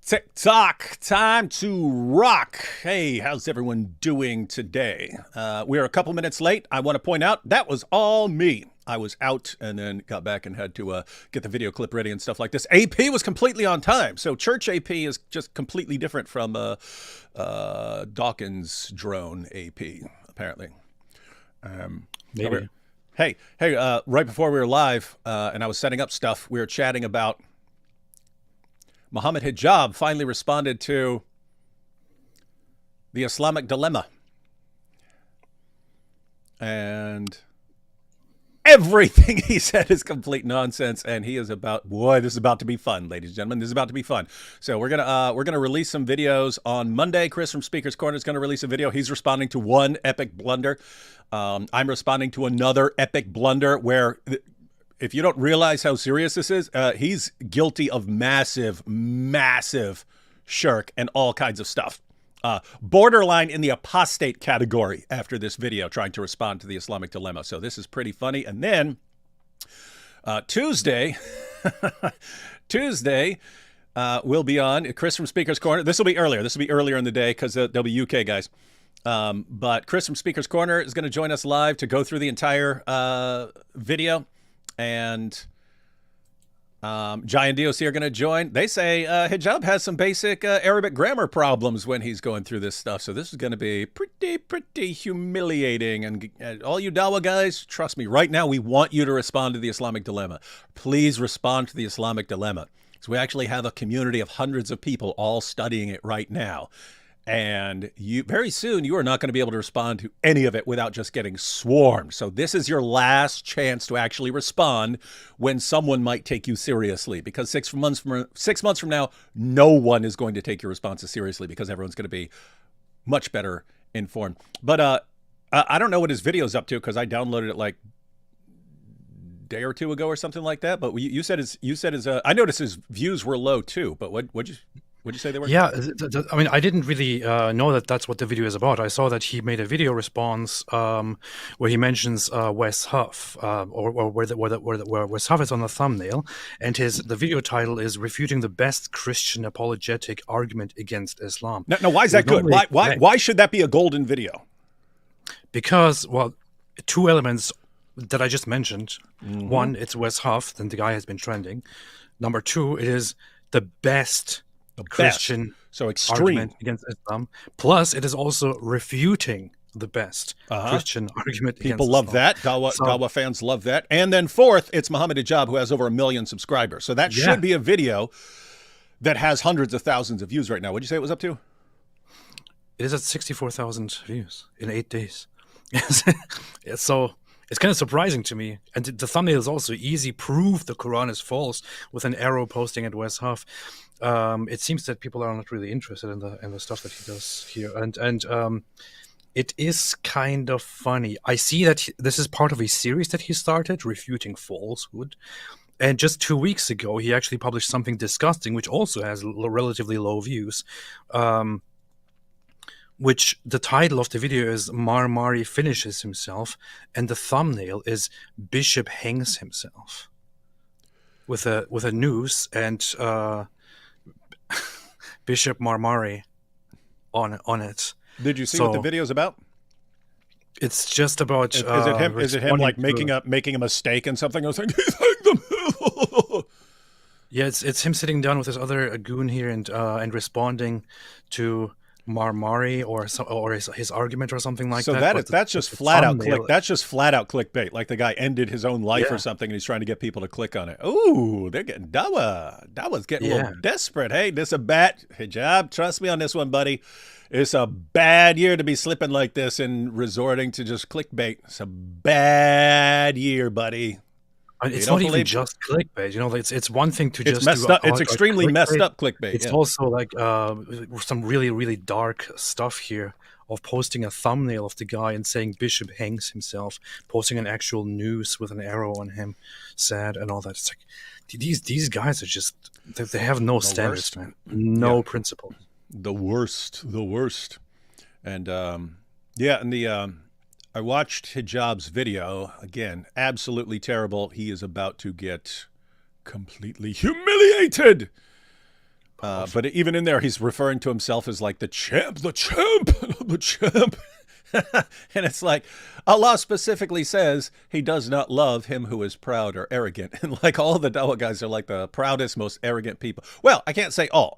TikTok, time to rock. Hey, how's everyone doing today? We're a couple minutes late. I want to point out that was all me. I was out and then got back and had to get the video clip ready and stuff like this. AP was completely on time. So church AP is just completely different from Dawkins drone AP, apparently. Maybe. Hey, right before we were live and I was setting up stuff, we were chatting about Muhammad Hijab finally responded to the Islamic dilemma. And everything he said is complete nonsense, and he is about, boy, this is about to be fun, ladies and gentlemen. This is about to be fun. So we're gonna release some videos on Monday. Chris from Speaker's Corner is gonna release a video. He's responding to one epic blunder. I'm responding to another epic blunder where, if you don't realize how serious this is, he's guilty of massive shirk and all kinds of stuff. Borderline in the apostate category after this video, trying to respond to the Islamic dilemma. So this is pretty funny. And then Tuesday, we'll be on Chris from Speaker's Corner. This will be earlier. This will be earlier in the day because there'll be UK guys. But Chris from Speaker's Corner is going to join us live to go through the entire video. And Jai and DOC are going to join. They say Hijab has some basic Arabic grammar problems when he's going through this stuff. So this is going to be pretty humiliating. And all you Dawah guys, trust me, right now we want you to respond to the Islamic dilemma. Please respond to the Islamic dilemma. So we actually have a community of hundreds of people all studying it right now. And very soon you are not going to be able to respond to any of it without just getting swarmed. So this is your last chance to actually respond when someone might take you seriously, because 6 months from now, no one is going to take your responses seriously because everyone's going to be much better informed. But I don't know what his video's up to because I downloaded it like a day or two ago or something like that. But you said his I noticed his views were low too. But what'd you say they were? Yeah, I mean, I didn't really know that that's what the video is about. I saw that he made a video response where he mentions Wes Huff, or where Wes Huff is on the thumbnail, and the video title is "Refuting the Best Christian Apologetic Argument Against Islam." Now, why is that good? Why should that be a golden video? Because, well, two elements that I just mentioned. Mm-hmm. One, it's Wes Huff, then the guy has been trending. Number two, it is the best Christian argument against Islam. Plus, it is also refuting the best Christian argument against Islam. People love that. Dawah fans love that. And then fourth, it's Muhammad Hijab, who has over 1 million subscribers. So that should be a video that has hundreds of thousands of views right now. What'd you say it was up to? It is at 64,000 views in 8 days. So it's kind of surprising to me. And the thumbnail is also easy proof the Quran is false with an arrow posting at Wes Huff. It seems that people are not really interested in the stuff that he does here, and it is kind of funny. I see that this is part of a series that he started, Refuting Falsehood, and just 2 weeks ago he actually published something disgusting, which also has relatively low views. Which the title of the video is Marmari Finishes Himself, and the thumbnail is Bishop Hangs Himself, with a noose and Bishop Marmari on it. Did you see what the video's about? It's just about. Is it him like making a mistake and something? I was like, he's hanged them. Yeah, it's him sitting down with his other goon here and responding to Marmari or his argument or something like that. So that's just flat out click. That's just flat out clickbait. Like the guy ended his own life or something, and he's trying to get people to click on it. Ooh, they're getting Dawah's getting a little desperate. Hey, this a bad Hijab. Trust me on this one, buddy. It's a bad year to be slipping like this and resorting to just clickbait. It's a bad year, buddy. It's not even just clickbait, you know. It's one thing to just messed up. It's extremely messed up clickbait. It's also like some really dark stuff here of posting a thumbnail of the guy and saying Bishop Hangs Himself, posting an actual noose with an arrow on him, sad and all that. It's like these guys are just they have no standards, man. No principle. The worst. And I watched Hijab's video. Again, absolutely terrible. He is about to get completely humiliated But even in there, he's referring to himself as like the champ, the champ, the champ. And it's like Allah specifically says he does not love him who is proud or arrogant. And like all the Dawah guys are like the proudest, most arrogant people. Well, I can't say all.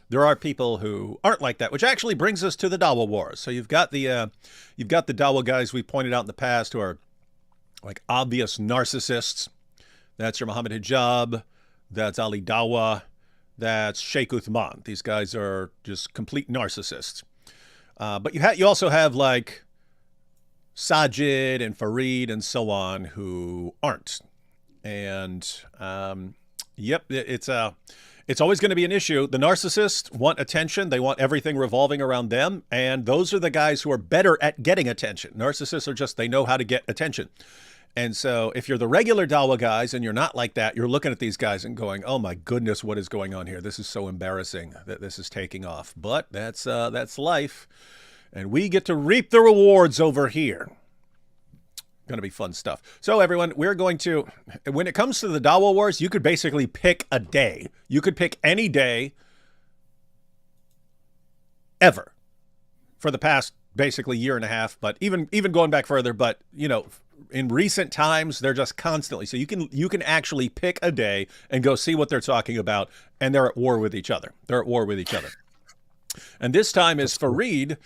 There are people who aren't like that, which actually brings us to the Dawah wars. So you've got the Dawah guys we pointed out in the past who are like obvious narcissists. That's your Muhammad Hijab. That's Ali Dawah. That's Sheikh Uthman. These guys are just complete narcissists. But you also have like Sajid and Farid and so on who aren't. And yep, it's always going to be an issue. The narcissists want attention. They want everything revolving around them. And those are the guys who are better at getting attention. Narcissists are just, they know how to get attention. And so if you're the regular Dawah guys and you're not like that, you're looking at these guys and going, oh my goodness, what is going on here? This is so embarrassing that this is taking off. But that's life. And we get to reap the rewards over here. Going to be fun stuff. So everyone, we're going to, when it comes to the Dawah wars, you could basically pick a day. You could pick any day ever for the past basically year and a half, but even going back further, but you know, in recent times, they're just constantly. So you can actually pick a day and go see what they're talking about, and they're at war with each other. And this time is Farid.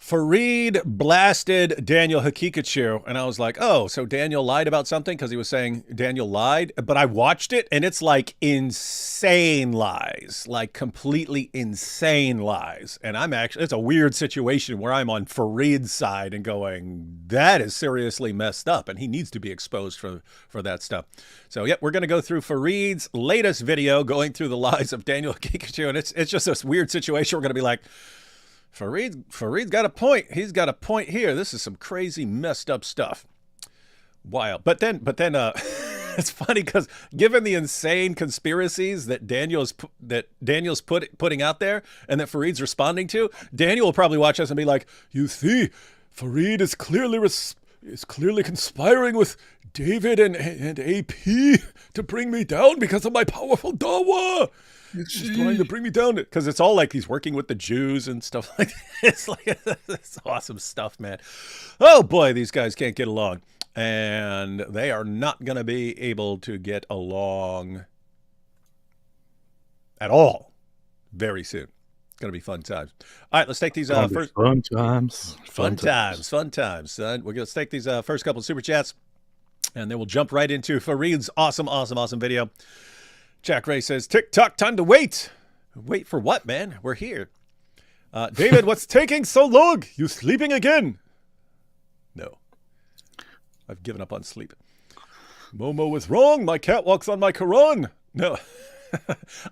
Farid blasted Daniel Hakikachu, and I was like, oh, so Daniel lied about something because he was saying Daniel lied. But I watched it, and it's like insane lies, like completely insane lies. And it's a weird situation where I'm on Farid's side and going, that is seriously messed up, and he needs to be exposed for that stuff. So, yep, we're going to go through Farid's latest video going through the lies of Daniel Hakikachu, and it's just this weird situation. We're going to be like, Farid's got a point. He's got a point here. This is some crazy messed up stuff. Wild. But then it's funny because given the insane conspiracies that Daniel's putting out there and that Farid's responding to, Daniel will probably watch us and be like, you see, Farid is clearly conspiring with David and AP to bring me down because of my powerful Dawah. She's trying to bring me down because it's all like he's working with the Jews and stuff like that. It's like it's awesome stuff, man. Oh boy, these guys can't get along, and they are not going to be able to get along at all very soon. It's going to be fun times. All right, let's take these first fun times. Fun times, son. We're going to take these first couple of super chats, and then we'll jump right into Farid's awesome video. Jack Ray says, TikTok, time to wait. Wait for what, man? We're here. David, what's taking so long? You sleeping again? No. I've given up on sleep. Momo was wrong. My cat walks on my Quran. No.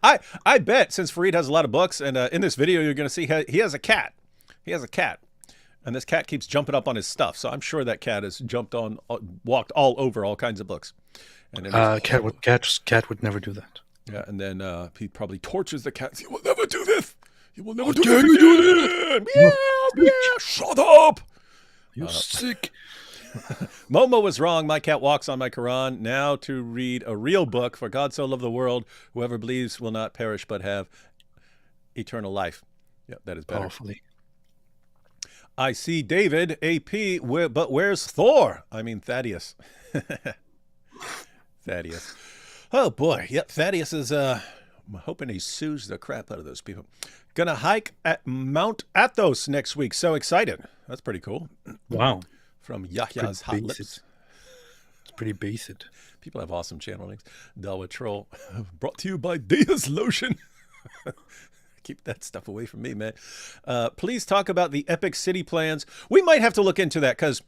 I bet since Farid has a lot of books, and in this video you're going to see he has a cat. He has a cat. And this cat keeps jumping up on his stuff. So I'm sure that cat has walked all over all kinds of books. And cat would never do that. Yeah, and then he probably tortures the cat. You will never do this. You will never do this. Meow, meow, shut up. You're sick. Momo was wrong. My cat walks on my Quran. Now to read a real book. For God so loved the world, whoever believes will not perish but have eternal life. Yeah, that is better. Powerfully. I see David, AP, but where's Thor? I mean, Thaddeus. Thaddeus. Oh, boy. Yep, Thaddeus is, I'm hoping he sues the crap out of those people. Gonna hike at Mount Athos next week. So excited. That's pretty cool. Wow. From Yahya's Hot Lips. It's pretty basic. People have awesome channel names. Dawah Troll. Brought to you by Dia's Lotion. Keep that stuff away from me, man. Please talk about the Epic City plans. We might have to look into that because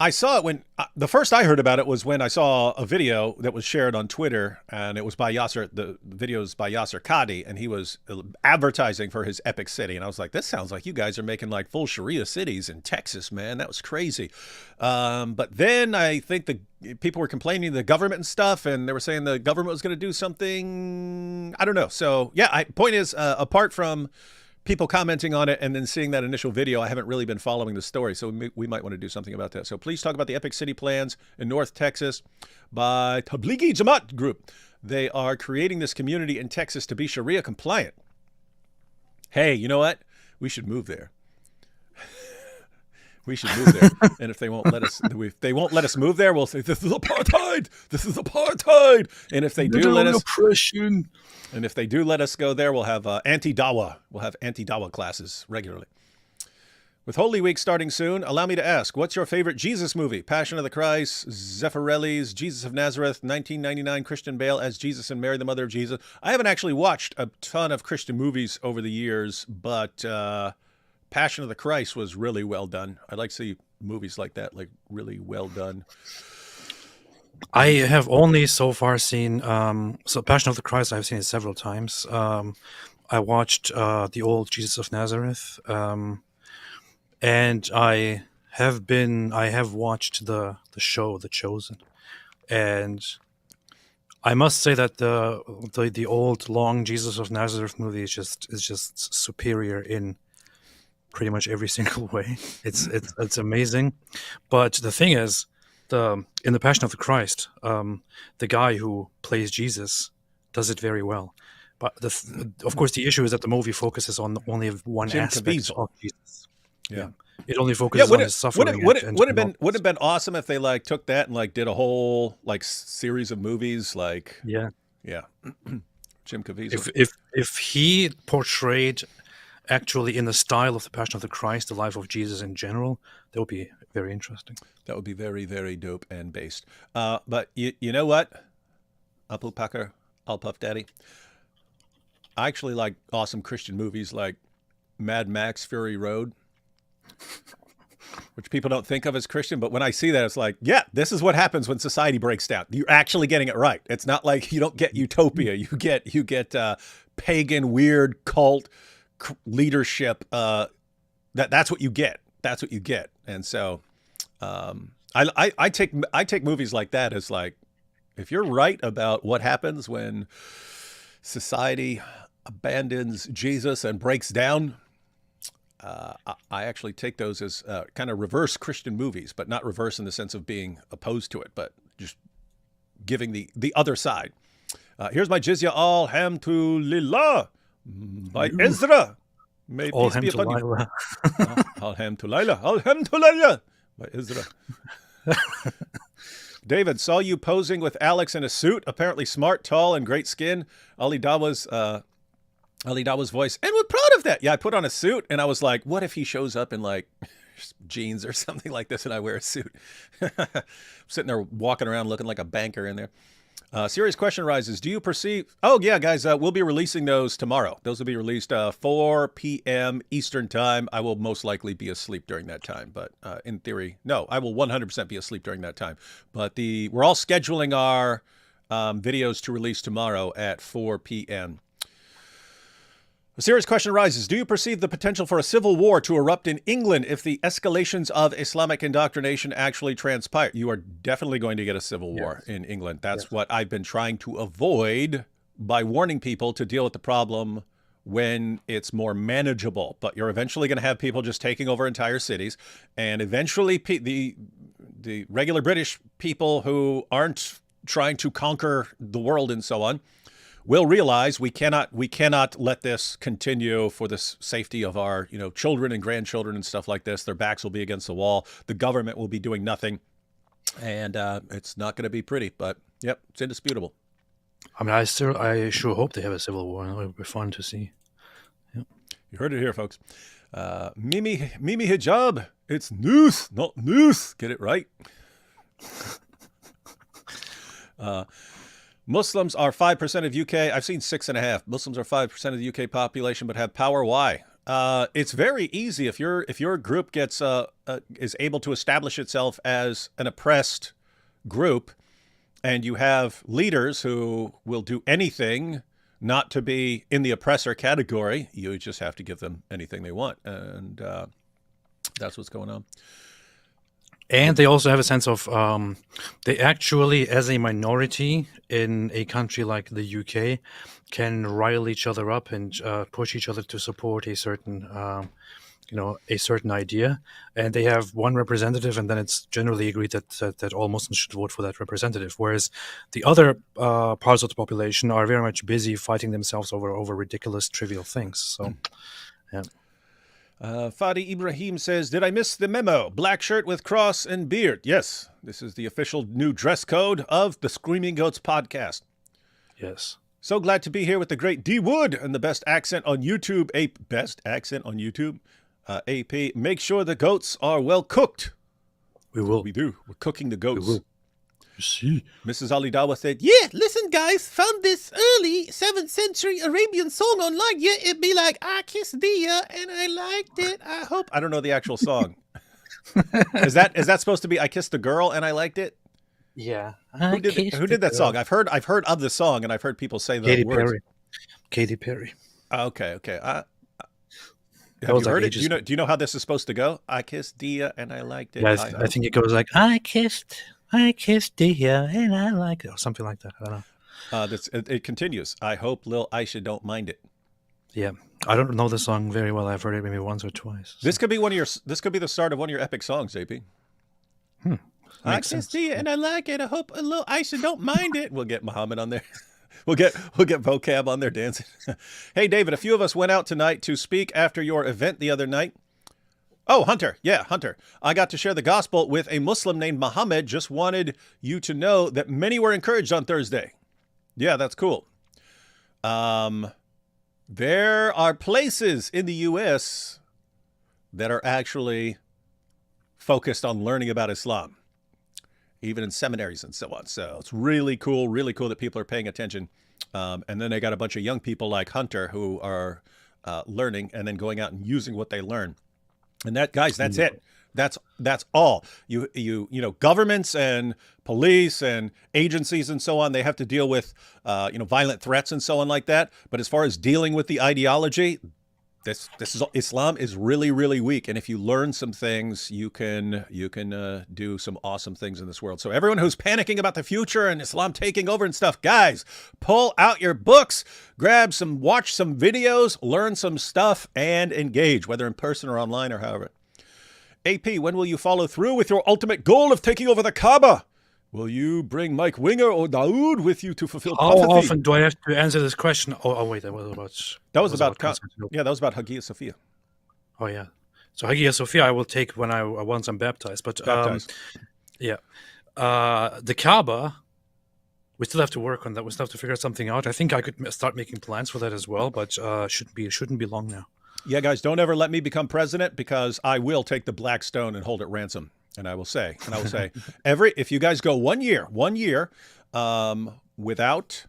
I saw it when the first I heard about it was when I saw a video that was shared on Twitter, and it was by Yasser. The videos by Yasser Qadi, and he was advertising for his Epic City. And I was like, this sounds like you guys are making like full Sharia cities in Texas, man. That was crazy. But then I think the people were complaining to the government and stuff, and they were saying the government was going to do something. I don't know. So yeah, point is, apart from people commenting on it and then seeing that initial video, I haven't really been following the story. So we might want to do something about that. So please talk about the Epic City plans in North Texas by Tablighi Jamaat Group. They are creating this community in Texas to be Sharia compliant. Hey, you know what? We should move there. We should move there. And if they won't let us move there, we'll say, this is apartheid. This is apartheid. And if they do let us, oppression. And if they do let us go there, we'll have anti-Dawah. We'll have anti-Dawah classes regularly. With Holy Week starting soon, allow me to ask, what's your favorite Jesus movie? Passion of the Christ, Zeffirelli's Jesus of Nazareth, 1999 Christian Bale as Jesus and Mary, the mother of Jesus. I haven't actually watched a ton of Christian movies over the years, but Passion of the Christ was really well done. I like to see movies like that, like really well done. I have only so far seen so Passion of the Christ. I've seen it several times. I watched the old Jesus of Nazareth, and I have watched the show The Chosen, and I must say that the old long Jesus of Nazareth movie is just superior in pretty much every single way. It's amazing, but the thing is, in the Passion of the Christ, the guy who plays Jesus does it very well. But of course, the issue is that the movie focuses on only one aspect of Jesus. Yeah. It only focuses on his suffering. Would have been awesome if they like took that and like did a whole like series of movies like yeah. Jim Caviezel. If he portrayed actually in the style of the Passion of the Christ, the life of Jesus in general, that would be very interesting. That would be very, very dope and based. But you know what? Apple Packer, I'll Puff Daddy. I actually like awesome Christian movies like Mad Max Fury Road, which people don't think of as Christian. But when I see that, it's like, yeah, this is what happens when society breaks down. You're actually getting it right. It's not like you don't get utopia. You get pagan, weird cult leadership. That's what you get. That's what you get. And so I take movies like that as like, if you're right about what happens when society abandons Jesus and breaks down, I actually take those as kind of reverse Christian movies, but not reverse in the sense of being opposed to it, but just giving the other side. Here's my jizya, alhamdulillah, by Ezra. May peace be upon you. Alhamdulillah, alhamdulillah, by Ezra. David, saw you posing with Alex in a suit, apparently smart, tall, and great skin. Ali Dawah's voice, and we're proud of that. Yeah, I put on a suit, and I was like, what if he shows up in like jeans or something like this, and I wear a suit? Sitting there walking around looking like a banker in there. Serious question arises. Do you perceive... Oh, yeah, guys, we'll be releasing those tomorrow. Those will be released 4 p.m. Eastern time. I will most likely be asleep during that time. But in theory, no, I will 100% be asleep during that time. But we're all scheduling our videos to release tomorrow at 4 p.m. A serious question arises. Do you perceive the potential for a civil war to erupt in England if the escalations of Islamic indoctrination actually transpire? You are definitely going to get a civil war in England. That's what I've been trying to avoid by warning people to deal with the problem when it's more manageable. But you're eventually going to have people just taking over entire cities. And eventually the regular British people who aren't trying to conquer the world and so on will realize we cannot let this continue for the safety of our children and grandchildren and stuff like this. Their backs will be against the wall. The government will be doing nothing, and it's not going to be pretty. But yep, it's indisputable. I mean, I sure hope they have a civil war. It would be fun to see. Yep. You heard it here, folks. Mimi hijab. It's noose, not noose. Get it right. Muslims are 5% of UK. I've seen 6.5. Muslims are 5% of the UK population, but have power. Why? It's very easy if your group gets is able to establish itself as an oppressed group, and you have leaders who will do anything not to be in the oppressor category. You just have to give them anything they want, and that's what's going on. And they also have a sense of they actually, as a minority in a country like the UK, can rile each other up and push each other to support a certain a certain idea, and they have one representative, and then it's generally agreed that all Muslims should vote for that representative. Whereas the other parts of the population are very much busy fighting themselves over ridiculous, trivial things. So, yeah. Fadi Ibrahim says, did I miss the memo? Black shirt with cross and beard. Yes, this is the official new dress code of the Screaming Goats podcast. Yes. So glad to be here with the great D Wood and the best accent on YouTube. Best accent on YouTube. AP, make sure the goats are well cooked. We will. We do. We're cooking the goats. We will. You see. Mrs. Ali Dawah said, yeah, listen, guys, found this early 7th century Arabian song online. Yeah, it'd be like, I kissed Dia and I liked it. I hope. I don't know the actual song. Is that supposed to be I kissed a girl and I liked it? Yeah. Who did that song? I've heard of the song and I've heard people say the Katy words. Perry. Katy Perry. Okay. Have you heard it? Do you know how this is supposed to go? I kissed Dia and I liked it. Yeah, I think it goes like, I kissed Dia and I liked it, or something like that. I don't know. It continues. I hope Lil Aisha don't mind it. Yeah, I don't know the song very well. I've heard it maybe once or twice. So. This could be the start of one of your epic songs, AP. I kissed Dia and I like it. I hope Lil Aisha don't mind it. We'll get Muhammad on there. We'll get vocab on there dancing. Hey, David, a few of us went out tonight to speak after your event the other night. Oh, Hunter. Yeah, Hunter. I got to share the gospel with a Muslim named Muhammad. Just wanted you to know that many were encouraged on Thursday. Yeah, that's cool. There are places in the U.S. that are actually focused on learning about Islam, even in seminaries and so on. So it's really cool that people are paying attention. And then they got a bunch of young people like Hunter who are learning and then going out and using what they learn. And that, guys, that's it. That's all. You know, governments and police and agencies and so on, they have to deal with, violent threats and so on like that. But as far as dealing with the ideology, Islam is really, really weak. And if you learn some things, you can do some awesome things in this world. So everyone who's panicking about the future and Islam taking over and stuff, guys, pull out your books, watch some videos, learn some stuff, and engage, whether in person or online or however. AP, when will you follow through with your ultimate goal of taking over the Kaaba? Will you bring Mike Winger or Daoud with you to fulfill prophecy? How often do I have to answer this question? Oh wait, that was about Hagia Sophia. Oh yeah, so Hagia Sophia I will take once I'm baptized. But the Kaaba, we still have to work on that. We still have to figure something out. I think I could start making plans for that as well, but shouldn't be long now. Yeah, guys, don't ever let me become president because I will take the black stone and hold it ransom. And I will say, if you guys go 1 year without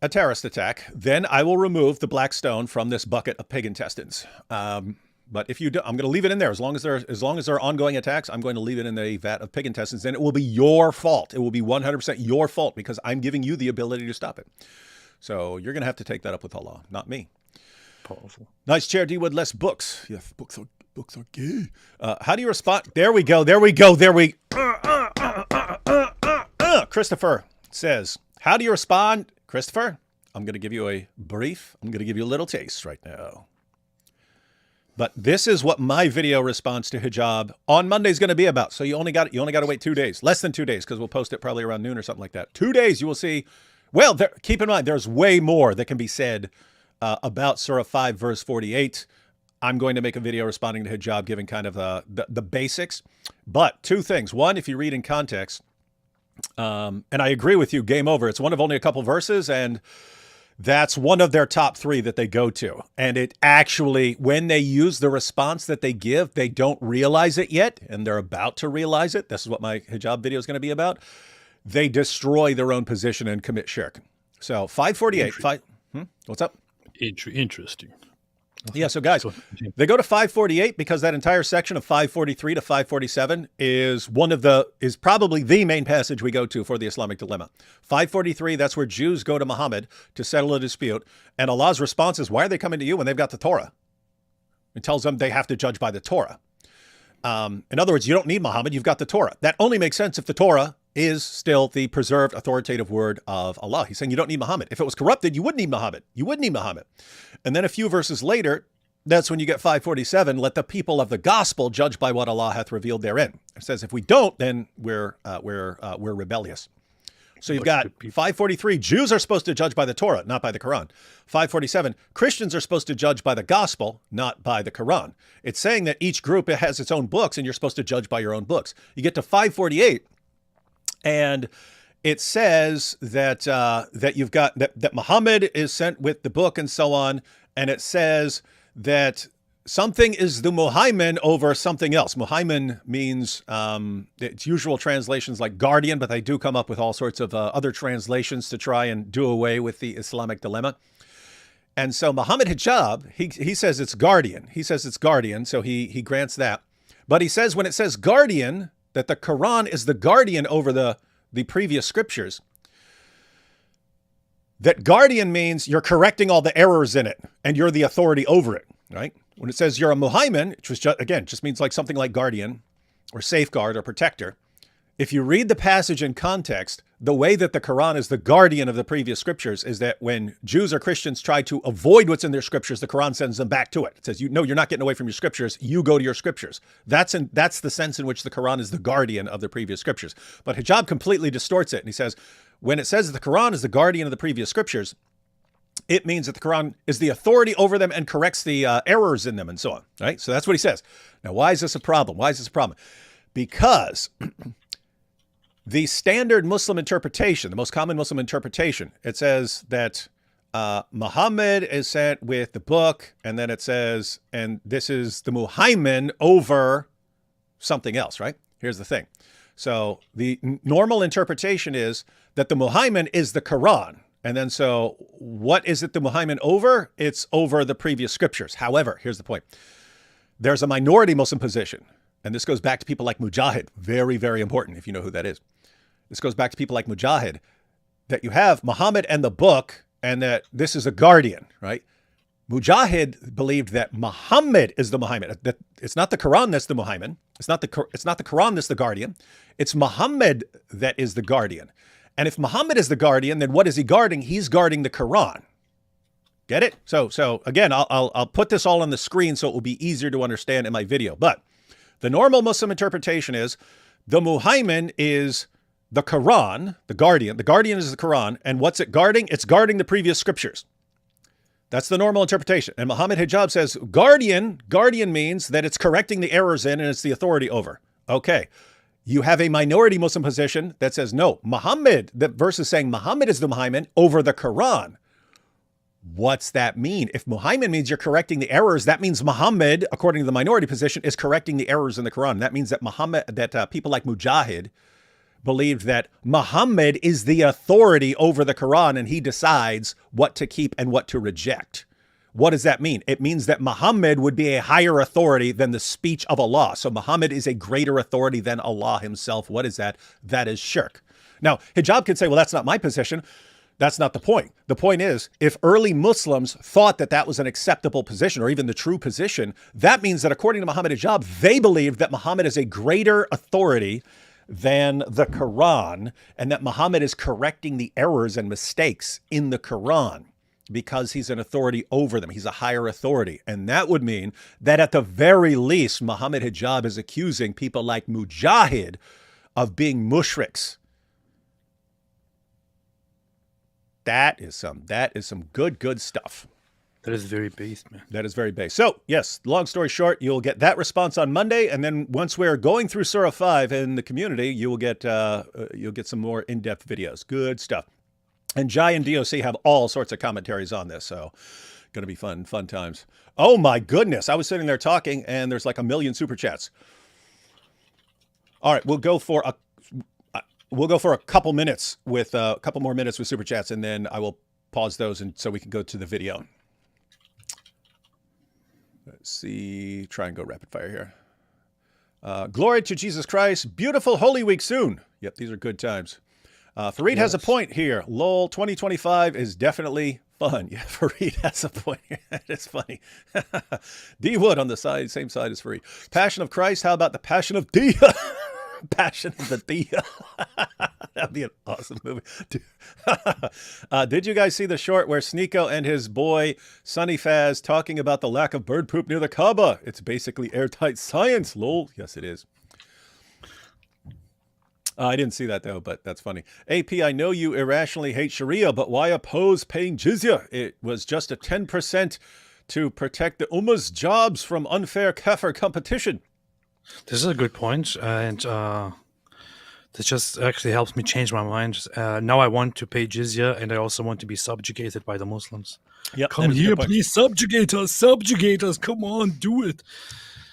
a terrorist attack, then I will remove the black stone from this bucket of pig intestines. But if you do, I'm going to leave it in there as long as there are ongoing attacks. I'm going to leave it in the vat of pig intestines, and it will be your fault. It will be 100% your fault because I'm giving you the ability to stop it. So you're going to have to take that up with Allah, not me. Powerful. Nice chair, D Wood. Less books. Yes, books are gay. How do you respond? There we go. Christopher says, how do you respond? Christopher, I'm going to give you a brief. I'm going to give you a little taste right now. But this is what my video response to hijab on Monday is going to be about. So you only got to wait 2 days, less than 2 days, because we'll post it probably around noon or something like that. 2 days, you will see. Well, keep in mind, there's way more that can be said about Surah 5, verse 48. I'm going to make a video responding to hijab, giving kind of the basics. But 2 things. One, if you read in context, and I agree with you, game over. It's one of only a couple verses, and that's one of their top 3 that they go to. And it actually, when they use the response that they give, they don't realize it yet, and they're about to realize it. This is what my hijab video is going to be about. They destroy their own position and commit shirk. So 548. What's up? Interesting. Yeah, so guys, they go to 548 because that entire section of 543 to 547 is probably the main passage we go to for the Islamic dilemma. 543, that's where Jews go to Muhammad to settle a dispute. And Allah's response is, why are they coming to you when they've got the Torah? It tells them they have to judge by the Torah. In other words, you don't need Muhammad. You've got the Torah. That only makes sense if the Torah is still the preserved authoritative word of Allah. He's saying you don't need Muhammad. If it was corrupted, you wouldn't need Muhammad. You wouldn't need Muhammad. And then a few verses later, that's when you get 547. Let the people of the gospel judge by what Allah hath revealed therein. It says if we don't, then we're rebellious. So you've got 543. Jews are supposed to judge by the Torah, not by the Quran. 547. Christians are supposed to judge by the gospel, not by the Quran. It's saying that each group has its own books, and you're supposed to judge by your own books. You get to 548. And it says that that you've got that Muhammad is sent with the book and so on. And it says that something is the muhaymin over something else. Muhaymin means its usual translations like guardian, but they do come up with all sorts of other translations to try and do away with the Islamic dilemma. And so Muhammad Hijab, he says it's guardian. He says it's guardian, so he grants that. But he says when it says guardian, that the Quran is the guardian over the previous scriptures, that guardian means you're correcting all the errors in it and you're the authority over it, right? When it says you're a muhaymin, which was just means like something like guardian or safeguard or protector. If you read the passage in context, the way that the Quran is the guardian of the previous scriptures is that when Jews or Christians try to avoid what's in their scriptures, the Quran sends them back to it. It says, no, you're not getting away from your scriptures. You go to your scriptures. That's the sense in which the Quran is the guardian of the previous scriptures. But Hijab completely distorts it. And he says, when it says that the Quran is the guardian of the previous scriptures, it means that the Quran is the authority over them and corrects the errors in them and so on, right? So that's what he says. Now, why is this a problem? Why is this a problem? Because the standard Muslim interpretation, the most common Muslim interpretation, it says that Muhammad is sent with the book, and then it says, and this is the muhaymin over something else, right? Here's the thing. So the normal interpretation is that the muhaymin is the Quran. And then so what is it the muhaymin over? It's over the previous scriptures. However, here's the point. There's a minority Muslim position. And this goes back to people like Mujahid. Very, very important if you know who that is. This goes back to people like Mujahid, that you have Muhammad and the book, and that this is a guardian, right? Mujahid believed that Muhammad is the muhaymin. That it's not the Quran that's the muhaymin. It's not the Quran that's the guardian. It's Muhammad that is the guardian. And if Muhammad is the guardian, then what is he guarding? He's guarding the Quran. Get it? So again, I'll put this all on the screen so it will be easier to understand in my video. But the normal Muslim interpretation is the muhaymin is the Quran, the guardian. The guardian is the Quran. And what's it guarding? It's guarding the previous scriptures. That's the normal interpretation. And Muhammad Hijab says guardian means that it's correcting the errors in and it's the authority over. Okay. You have a minority Muslim position that says, no, Muhammad, the verse is saying Muhammad is the muhaymin over the Quran. What's that mean? If muhaymin means you're correcting the errors, that means Muhammad, according to the minority position, is correcting the errors in the Quran. That means that people like Mujahid believed that Muhammad is the authority over the Quran and he decides what to keep and what to reject. What does that mean? It means that Muhammad would be a higher authority than the speech of Allah. So Muhammad is a greater authority than Allah himself. What is that? That is shirk. Now, Hijab could say, well, that's not my position. That's not the point. The point is, if early Muslims thought that that was an acceptable position or even the true position, that means that according to Muhammad Hijab, they believed that Muhammad is a greater authority than the Quran and that Muhammad is correcting the errors and mistakes in the Quran, because he's an authority over them. He's a higher authority. And that would mean that at the very least, Muhammad Hijab is accusing people like Mujahid of being mushriks. That is some good stuff. That is very base, man. That is very base. So, yes, long story short, you'll get that response on Monday. And then once we're going through Surah 5 in the community, you'll get some more in-depth videos. Good stuff. And Jai and DOC have all sorts of commentaries on this, so going to be fun times. Oh my goodness, I was sitting there talking, and there's like 1 million super chats. All right, we'll go for a couple minutes with a couple more minutes with super chats, and then I will pause those, and so we can go to the video. Let's see, try and go rapid fire here. Glory to Jesus Christ. Beautiful Holy Week soon. Yep, these are good times. Fareed has a point here. LOL 2025 is definitely fun. Yeah, Fareed has a point here. That is funny. D Wood on the same side as Fareed. Passion of Christ. How about the Passion of D? Passion of the D. That'd be an awesome movie. Did you guys see the short where Sneeko and his boy Sonny Faz talking about the lack of bird poop near the Kaaba? It's basically airtight science, lol. Yes, it is. I didn't see that, though, but that's funny. AP, I know you irrationally hate Sharia, but why oppose paying jizya? It was just a 10% to protect the Ummah's jobs from unfair kafir competition. This is a good point, and this just actually helps me change my mind. Now I want to pay jizya, and I also want to be subjugated by the Muslims. Yep, come here, please subjugate us. Come on, do it.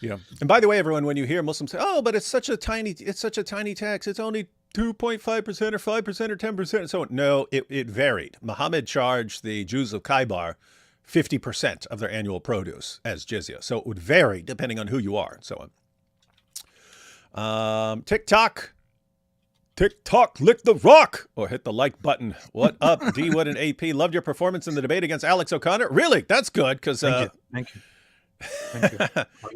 Yeah. And by the way, everyone, when you hear Muslims say, "Oh, but it's such a tiny tax. It's only 2.5% or 5% or 10% and so on." No, it varied. Muhammad charged the Jews of Khaybar 50% of their annual produce as jizya. So it would vary depending on who you are and so on. TikTok, lick the rock or hit the like button. What up, D Wood and AP? Loved your performance in the debate against Alex O'Connor. Really? That's good because Thank you.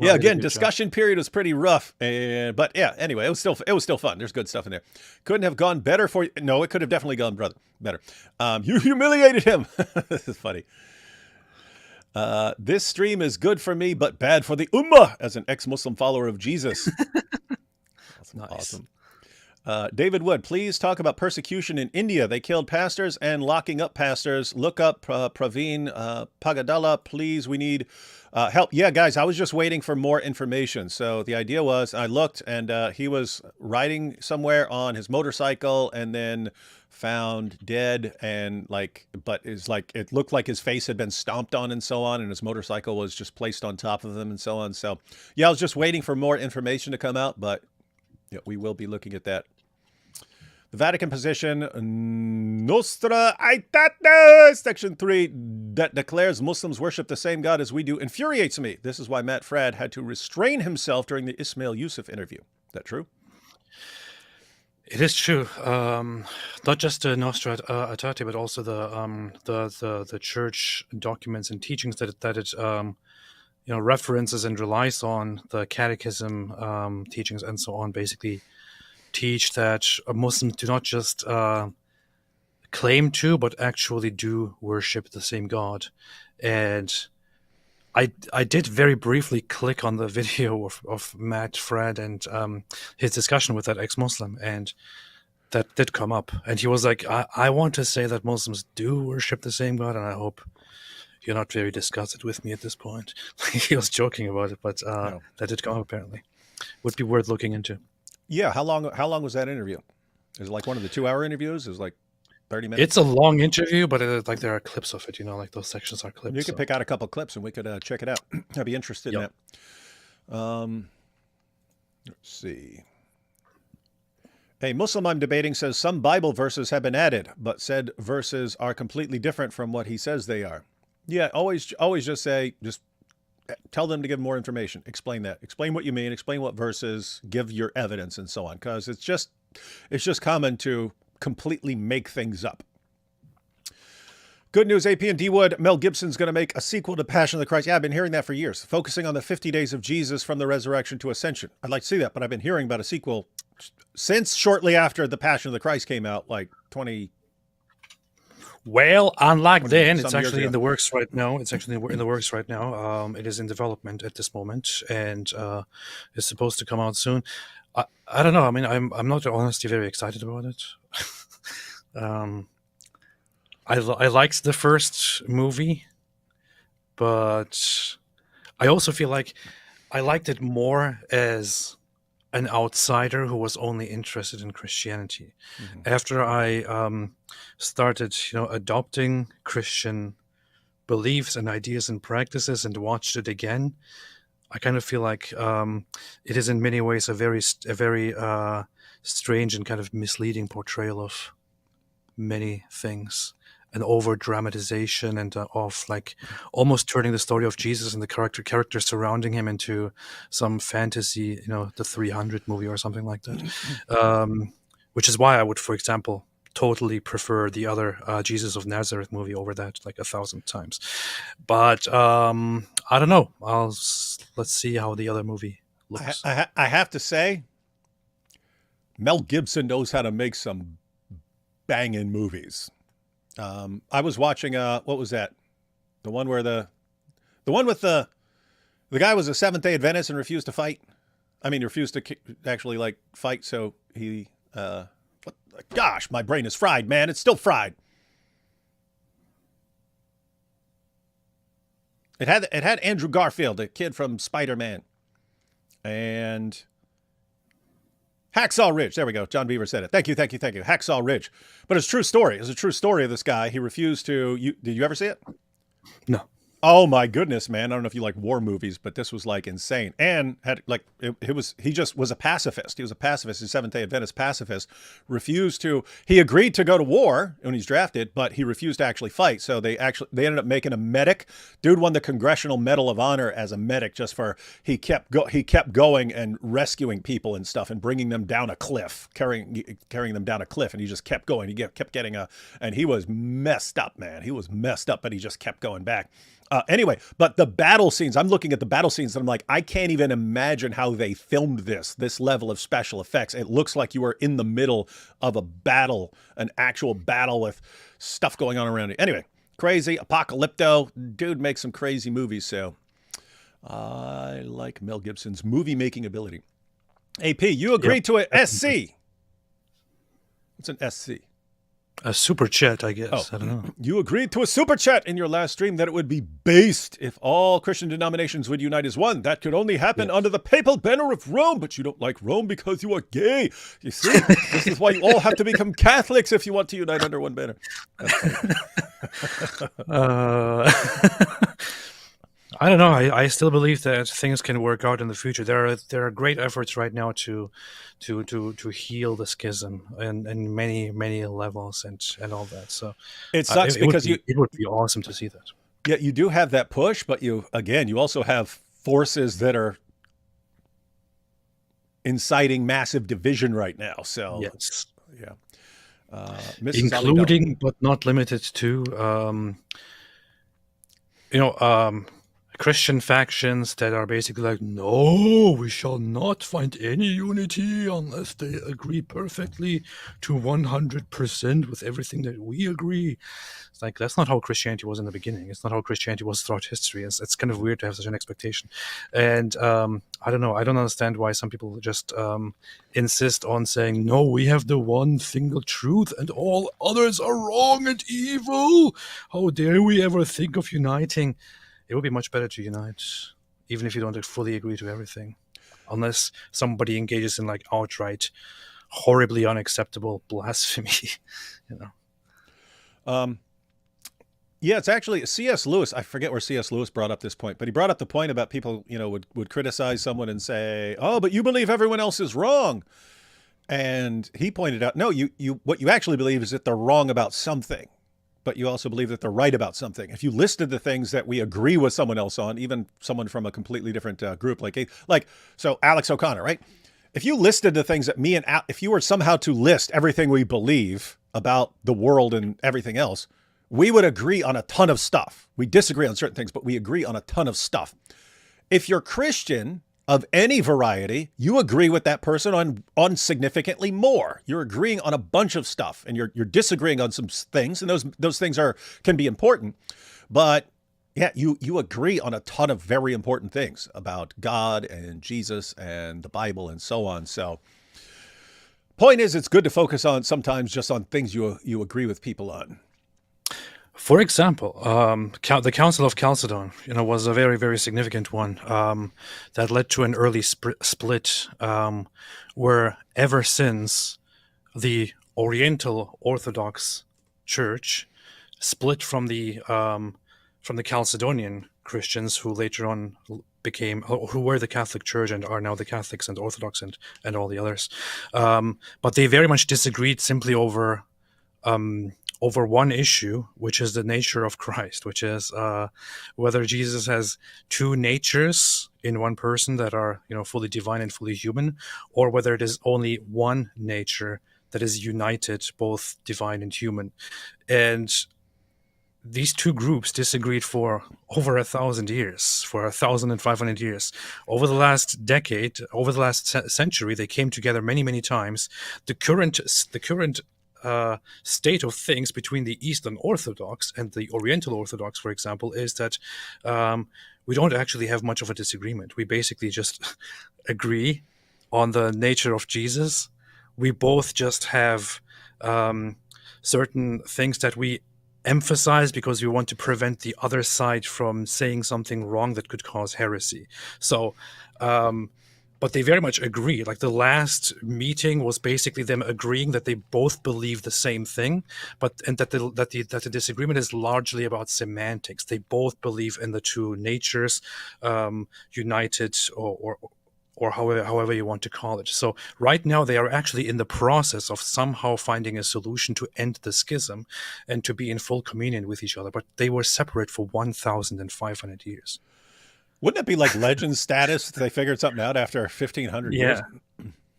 Yeah, again, discussion period was pretty rough, but yeah. Anyway, it was still fun. There's good stuff in there. Couldn't have gone better for you. No, it could have definitely gone better. You humiliated him. This is funny. This stream is good for me, but bad for the Ummah as an ex-Muslim follower of Jesus. That's nice. Awesome. David Wood, please talk about persecution in India. They killed pastors and locking up pastors. Look up Praveen Pagadala, please. We need help. Yeah, guys, I was just waiting for more information. So the idea was I looked and he was riding somewhere on his motorcycle and then found dead and it looked like his face had been stomped on and so on. And his motorcycle was just placed on top of him and so on. So yeah, I was just waiting for more information to come out, but yeah, we will be looking at that. The Vatican position, Nostra Aetate, Section 3, that declares Muslims worship the same God as we do, infuriates me. This is why Matt Fradd had to restrain himself during the Ismail Yusuf interview. Is that true? It is true. Not just the Nostra Aetate, but also the church documents and teachings that it references and relies on, the catechism teachings and so on, basically teach that Muslims do not just claim to, but actually do worship the same God. And I did very briefly click on the video of Matt Fradd and his discussion with that ex-Muslim, and that did come up. And he was like, I want to say that Muslims do worship the same God, and I hope you're not very disgusted with me at this point. He was joking about it, but no. That did come up apparently. Would be worth looking into. Yeah, how long was that interview? Is it like one of the 2-hour interviews? It was like 30 minutes? It's a long interview, but there are clips of it, like those sections are clips. You could pick out a couple clips and we could check it out. I'd be interested in that. Let's see. A Muslim I'm debating says some Bible verses have been added, but said verses are completely different from what he says they are. Yeah, always just tell them to give more information. Explain that. Explain what you mean. Explain what verses. Give your evidence and so on. Because it's just common to completely make things up. Good news, AP and D Wood. Mel Gibson's going to make a sequel to Passion of the Christ. Yeah, I've been hearing that for years. Focusing on the 50 days of Jesus from the resurrection to ascension. I'd like to see that, but I've been hearing about a sequel since shortly after the Passion of the Christ came out, like 20. Well, unlike then, it's actually in the works right now. It's actually in the works right now. It is in development at this moment, and it's supposed to come out soon. I don't know. I mean, I'm not honestly very excited about it. I liked the first movie, but I also feel like I liked it more as an outsider who was only interested in Christianity. Mm-hmm. After I started, adopting Christian beliefs and ideas and practices and watched it again, I kind of feel like it is in many ways a very strange and kind of misleading portrayal of many things. An over dramatization and of like almost turning the story of Jesus and the characters surrounding him into some fantasy, the 300 movie or something like that. Which is why I would, for example, totally prefer the other Jesus of Nazareth movie over that like 1,000 times. But I don't know. Let's see how the other movie looks. I have to say, Mel Gibson knows how to make some banging movies. I was watching what was that? The one where the one with the guy was a Seventh-day Adventist and refused to fight. I mean, refused to actually like fight. So he, gosh, my brain is fried, man. It's still fried. It had Andrew Garfield, a kid from Spider-Man, and Hacksaw Ridge. There we go. John Beaver said it. Thank you. Hacksaw Ridge. But it's a true story. It's a true story of this guy. He refused to. Did you ever see it? No. Oh my goodness, man! I don't know if you like war movies, but this was like insane. And had like he just was a pacifist. He was a pacifist, a Seventh-day Adventist pacifist. Refused to. He agreed to go to war when he's drafted, but he refused to actually fight. So they ended up making a medic. Dude won the Congressional Medal of Honor as a medic just for he kept going and rescuing people and stuff and bringing them down a cliff, carrying them down a cliff, and he just kept going. He kept getting and he was messed up, man. He was messed up, but he just kept going back. Anyway, but the battle scenes, I'm looking at the battle scenes and I'm like, I can't even imagine how they filmed this level of special effects. It looks like you are in the middle of a battle, an actual battle with stuff going on around you. Anyway, crazy, apocalypto. Dude makes some crazy movies, so I like Mel Gibson's movie-making ability. AP, you agreed to a SC. What's an SC? A super chat, I guess. Oh, I don't know. You agreed to a super chat in your last stream that it would be based if all Christian denominations would unite as one. That could only happen under the papal banner of Rome, but you don't like Rome because you are gay. You see, this is why you all have to become Catholics if you want to unite under one banner. I don't know. I still believe that things can work out in the future. There are great efforts right now to heal the schism in many levels and all that. So it sucks because it would be awesome to see that. Yeah, you do have that push, but you also have forces that are inciting massive division right now. So yes, yeah, including but not limited to Christian factions that are basically like, no, we shall not find any unity unless they agree perfectly to 100% with everything that we agree. It's like, that's not how Christianity was in the beginning. It's not how Christianity was throughout history. It's kind of weird to have such an expectation. And I don't know. I don't understand why some people just insist on saying, no, we have the one single truth and all others are wrong and evil. How dare we ever think of uniting? It would be much better to unite, even if you don't fully agree to everything, unless somebody engages in like outright, horribly unacceptable blasphemy, Yeah, it's actually C.S. Lewis. I forget where C.S. Lewis brought up this point, but he brought up the point about people, would criticize someone and say, "Oh, but you believe everyone else is wrong," and he pointed out, no, what you actually believe is that they're wrong about something. But you also believe that they're right about something. If you listed the things that we agree with someone else on, even someone from a completely different group, so Alex O'Connor, right? If you listed the things that if you were somehow to list everything we believe about the world and everything else, we would agree on a ton of stuff. We disagree on certain things, but we agree on a ton of stuff. If you're Christian of any variety, you agree with that person on significantly more. You're agreeing on a bunch of stuff, and you're disagreeing on some things, and those things can be important. But yeah, you agree on a ton of very important things about God and Jesus and the Bible and so on. So, point is, it's good to focus on sometimes just on things you agree with people on. For example, the Council of Chalcedon, was a very, very significant one that led to an early split, where ever since the Oriental Orthodox Church split from the Chalcedonian Christians, who later on who were the Catholic Church and are now the Catholics and Orthodox and all the others, but they very much disagreed simply over one issue, which is the nature of Christ, which is whether Jesus has two natures in one person that are, fully divine and fully human, or whether it is only one nature that is united, both divine and human. And these two groups disagreed for over 1,000 years, for 1,500 years. Over the last decade, over the last century, they came together many, many times. The current state of things between the Eastern Orthodox and the Oriental Orthodox, for example, is that we don't actually have much of a disagreement. We basically just agree on the nature of Jesus. We both just have certain things that we emphasize because we want to prevent the other side from saying something wrong that could cause heresy. So, but they very much agree. Like the last meeting was basically them agreeing that they both believe the same thing, and that the disagreement is largely about semantics. They both believe in the two natures, united or however you want to call it. So right now they are actually in the process of somehow finding a solution to end the schism and to be in full communion with each other. But they were separate for 1,500 years. Wouldn't it be like legend status if they figured something out after 1,500 years?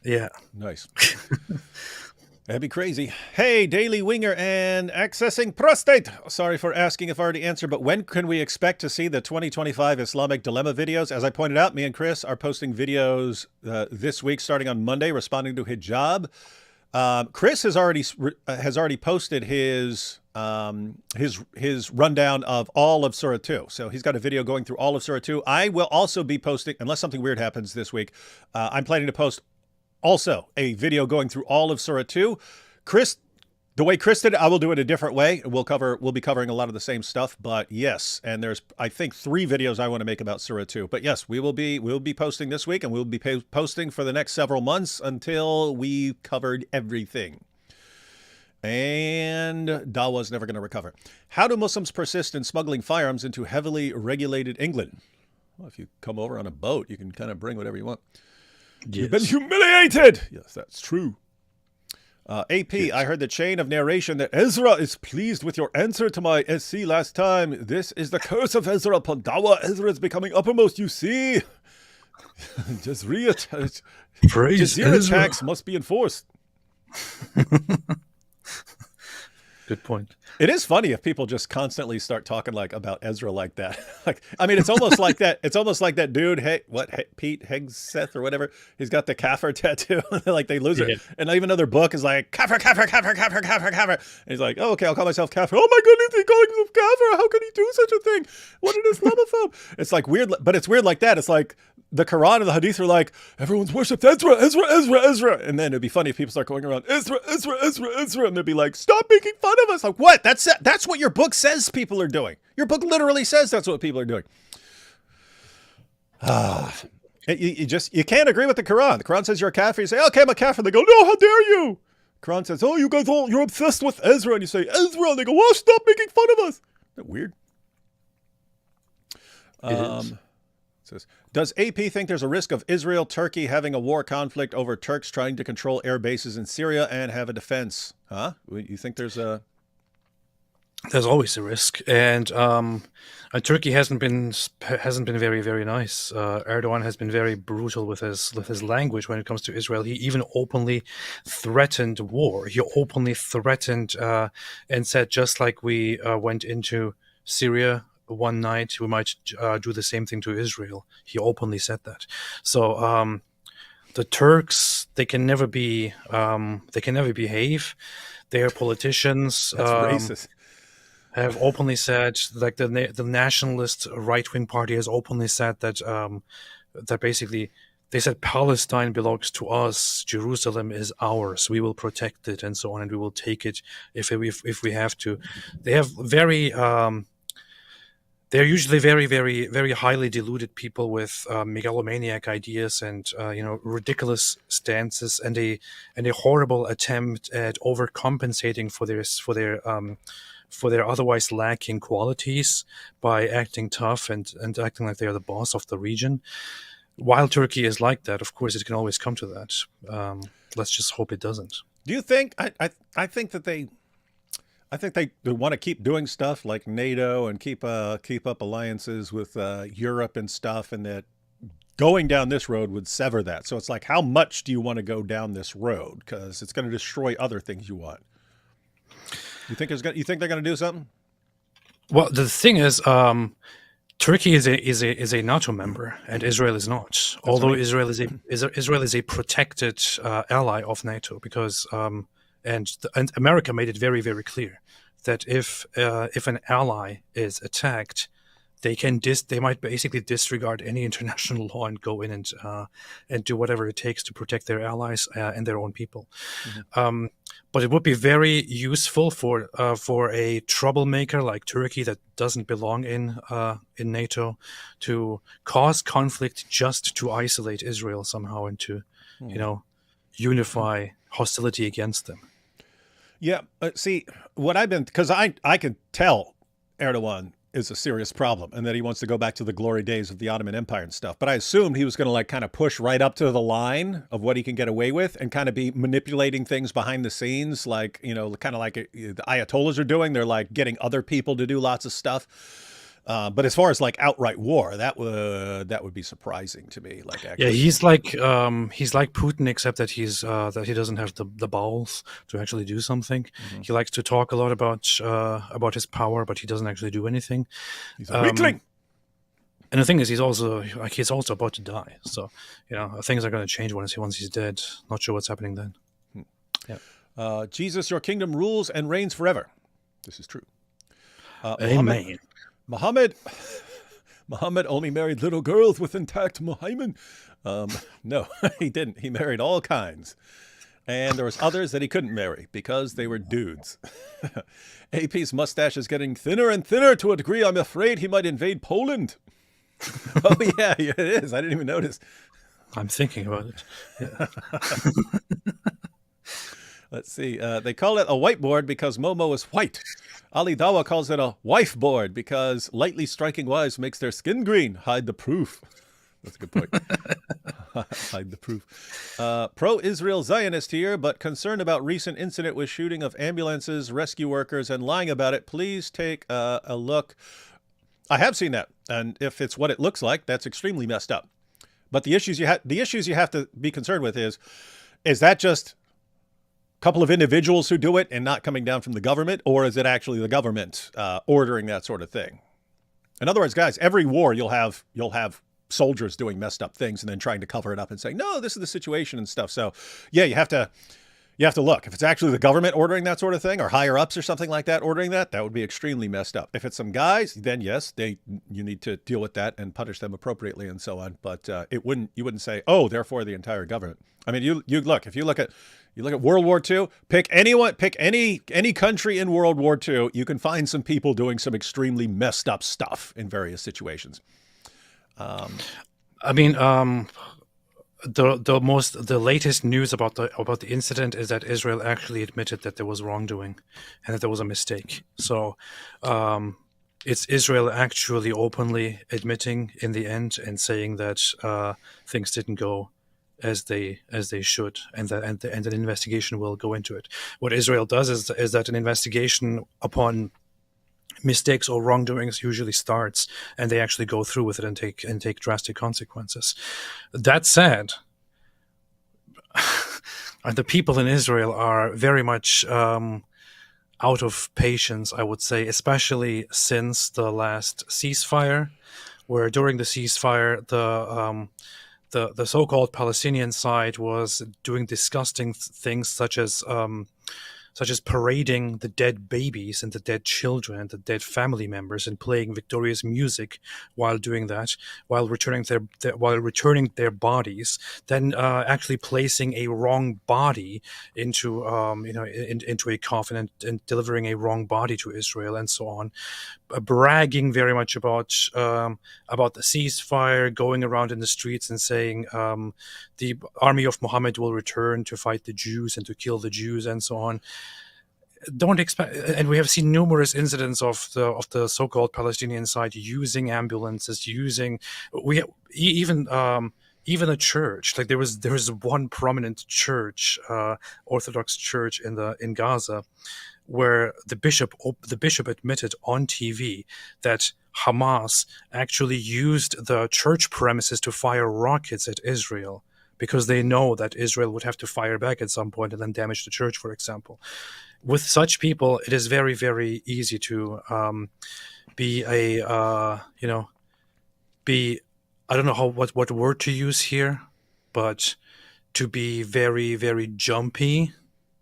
Yeah. Nice. That'd be crazy. Hey, Daily Winger and Accessing Prostate. Sorry for asking if I already answered, but when can we expect to see the 2025 Islamic Dilemma videos? As I pointed out, me and Chris are posting videos this week, starting on Monday, responding to hijab. Chris has already posted his rundown of all of Surah 2. So he's got a video going through all of Surah 2. I will also be posting, unless something weird happens this week, I'm planning to post also a video going through all of Surah 2. Chris, the way Chris did it, I will do it a different way. We'll be covering a lot of the same stuff, but yes, and there's, I think, 3 videos I want to make about Surah 2. But yes, we'll be posting this week, and we'll be posting for the next several months until we covered everything. And Dawah's never going to recover. How do Muslims persist in smuggling firearms into heavily regulated England? Well, if you come over on a boat, you can kind of bring whatever you want. Yes. You've been humiliated. Yes, that's true. AP, yes. I heard the chain of narration that Ezra is pleased with your answer to my SC last time. This is the curse of Ezra upon Dawah. Ezra is becoming uppermost, you see. Jazeera tax must be enforced. Good point. It is funny if people just constantly start talking about Ezra like that. I mean, it's almost like that. It's almost like that dude. Pete Hegseth or whatever. He's got the Kafir tattoo. Like they lose it. And even though their book is like Kafir. And he's like, oh, okay, I'll call myself Kafir. Oh my goodness, he's calling himself Kafir. How can he do such a thing? What an Islamophobe. It's like weird, but it's weird like that. It's like the Quran and the Hadith are like, everyone's worshipped Ezra. And then it'd be funny if people start going around, Ezra. And they'd be like, stop making fun of us. Like, what? That's what your book says people are doing. Your book literally says that's what people are doing. You can't agree with the Quran. The Quran says you're a kafir. You say, okay, I'm a kafir. They go, no, how dare you? The Quran says, oh, you guys you're obsessed with Ezra. And you say, Ezra. And they go, oh, stop making fun of us. Isn't that weird? It says, does AP think there's a risk of Israel, Turkey having a war conflict over Turks trying to control air bases in Syria and have a defense? Huh? You think there's a... There's always a risk, and Turkey hasn't been very, very nice. Erdogan has been very brutal with his language when it comes to Israel. He even openly threatened war. He openly threatened and said, just like we went into Syria one night, we might do the same thing to Israel. He openly said that. So the Turks, they can never behave. Their politicians. That's racist. Have openly said, like the nationalist right-wing party has openly said that that basically they said Palestine belongs to us, Jerusalem is ours, we will protect it, and so on, and we will take it if we have to. They have they're usually very, very, very highly deluded people with megalomaniac ideas and ridiculous stances, and a horrible attempt at overcompensating for their otherwise lacking qualities by acting tough and acting like they are the boss of the region. While Turkey is like that, of course, it can always come to that. Let's just hope it doesn't. Do you think? I think that they want to keep doing stuff like NATO and keep up alliances with Europe and stuff, and that going down this road would sever that. So it's like, how much do you want to go down this road? Because it's going to destroy other things you want. You think they're going to do something? Well, the thing is, Turkey is a NATO member, and Israel is not. That's Although right. Israel is a protected ally of NATO, because and America made it very, very clear that if an ally is attacked, they might basically disregard any international law and go in and do whatever it takes to protect their allies and their own people. Mm-hmm. But it would be very useful for a troublemaker like Turkey that doesn't belong in NATO to cause conflict just to isolate Israel somehow and to, unify hostility against them. Yeah. See, because I can tell Erdogan is a serious problem and that he wants to go back to the glory days of the Ottoman Empire and stuff. But I assumed he was going to like kind of push right up to the line of what he can get away with and kind of be manipulating things behind the scenes, like, kind of like the Ayatollahs are doing. They're like getting other people to do lots of stuff. But as far as like outright war, that would be surprising to me. Like, actually, yeah, he's like Putin, except that he doesn't have the balls to actually do something. Mm-hmm. He likes to talk a lot about his power, but he doesn't actually do anything. He's a weakling. And the thing is, he's also about to die. So things are going to change once he's dead. Not sure what's happening then. Yeah. Jesus, your kingdom rules and reigns forever. This is true. Amen. Muhammad only married little girls with intact Muhammad. No, he didn't. He married all kinds. And there was others that he couldn't marry because they were dudes. AP's mustache is getting thinner and thinner to a degree I'm afraid he might invade Poland. Oh, yeah, it is. I didn't even notice. I'm thinking about it. Yeah. Let's see. They call it a whiteboard because Momo is white. Ali Dawah calls it a wife board because lightly striking wives makes their skin green. Hide the proof. That's a good point. Hide the proof. Pro-Israel Zionist here, but concerned about recent incident with shooting of ambulances, rescue workers, and lying about it. Please take a look. I have seen that, and if it's what it looks like, that's extremely messed up. But the issues you have to be concerned with is that just couple of individuals who do it and not coming down from the government, or is it actually the government ordering that sort of thing? In other words, guys, every war you'll have soldiers doing messed up things and then trying to cover it up and saying, no, this is the situation and stuff. So yeah, you have to look. If it's actually the government ordering that sort of thing, or higher ups or something like that ordering that would be extremely messed up. If it's some guys, then yes, you need to deal with that and punish them appropriately and so on. But you wouldn't say, oh, therefore the entire government. I mean, you look at World War II, pick any country in World War II, you can find some people doing some extremely messed up stuff in various situations. I mean, the latest news about the incident is that Israel actually admitted that there was wrongdoing and that there was a mistake. So it's Israel actually openly admitting in the end and saying that things didn't go as they should, and that an investigation will go into it. What Israel does is that an investigation upon mistakes or wrongdoings usually starts, and they actually go through with it and take drastic consequences. That said, the people in Israel are very much out of patience, I would say, especially since the last ceasefire, where during the ceasefire the so-called Palestinian side was doing disgusting things such as parading the dead babies and the dead children and the dead family members and playing victorious music while doing that, while returning their bodies, then actually placing a wrong body into into a coffin and delivering a wrong body to Israel and so on, bragging very much about the ceasefire, going around in the streets and saying the army of Muhammad will return to fight the Jews and to kill the Jews and so on. Don't expect, and we have seen numerous incidents of the so-called Palestinian side using ambulances, even a church. Like there was one prominent church, Orthodox church in Gaza, where the bishop admitted on TV that Hamas actually used the church premises to fire rockets at Israel because they know that Israel would have to fire back at some point and then damage the church, for example. With such people, it is very, very easy to be a, be, I don't know what word to use here, but to be very, very jumpy.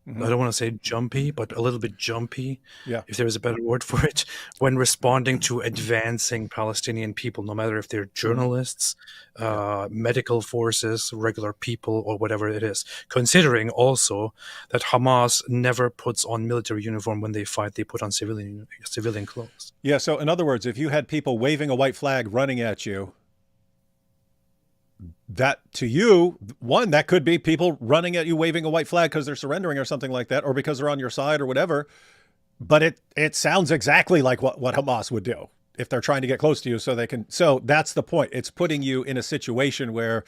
I don't want to say jumpy, but a little bit jumpy, Yeah. if there is a better word for it, when responding to advancing Palestinian people, no matter if they're journalists, medical forces, regular people, or whatever it is. Considering also that Hamas never puts on military uniform when they fight, they put on civilian clothes. Yeah. So in other words, if you had people waving a white flag running at you, that to you, one, that could be people running at you waving a white flag because they're surrendering or something like that, or because they're on your side or whatever. But it sounds exactly like what Hamas would do if they're trying to get close to you so they can. So that's the point. It's putting you in a situation where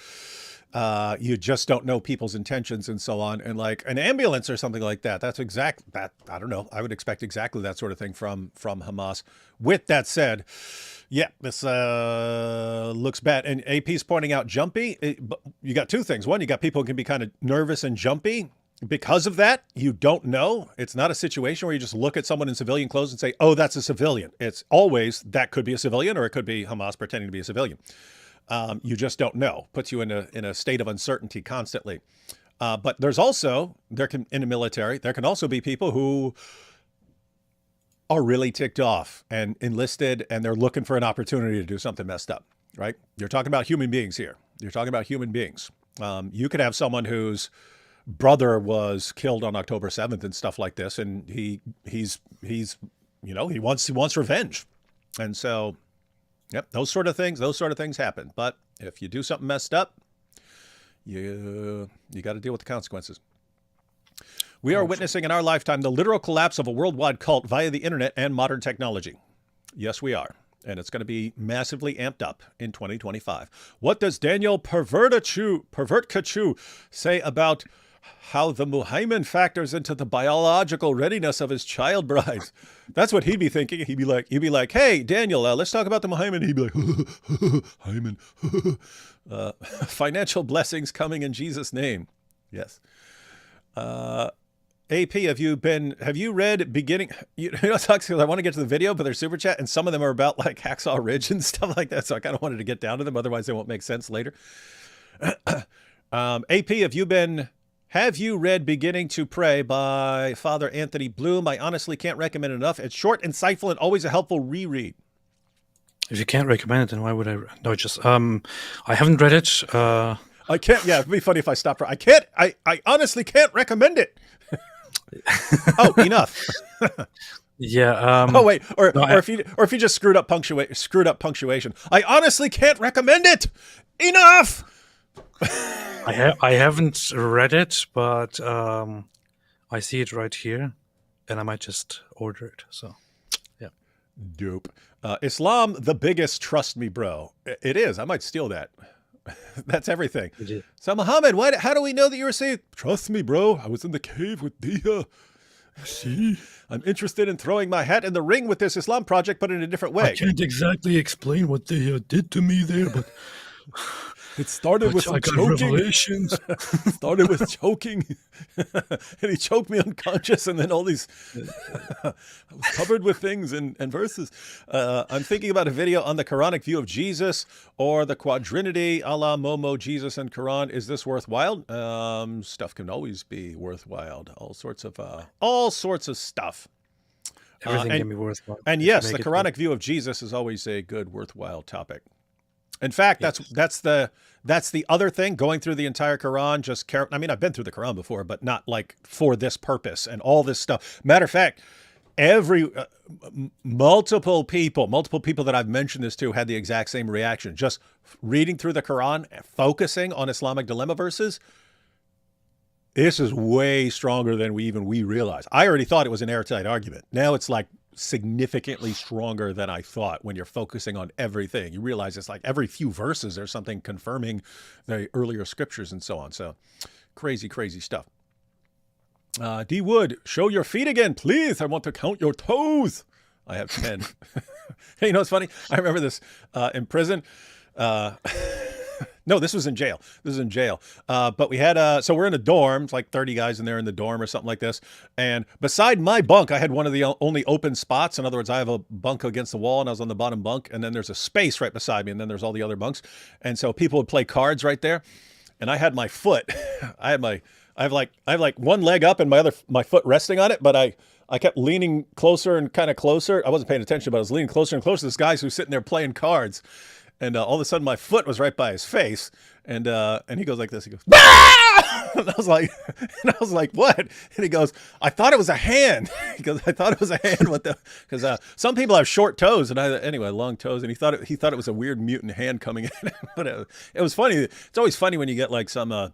you just don't know people's intentions and so on. And like an ambulance or something like that, that's that. I don't know. I would expect exactly that sort of thing from Hamas. With that said, yeah, this looks bad. And AP's pointing out jumpy. You got two things. One, you got people who can be kind of nervous and jumpy. Because of that, you don't know. It's not a situation where you just look at someone in civilian clothes and say, oh, that's a civilian. It's always that could be a civilian or it could be Hamas pretending to be a civilian. You just don't know. Puts you in a state of uncertainty constantly. But there's also, in the military, there can also be people who are really ticked off and enlisted and they're looking for an opportunity to do something messed up, right? You're talking about human beings here. You're talking about human beings. You could have someone whose brother was killed on October 7th and stuff like this, and he's he wants revenge. And so, yep, those sort of things happen. But if you do something messed up, you got to deal with the consequences. We are witnessing in our lifetime the literal collapse of a worldwide cult via the internet and modern technology. Yes, we are. And it's going to be massively amped up in 2025. What does Daniel Pervertkachu say about how the Muhammad factors into the biological readiness of his child brides? That's what he'd be thinking. He'd be like, hey, Daniel, let's talk about the Muhammad. He'd be like, Hyman, financial blessings coming in Jesus' name. Yes. AP, have you read beginning? You know, it sucks because I want to get to the video, but they're super chat, and some of them are about like Hacksaw Ridge and stuff like that. So I kind of wanted to get down to them, otherwise they won't make sense later. AP, have you read Beginning to Pray by Father Anthony Bloom? I honestly can't recommend it enough. It's short, insightful, and always a helpful reread. If you can't recommend it, then why would I? No, just I haven't read it. I can't. Yeah, it'd be funny if I stopped. I can't. I honestly can't recommend it. Oh, enough. Yeah. Oh wait, or if you just screwed up punctuation. I honestly can't recommend it. Enough. I haven't read it, but I see it right here, and I might just order it. So, yeah. Dope. Islam, the biggest. Trust me, bro. It is. I might steal that. That's everything. So Muhammad, how do we know that you were saved? Trust me, bro. I was in the cave with Dia. See, I'm interested in throwing my hat in the ring with this Islam project, but in a different way. I can't exactly explain what they did to me there, but it started with some choking. Revelations. Started with choking, and he choked me unconscious, and then all these I was covered with things and verses. I'm thinking about a video on the Quranic view of Jesus or the quadrinity, Allah, Momo, Jesus, and Quran. Is this worthwhile? Stuff can always be worthwhile. All sorts of stuff. Everything can be worthwhile. And yes, the Quranic view of Jesus is always a good, worthwhile topic. In fact, that's the other thing, going through the entire Quran. I mean, I've been through the Quran before, but not like for this purpose and all this stuff. Matter of fact, multiple people that I've mentioned this to had the exact same reaction. Just reading through the Quran, focusing on Islamic dilemma verses. This is way stronger than we realize. I already thought it was an airtight argument. Now it's like significantly stronger than I thought. When you're focusing on everything, you realize it's like every few verses there's something confirming the earlier scriptures and so on. So crazy stuff. D Wood, show your feet again, please. I want to count your toes. I have 10. Hey, you know what's funny? I remember this in prison. No, this was in jail. This is in jail. But we had, so we're in a dorm, it's like 30 guys in there in the dorm or something like this. And beside my bunk, I had one of the only open spots. In other words, I have a bunk against the wall and I was on the bottom bunk. And then there's a space right beside me. And then there's all the other bunks. And so people would play cards right there. And I had my foot, I have like one leg up and my foot resting on it. But I kept leaning closer and kind of closer. I wasn't paying attention, but I was leaning closer and closer to this guy who's sitting there playing cards. And all of a sudden, my foot was right by his face, and he goes like this. He goes, "Ah!" And I was like, "What?" And he goes, "I thought it was a hand." He goes, "I thought it was a hand." What the? Because some people have short toes, and long toes, and he thought it was a weird mutant hand coming in. But it was funny. It's always funny when you get like some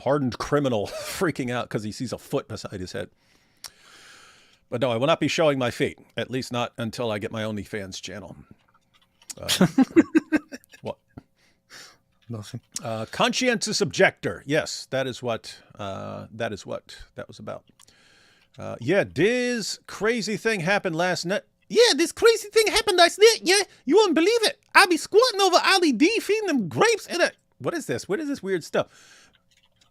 hardened criminal freaking out because he sees a foot beside his head. But no, I will not be showing my feet, at least not until I get my OnlyFans channel. What? Nothing. Conscientious objector. Yes, that is what that was about. Yeah, this crazy thing happened last night. Yeah, this crazy thing happened last night. Yeah, you won't believe it. I'll be squatting over Ali D, feeding them grapes. What is this? What is this weird stuff?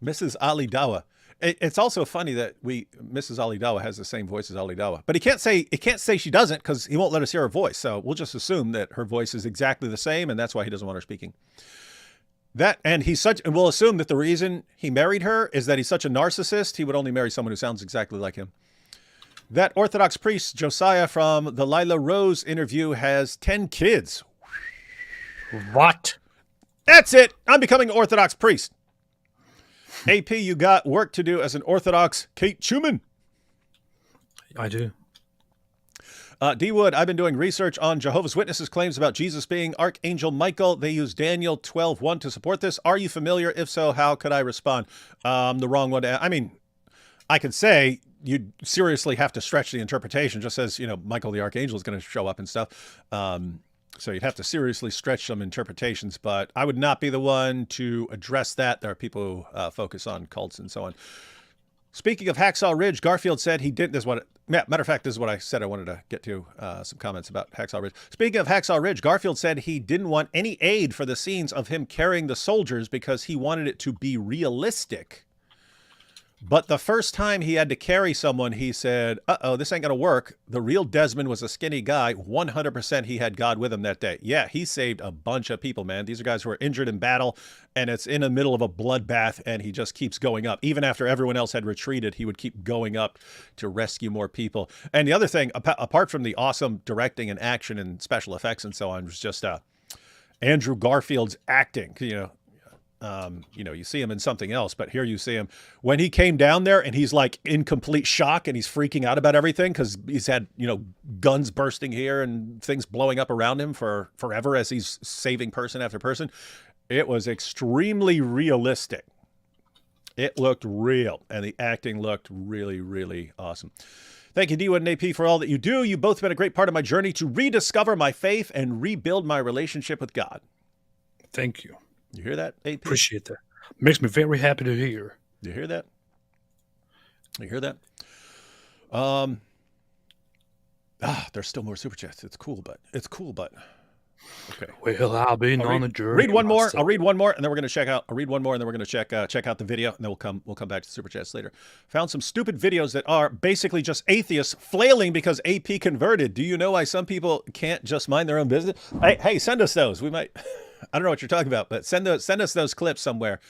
Mrs. Ali Dawah. It's also funny that Mrs. Ali Dawah has the same voice as Ali Dawah, but he can't say she doesn't because he won't let us hear her voice. So we'll just assume that her voice is exactly the same, and that's why he doesn't want her speaking. And we'll assume that the reason he married her is that he's such a narcissist. He would only marry someone who sounds exactly like him. That Orthodox priest Josiah from the Lila Rose interview has 10 kids. What? That's it. I'm becoming an Orthodox priest. AP, you got work to do as an Orthodox Kate Schumann. I do. D. Wood, I've been doing research on Jehovah's Witnesses' claims about Jesus being Archangel Michael. They use Daniel 12:1 to support this. Are you familiar? If so, how could I respond? The wrong one to, I mean, I could say you'd seriously have to stretch the interpretation, just as, Michael the Archangel is going to show up and stuff. So you'd have to seriously stretch some interpretations, but I would not be the one to address that. There are people who focus on cults and so on. Speaking of Hacksaw Ridge, Garfield said he didn't. Matter of fact, this is what I said I wanted to get to, some comments about Hacksaw Ridge. Speaking of Hacksaw Ridge, Garfield said he didn't want any aid for the scenes of him carrying the soldiers because he wanted it to be realistic. But the first time he had to carry someone, he said, uh-oh, this ain't going to work. The real Desmond was a skinny guy. 100% he had God with him that day. Yeah, he saved a bunch of people, man. These are guys who are injured in battle, and it's in the middle of a bloodbath, and he just keeps going up. Even after everyone else had retreated, he would keep going up to rescue more people. And the other thing, apart from the awesome directing and action and special effects and so on, was just Andrew Garfield's acting, you see him in something else, but here you see him when he came down there and he's like in complete shock and he's freaking out about everything because he's had, guns bursting here and things blowing up around him for forever as he's saving person after person. It was extremely realistic. It looked real and the acting looked really, really awesome. Thank you, D1 and AP, for all that you do. You've both been a great part of my journey to rediscover my faith and rebuild my relationship with God. Thank you. You hear that, AP? Appreciate that. Makes me very happy to hear. You hear that? You hear that? There's still more super chats. It's cool, but okay. Well, I've been on a journey. Read one more. I'll read one more, and then we're going to check out. I'll read one more, and then we're going to check out the video, and then we'll come back to super chats later. Found some stupid videos that are basically just atheists flailing because AP converted. Do you know why some people can't just mind their own business? Hey, send us those. We might. I don't know what you're talking about, but send us those clips somewhere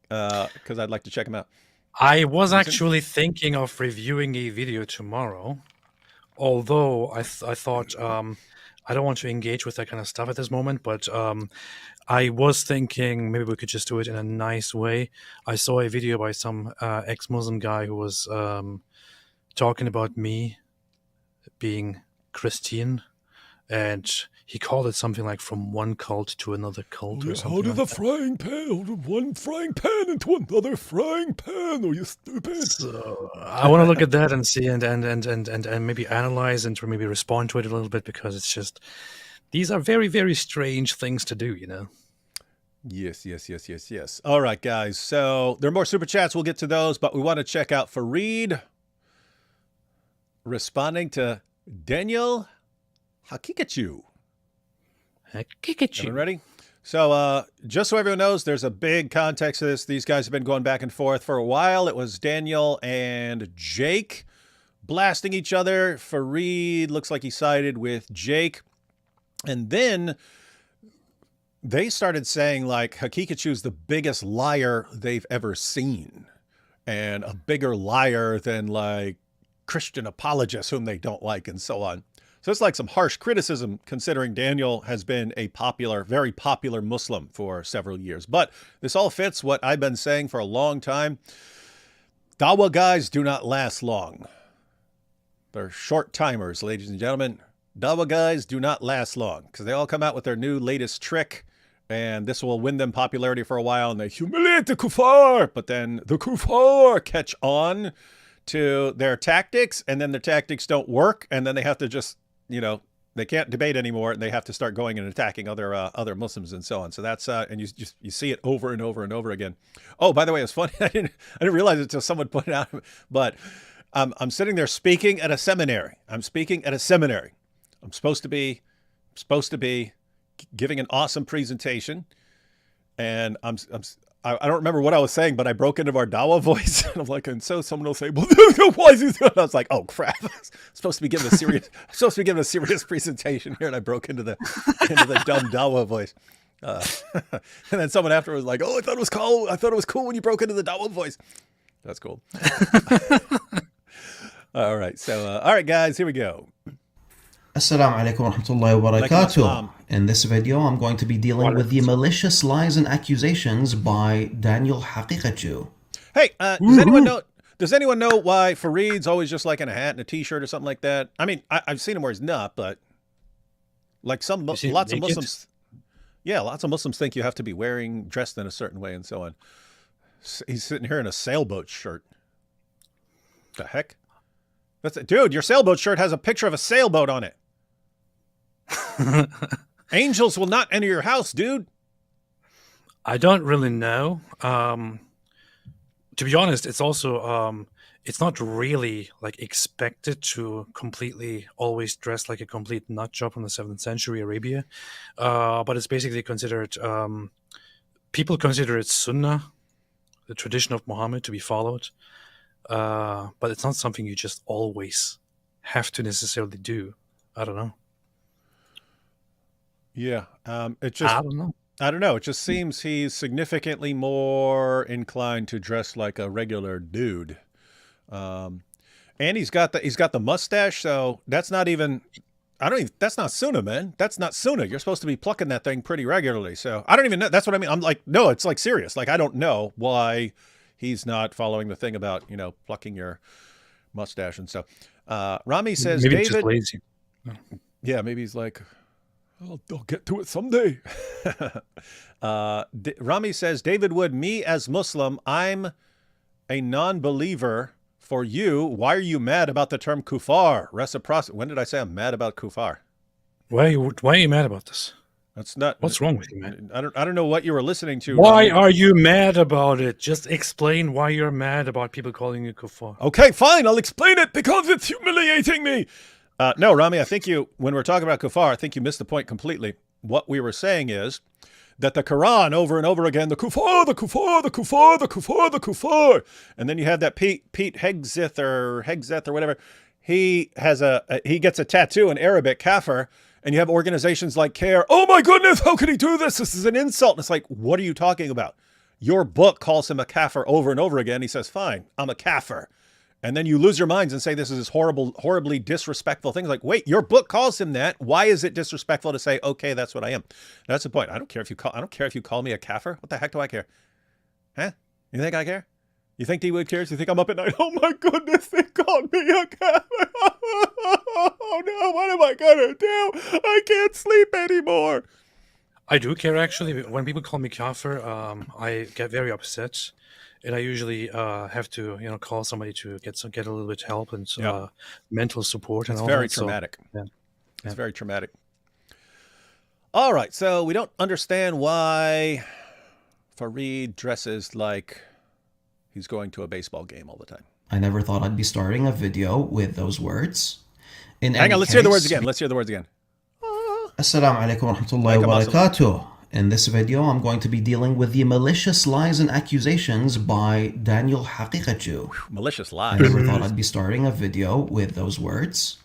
because I'd like to check them out. I was actually thinking of reviewing a video tomorrow, although I thought I don't want to engage with that kind of stuff at this moment, but I was thinking maybe we could just do it in a nice way. I saw a video by some ex-Muslim guy who was talking about me being Christian, and he called it something like from one cult to another cult or something. How did the frying pan, one frying pan into another frying pan? Are you stupid? So I want to look at that and see and maybe analyze and maybe respond to it a little bit, because it's just, these are very, very strange things to do, Yes. All right, guys. So there are more super chats. We'll get to those, but we want to check out Fareed responding to Daniel Hakikachu. Kick Everyone ready? So, just so everyone knows, there's a big context to this. These guys have been going back and forth for a while. It was Daniel and Jake blasting each other. Fareed looks like he sided with Jake. And then they started saying, like, Hakikachu's the biggest liar they've ever seen. And a bigger liar than, like, Christian apologists whom they don't like and so on. So it's like some harsh criticism, considering Daniel has been a popular, very popular Muslim for several years. But this all fits what I've been saying for a long time. Dawah guys do not last long. They're short timers, ladies and gentlemen. Dawah guys do not last long because they all come out with their new latest trick, and this will win them popularity for a while, and they humiliate the kuffar. But then the kuffar catch on to their tactics, and then their tactics don't work, and then they have to just, you know, they can't debate anymore, and they have to start going and attacking other Muslims and so on. So that's and you see it over and over and over again. Oh, by the way, it's funny. I didn't realize it until someone pointed out. But I'm sitting there speaking at a seminary. I'm speaking at a seminary. I'm supposed to be giving an awesome presentation, and I don't remember what I was saying, but I broke into our Dawah voice, and I'm like, and so someone will say, well, why is this? And I was like, oh crap! I'm supposed to be giving a serious presentation here, and I broke into the dumb Dawah voice. And then someone afterwards was like, oh, I thought it was cool. I thought it was cool when you broke into the Dawah voice. That's cool. All right, so all right, guys, here we go. Assalamu alaikum wa rahmatullahi wa barakatuh. In this video, I'm going to be dealing with the malicious lies and accusations by Daniel Hakikachu. Hey, does anyone know why Fareed's always just like in a hat and a t-shirt or something like that? I mean, I've seen him where he's not, but like lots of Muslims, yeah, lots of Muslims think you have to be dressed in a certain way and so on. He's sitting here in a sailboat shirt. The heck? Dude, your sailboat shirt has a picture of a sailboat on it. Angels will not enter your house, dude. I don't really know. To be honest, it's also it's not really like expected to completely always dress like a complete nut job from the 7th century Arabia, but it's basically considered. People consider it Sunnah, the tradition of Muhammad, to be followed, but it's not something you just always have to necessarily do. I don't know. Yeah, I don't know. I don't know. It just seems he's significantly more inclined to dress like a regular dude, and he's got the mustache. So that's not even. That's not Sunnah, man. That's not Sunnah. You're supposed to be plucking that thing pretty regularly. So I don't even know. That's what I mean. I'm like, no, it's like serious. Like I don't know why he's not following the thing about, you know, plucking your mustache and stuff. Rami says, maybe David. just lazy. Yeah, maybe he's like, I'll get to it someday. Rami says, David Wood, me as Muslim, I'm a non-believer. For you, why are you mad about the term kuffar? Reciprocity. When did I say I'm mad about kuffar? Why are you mad about this? That's not. What's wrong with you, man? I don't know what you were listening to. Why are you mad about it? Just explain why you're mad about people calling you kuffar. Okay, fine. I'll explain it because it's humiliating me. No, Rami, I think when we're talking about kuffar, I think you missed the point completely. What we were saying is that the Quran over and over again, the kuffar, the kuffar, the kuffar, the kuffar, the kuffar. And then you have that Pete Hegseth or whatever. He gets a tattoo in Arabic, kafir, and you have organizations like CARE. Oh my goodness, how could he do this? This is an insult. And it's like, what are you talking about? Your book calls him a kafir over and over again. He says, fine, I'm a kafir. And then you lose your minds and say this is this horribly disrespectful thing. Like, wait, your book calls him that. Why is it disrespectful to say, okay, that's what I am? That's the point. I don't care if you call me a kafir. What the heck do I care? Huh? You think I care? You think D-Wood cares? You think I'm up at night? Oh my goodness, they called me a kafir. Oh no, what am I gonna do? I can't sleep anymore. I do care, actually. When people call me kafir, I get very upset. And I usually have to, call somebody to get a little bit of help and mental support. And it's all very that. traumatic. So, yeah. It's very traumatic. All right, so we don't understand why Fareed dresses like he's going to a baseball game all the time. I never thought I'd be starting a video with those words. Hang on, let's hear the words again. Assalamu alaikum wa rahmatullahi wa barakatuh. In this video, I'm going to be dealing with the malicious lies and accusations by Daniel Haqiqatju. Malicious I lies. never thought I'd be starting a video with those words.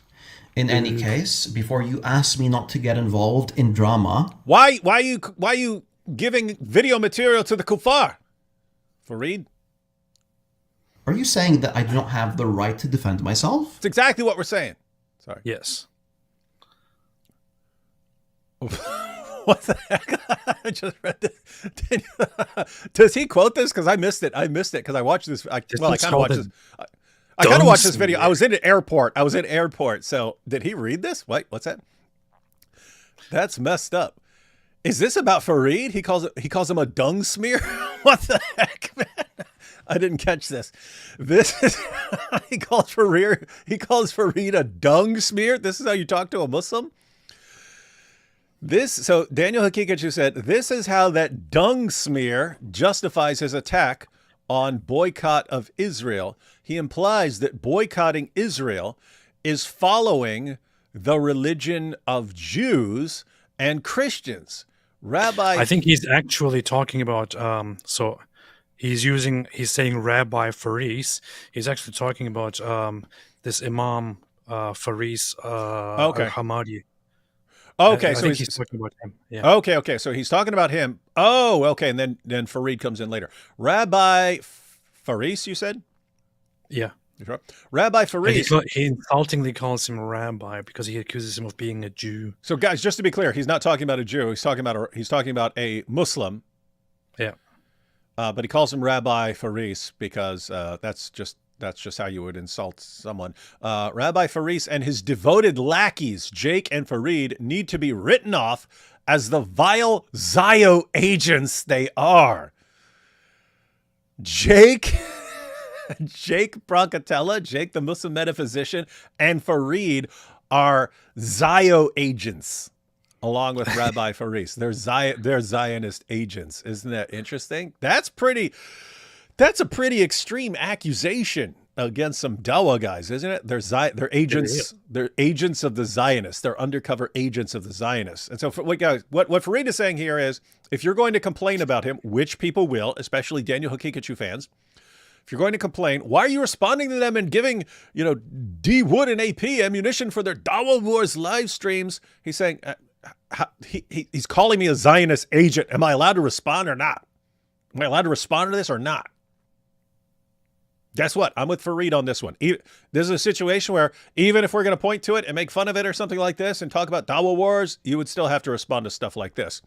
In any case, before you ask me not to get involved in drama, Why are you giving video material to the kuffar? Fareed? are you saying that I do not have the right to defend myself? It's exactly what we're saying. Sorry. Yes. What the heck? I just read this. Does he quote this? Because I missed it. I missed it because I watched this. I kind of watched this. I kind of watched this video. I was in an airport. So did he read this? Wait, what's that? That's messed up. Is this about Fareed? He calls him a dung smear. What the heck, man? I didn't catch this. This is he calls Fareed a dung smear. This is how you talk to a Muslim. So Daniel Haqiqatju said, this is how that dung smear justifies his attack on boycott of Israel. He implies that boycotting Israel is following the religion of Jews and Christians. I think he's actually talking about, so he's saying Rabbi Faris. He's actually talking about this Imam Faris al-Hamadi. Okay, I so think he's talking about him. Yeah. Okay. So he's talking about him. Oh, okay. And then Fareed comes in later. Rabbi Faris, you said? Yeah. Rabbi Faris. He insultingly calls him rabbi because he accuses him of being a Jew. So guys, just to be clear, he's not talking about a Jew. He's talking about a Muslim. Yeah. But he calls him Rabbi Faris because that's just how you would insult someone. Rabbi Faris and his devoted lackeys, Jake and Fareed, need to be written off as the vile Zio agents they are. Jake Brancatella, Jake the Muslim metaphysician, and Fareed are Zio agents, along with Rabbi Faris. They're Zionist agents. Isn't that interesting? That's a pretty extreme accusation against some Dawah guys, isn't it? They're agents. They're agents of the Zionists. They're undercover agents of the Zionists. And so, what Fareed is saying here is, if you're going to complain about him, which people will, especially Daniel Haqiqatju fans, if you're going to complain, why are you responding to them and giving, D Wood and AP ammunition for their Dawah Wars live streams? He's saying, he's calling me a Zionist agent. Am I allowed to respond or not? Am I allowed to respond to this or not? Guess what? I'm with Fareed on this one. This is a situation where even if we're going to point to it and make fun of it or something like this and talk about Dawah Wars, you would still have to respond to stuff like this.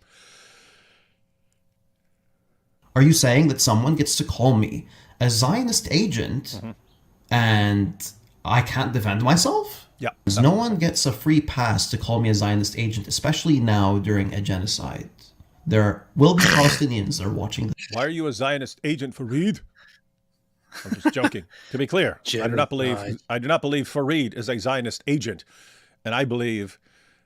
Are you saying that someone gets to call me a Zionist agent and I can't defend myself? Yeah. No one gets a free pass to call me a Zionist agent, especially now during a genocide. There will be Palestinians that are watching this. Why are you a Zionist agent, Fareed? I'm just joking. To be clear, I do not believe Fareed is a Zionist agent, and I believe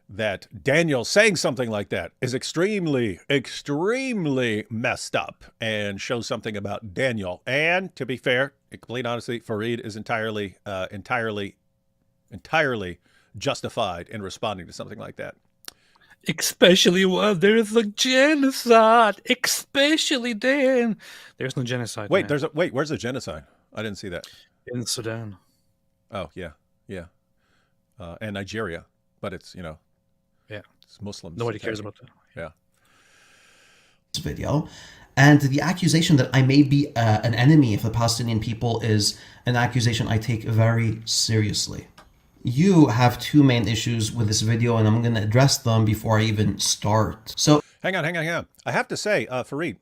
that Daniel saying something like that is extremely, extremely messed up and shows something about Daniel. And to be fair, in complete honesty, Fareed is entirely justified in responding to something like that. Especially while there's a genocide. Especially then. There's no genocide. Wait, where's the genocide? I didn't see that. In Sudan. Oh, yeah. And Nigeria. But it's, yeah, it's Muslims. Nobody cares about that. Yeah. This video. And the accusation that I may be an enemy of the Palestinian people is an accusation I take very seriously. You have two main issues with this video, and I'm going to address them before I even start. So, hang on. I have to say, Fareed,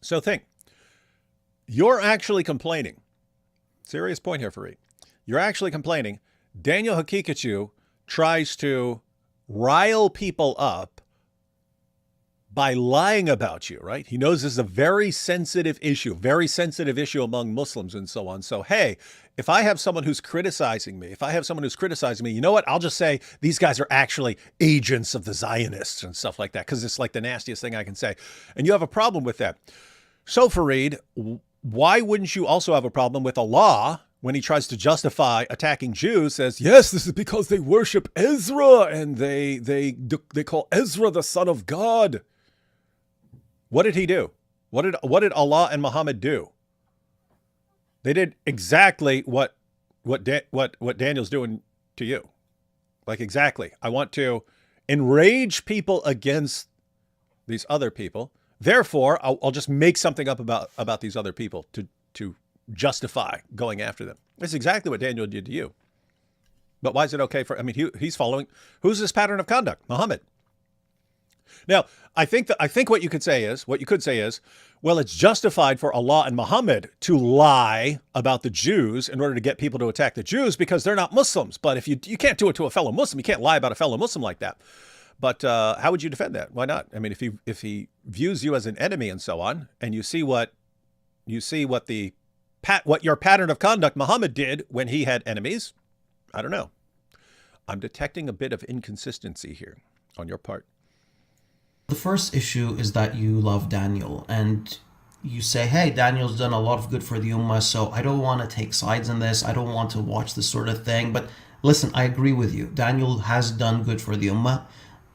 so think. You're actually complaining. Serious point here, Fareed. You're actually complaining. Daniel Haqiqatju tries to rile people up by lying about you, right? He knows this is a very sensitive issue among Muslims and so on. So, hey, if I have someone who's criticizing me, you know what? I'll just say these guys are actually agents of the Zionists and stuff like that, because it's like the nastiest thing I can say. And you have a problem with that. So, Fareed, why wouldn't you also have a problem with a law when he tries to justify attacking Jews, says, Yes, this is because they worship Ezra and they call Ezra the son of God. what did he do? What did Allah and Muhammad do? They did exactly what Daniel's doing to you. Like exactly. I want to enrage people against these other people. Therefore, I'll just make something up about these other people to justify going after them. That's exactly what Daniel did to you. But why is it okay for? I mean, he's following. Who's this pattern of conduct? Muhammad. Now, I think what you could say is, well, it's justified for Allah and Muhammad to lie about the Jews in order to get people to attack the Jews because they're not Muslims. But if you can't do it to a fellow Muslim, you can't lie about a fellow Muslim like that. But how would you defend that? Why not? I mean, if he views you as an enemy and so on, and you see what your pattern of conduct Muhammad did when he had enemies, I don't know. I'm detecting a bit of inconsistency here on your part. The first issue is that you love Daniel and you say, hey, Daniel's done a lot of good for the Ummah, so I don't want to take sides in this. I don't want to watch this sort of thing. But listen, I agree with you. Daniel has done good for the Ummah.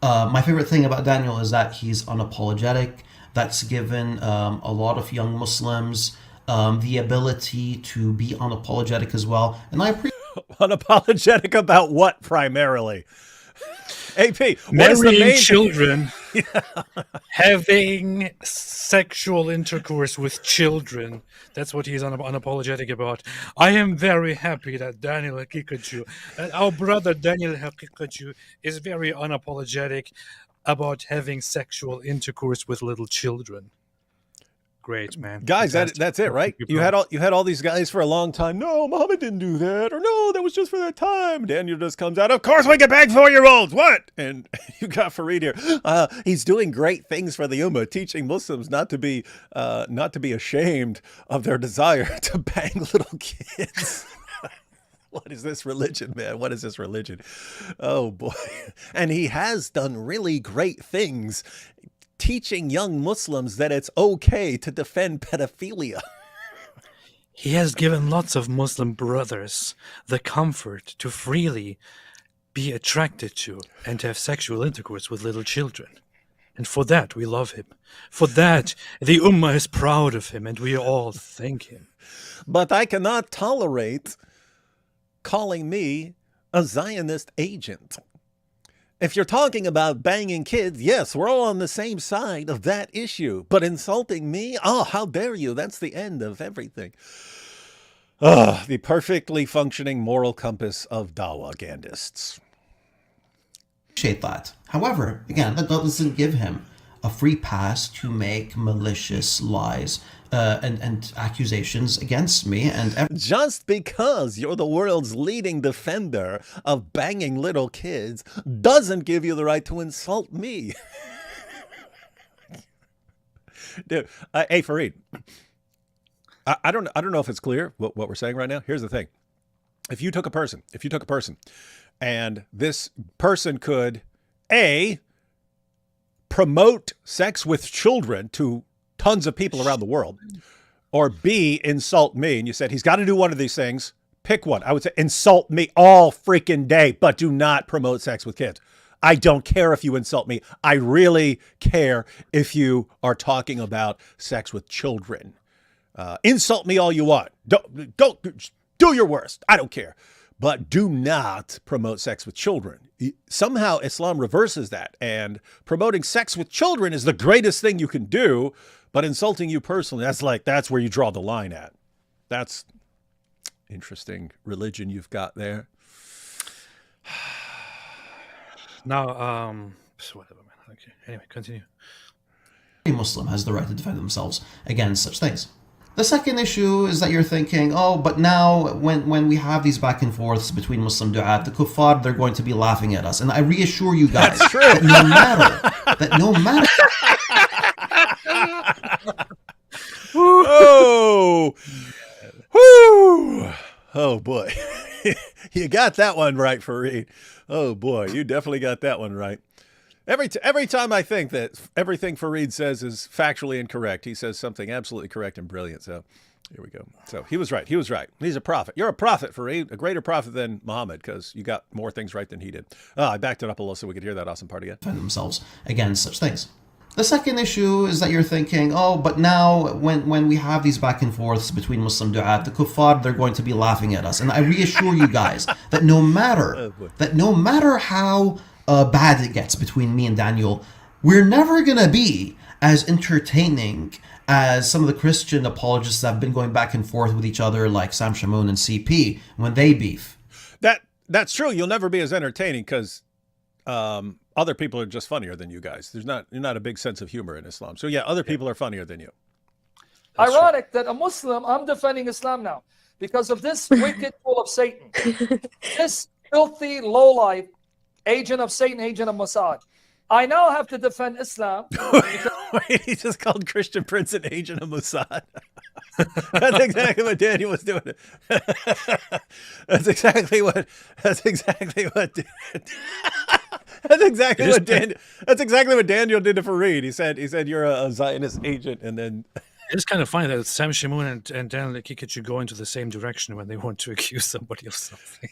My favorite thing about Daniel is that he's unapologetic. That's given a lot of young Muslims the ability to be unapologetic as well. And I appreciate Unapologetic about what primarily? AP, what is the Marrying main children, having sexual intercourse with children. That's what he's unapologetic about. I am very happy that Daniel Hakikaju, that our brother Daniel Hakikaju, is very unapologetic about having sexual intercourse with little children. Great, man. Guys, Fantastic. that's it, right? You had all these guys for a long time. No, Muhammad didn't do that, or no, that was just for that time. Daniel just comes out. Of course, we get back 4-year-olds. What? And you got Fareed here. He's doing great things for the Ummah, teaching Muslims not to be ashamed of their desire to bang little kids. What is this religion, man? What is this religion? Oh boy! And he has done really great things, teaching young Muslims that it's okay to defend pedophilia. He has given lots of Muslim brothers the comfort to freely be attracted to and have sexual intercourse with little children. And for that, we love him. For that, the Ummah is proud of him, and we all thank him. But I cannot tolerate calling me a Zionist agent. If you're talking about banging kids, yes, we're all on the same side of that issue. But insulting me? Oh, how dare you? That's the end of everything. The perfectly functioning moral compass of Dawah Gandists. that. However, again, that doesn't give him a free pass to make malicious lies and accusations against me. And just because you're the world's leading defender of banging little kids doesn't give you the right to insult me. Dude, hey, Fareed, I don't know if it's clear what we're saying right now. Here's the thing. If you took a person and this person could, A, promote sex with children to tons of people around the world, or B, insult me, and you said he's got to do one of these things, pick one. I would say insult me all freaking day, but do not promote sex with kids. I don't care if you insult me. I really care if you are talking about sex with children. Insult me all you want. Don't do your worst. I don't care. But do not promote sex with children. Somehow Islam reverses that, and promoting sex with children is the greatest thing you can do, but insulting you personally, that's where you draw the line at. That's interesting religion you've got there. Now, whatever, man. Okay. Anyway, continue. every Muslim has the right to defend themselves against such things. The second issue is that you're thinking, oh, but now when we have these back and forths between Muslim du'at, the kuffar, they're going to be laughing at us. And I reassure you guys that no matter Oh, whoo! Oh boy, you got that one right, Fareed. Oh boy, you definitely got that one right. Every time I think that everything Fareed says is factually incorrect, he says something absolutely correct and brilliant. So Here we go. So he was right. He was right. He's a prophet. You're a prophet, Fareed, a greater prophet than Muhammad, because you got more things right than he did. I backed it up a little so we could hear that awesome part again. Defend themselves against such things. The second issue is that you're thinking, oh, but now when we have these back and forths between Muslim du'at, the kuffar, they're going to be laughing at us. And I reassure you guys that no matter how bad it gets between me and Daniel, we're never going to be as entertaining as some of the Christian apologists that have been going back and forth with each other, like Sam Shamoun and CP, when they beef. That's true. You'll never be as entertaining because other people are just funnier than you guys. You're not a big sense of humor in Islam. So yeah, other people are funnier than you. That's ironic true. That a Muslim, I'm defending Islam now because of this wicked fool of Satan, this filthy lowlife agent of Satan, agent of Mossad. I now have to defend Islam. Wait, he just called Christian Prince an agent of Mossad. That's exactly what Daniel was doing. That's exactly what Daniel did to Fareed. He said you're a Zionist agent, and then it's kind of funny that Sam Shamoun and Daniel Kikich go into the same direction when they want to accuse somebody of something.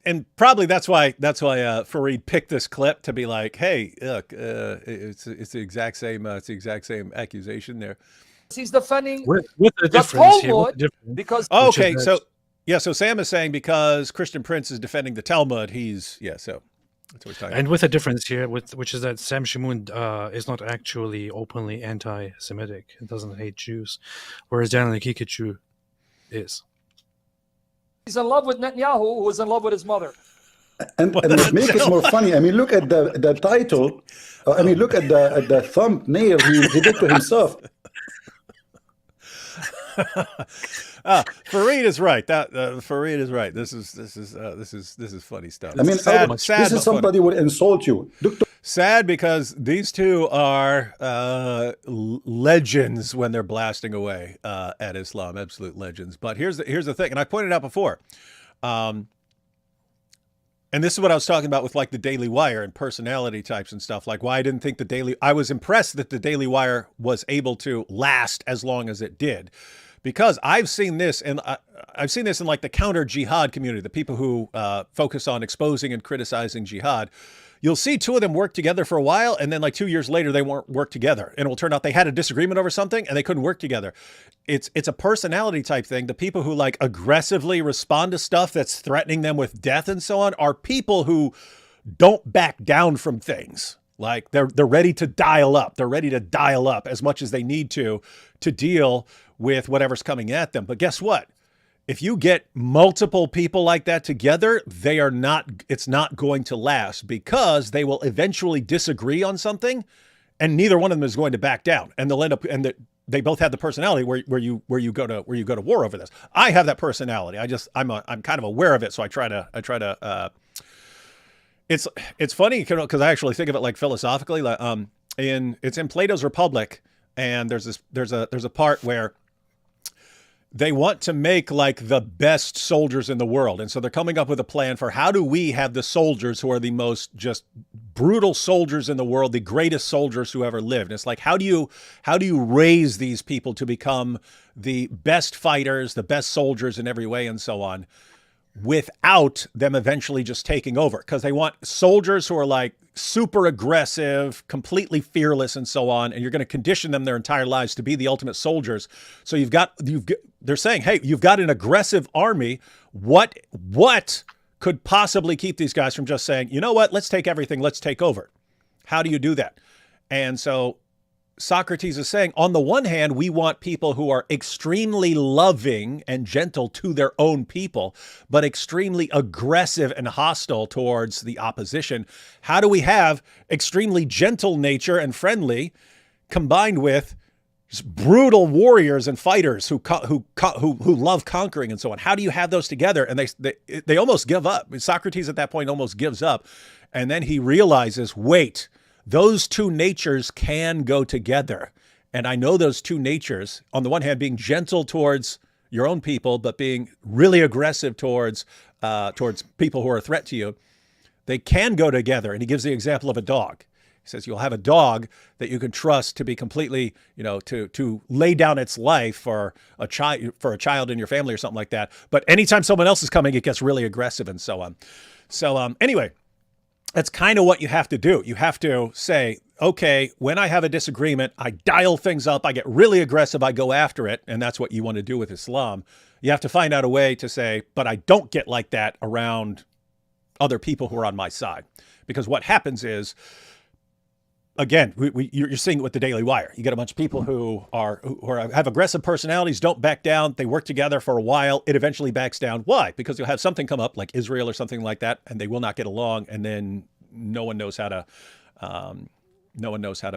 And probably that's why Fareed picked this clip to be like, hey, look, it's the exact same accusation there. He's defending with the difference Talmud here, because so Sam is saying because Christian Prince is defending the Talmud, so that's what he's talking about. And with a difference here, which is that Sam Shamoun is not actually openly anti-Semitic and doesn't hate Jews, whereas Daniel Kikich is. He's in love with Netanyahu, who was in love with his mother. And what makes it more funny, I mean, look at the title. I mean, look at the thumbnail he did to himself. Fareed is right. Fareed is right. This is funny stuff. I mean, sad, this is somebody would insult you. Sad because these two are legends when they're blasting away at Islam, absolute legends. But here's the thing, and I pointed out before, and this is what I was talking about with like the Daily Wire and personality types and stuff. Like why I didn't think I was impressed that the Daily Wire was able to last as long as it did. Because I've seen this, and I've seen this in like the counter jihad community, the people who focus on exposing and criticizing jihad. You'll see two of them work together for a while, and then like 2 years later, they won't work together. And it will turn out they had a disagreement over something, and they couldn't work together. It's a personality type thing. The people who like aggressively respond to stuff that's threatening them with death and so on are people who don't back down from things. Like they're ready to dial up. They're ready to dial up as much as they need to deal with whatever's coming at them. But guess what? If you get multiple people like that together, it's not going to last because they will eventually disagree on something and neither one of them is going to back down. And they'll end up, and they both have the personality where you go to war over this. I have that personality. I'm kind of aware of it. So I try to, it's funny because I actually think of it like philosophically, like, it's in Plato's Republic. And there's a part where they want to make like the best soldiers in the world. And so they're coming up with a plan for how do we have the soldiers who are the most just brutal soldiers in the world, the greatest soldiers who ever lived. And it's like, how do you raise these people to become the best fighters, the best soldiers in every way and so on, without them eventually just taking over? Because they want soldiers who are like super aggressive, completely fearless and so on. And you're going to condition them their entire lives to be the ultimate soldiers. So they're saying, hey, you've got an aggressive army. What could possibly keep these guys from just saying, you know what, let's take everything, let's take over? How do you do that? And so Socrates is saying, on the one hand, we want people who are extremely loving and gentle to their own people, but extremely aggressive and hostile towards the opposition. How do we have extremely gentle nature and friendly combined with just brutal warriors and fighters who love conquering and so on? How do you have those together? And they almost give up. Socrates at that point almost gives up. And then he realizes, wait, those two natures can go together. And I know those two natures, on the one hand, being gentle towards your own people, but being really aggressive towards people who are a threat to you, they can go together. And he gives the example of a dog. He says you'll have a dog that you can trust to be completely, to lay down its life for a child in your family or something like that. But anytime someone else is coming, it gets really aggressive and so on. So anyway, that's kind of what you have to do. You have to say, okay, when I have a disagreement, I dial things up, I get really aggressive, I go after it, and that's what you want to do with Islam. You have to find out a way to say, but I don't get like that around other people who are on my side. Because what happens is, again, you're seeing it with the Daily Wire. You get a bunch of people who have aggressive personalities, don't back down. They work together for a while. It eventually backs down. Why? Because you'll have something come up like Israel or something like that, and they will not get along. And then no one knows how to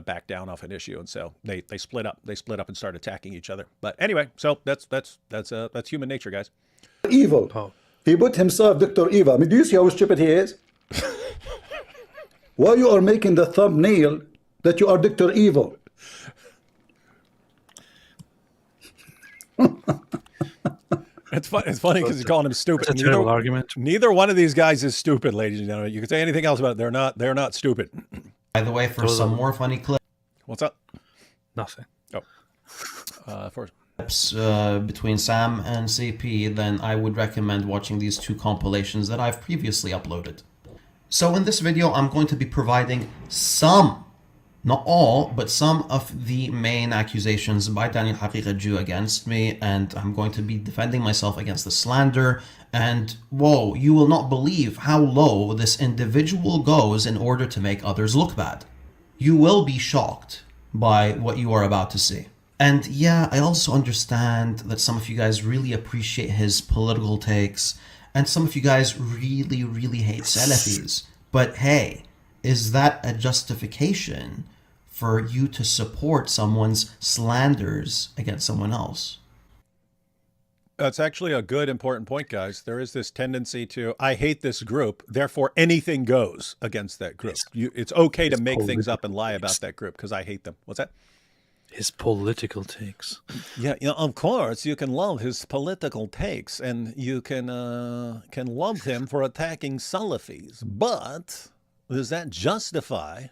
back down off an issue. And so they split up. They split up and start attacking each other. But anyway, so that's human nature, guys. Evil. Oh. He put himself Dr. Evil. I mean, do you see how stupid he is? Why you are making the thumbnail that you are Dr. Evil? It's funny because you're calling him stupid. It's a terrible argument. Neither one of these guys is stupid, ladies and gentlemen. You can say anything else about it. They're not stupid. By the way, for some more funny What's up? Nothing. First. clips between Sam and CP, then I would recommend watching these two compilations that I've previously uploaded. So in this video, I'm going to be providing some, not all, but some of the main accusations by Daniel Haqiqa Jew against me, and I'm going to be defending myself against the slander. And whoa, you will not believe how low this individual goes in order to make others look bad. You will be shocked by what you are about to see. And yeah, I also understand that some of you guys really appreciate his political takes, and some of you guys really, really hate Salafis. But hey, is that a justification for you to support someone's slanders against someone else? That's actually a good, important point, guys. There is this tendency to, I hate this group, therefore anything goes against that group. It's okay to make things up and lie about that group because I hate them. What's that? His political takes. Yeah, of course, you can love his political takes, and you can love him for attacking Salafis. But does that justify?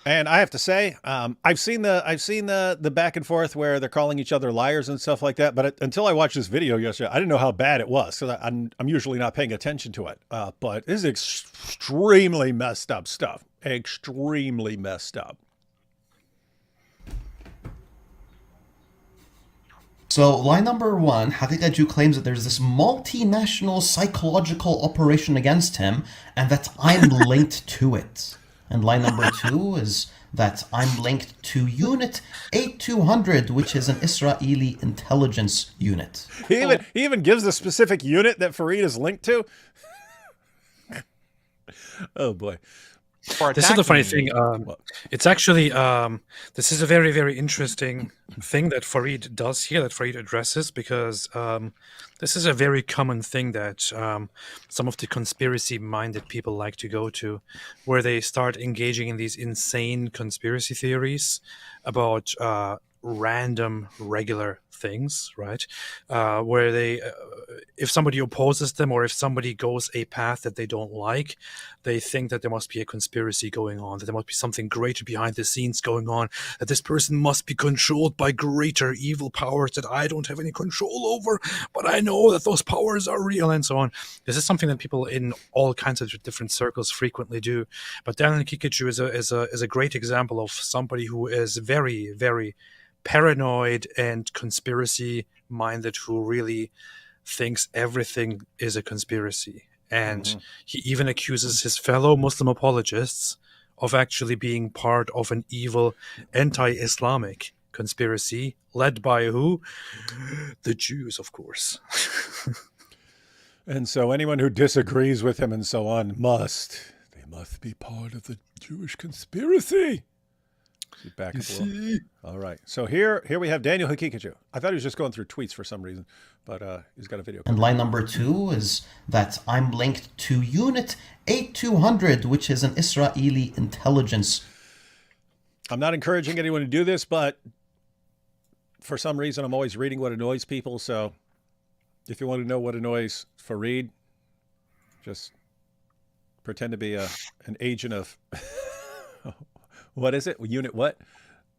And I have to say, I've seen the back and forth where they're calling each other liars and stuff like that. But until I watched this video yesterday, I didn't know how bad it was because I'm usually not paying attention to it. But this is extremely messed up stuff. Extremely messed up. So line number one, Haqiqa Jew claims that there's this multinational psychological operation against him and that I'm linked to it. And line number two is that I'm linked to Unit 8200, which is an Israeli intelligence unit. He even gives the specific unit that Fareed is linked to. Oh boy. This is the funny thing. It's actually, this is a very, very interesting thing that Fareed does here, that Fareed addresses, because this is a very common thing that some of the conspiracy-minded people like to go to, where they start engaging in these insane conspiracy theories about random, regular things, right? Where they, if somebody opposes them or if somebody goes a path that they don't like, they think that there must be a conspiracy going on, that there must be something greater behind the scenes going on, that this person must be controlled by greater evil powers that I don't have any control over, but I know that those powers are real, and so on. This is something that people in all kinds of different circles frequently do. But Daniel Haqiqa Jew is a great example of somebody who is very, very paranoid and conspiracy minded, who really thinks everything is a conspiracy. And he even accuses his fellow Muslim apologists of actually being part of an evil anti-Islamic conspiracy led by who? The Jews, of course. And so anyone who disagrees with him and so on must be part of the Jewish conspiracy. Back up a little. All right. So here we have Daniel Haqiqa Jew. I thought he was just going through tweets for some reason, but he's got a video. And line number two is that I'm linked to Unit 8200, which is an Israeli intelligence. I'm not encouraging anyone to do this, but for some reason I'm always reading what annoys people. So if you want to know what annoys Fareed, just pretend to be an agent of What is it? Unit what?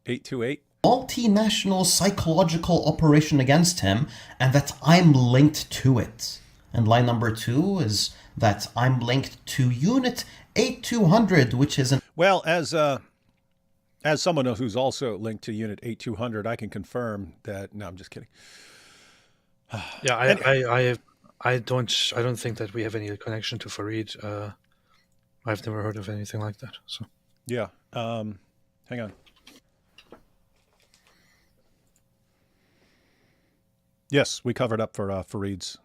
828? Multinational psychological operation against him, and that I'm linked to it. And line number 2 is that I'm linked to Unit 8200, which is an... Well, as someone who's also linked to Unit 8200, I can confirm that. No, I'm just kidding. Yeah, I don't think that we have any connection to Farid. I've never heard of anything like that. So Yeah. Hang on. Yes, we covered up for Farid's.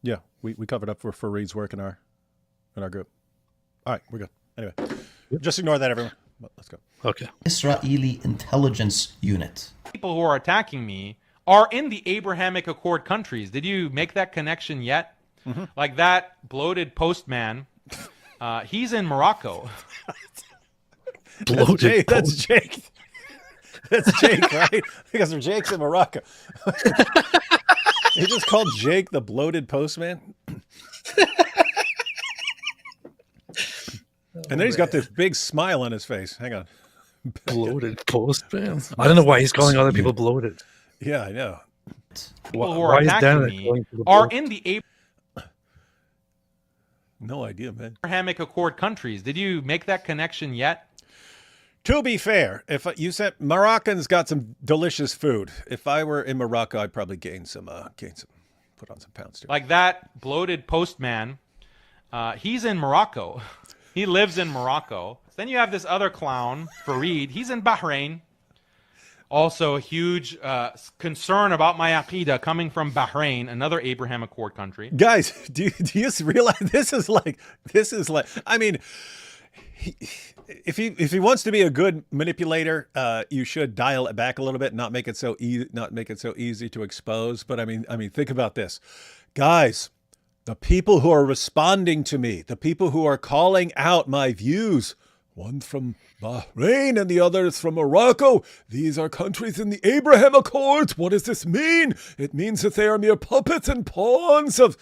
Yeah, we covered up for Farid's work in our group. All right, we're good. Anyway, just ignore that, everyone. Let's go. okay. Israeli intelligence unit. People who are attacking me are in the Abrahamic Accord countries. Did you make that connection yet? Mm-hmm. Like that bloated postman, he's in Morocco. That's Jake. That's Jake. That's Jake, right? Because Jake's in Morocco. He just called Jake the bloated postman. And then he's got this big smile on his face. Hang on. Bloated postman. I don't know why he's calling other people bloated. Yeah, I know. People who are attacking me are in the No idea, man. Abrahamic Accord countries. Did you make that connection yet? To be fair, if you said Moroccans got some delicious food, if I were in Morocco, I'd probably gain some, put on some pounds too. Like that bloated postman, he's in Morocco. He lives in Morocco. Then you have this other clown, Farid. He's in Bahrain. Also, a huge concern about my Aqidah coming from Bahrain, another Abraham Accord country. Guys, do you realize this is like, I mean, if he wants to be a good manipulator, you should dial it back a little bit, not make it so easy to expose. But I mean, think about this, guys. The people who are responding to me, the people who are calling out my views, one from Bahrain and the other is from Morocco. These are countries in the Abraham Accords. What does this mean? It means that they are mere puppets and pawns of...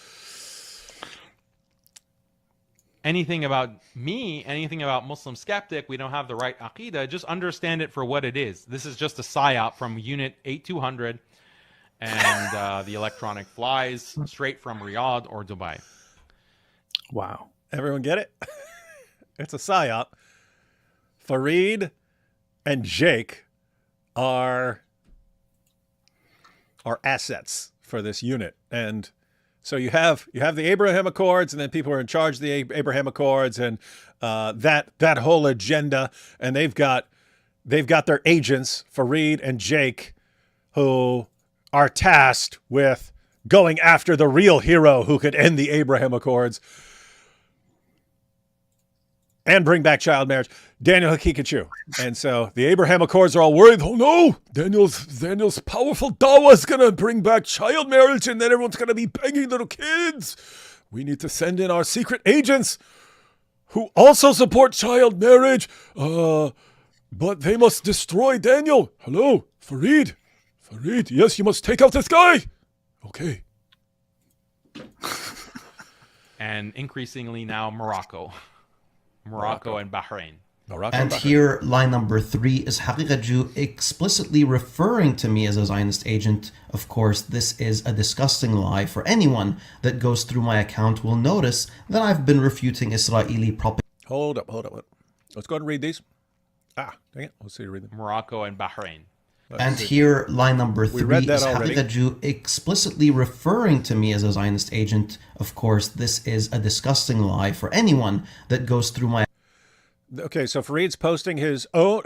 Anything about me, anything about Muslim skeptic, we don't have the right Aqidah. Just understand it for what it is. This is just a psyop from Unit 8200 and the electronic flies straight from Riyadh or Dubai. Wow. Everyone get it? It's a psyop. Farid and Jake are assets for this unit. And so you have the Abraham Accords, and then people are in charge of the Abraham Accords and that whole agenda. And they've got their agents, Farid and Jake, who are tasked with going after the real hero who could end the Abraham Accords and bring back child marriage, Daniel Hakikachu. And so the Abraham Accords are all worried. Oh no, Daniel's powerful Dawah is gonna bring back child marriage, and then everyone's gonna be banging little kids. We need to send in our secret agents who also support child marriage. But they must destroy Daniel. Hello, Farid, yes, you must take out this guy. Okay. And increasingly now Morocco and Bahrain. And here, line number 3 is Haqiqaju explicitly referring to me as a Zionist agent. Of course, this is a disgusting lie. For anyone that goes through my account will notice that I've been refuting Israeli propaganda. Hold up. Let's go ahead and read these. Dang it. Let's see, read them. Morocco and Bahrain. And here, line number 3 is already. Haqiqaju explicitly referring to me as a Zionist agent. Of course, this is a disgusting lie for anyone that goes through my... Okay, so Farid's posting his own...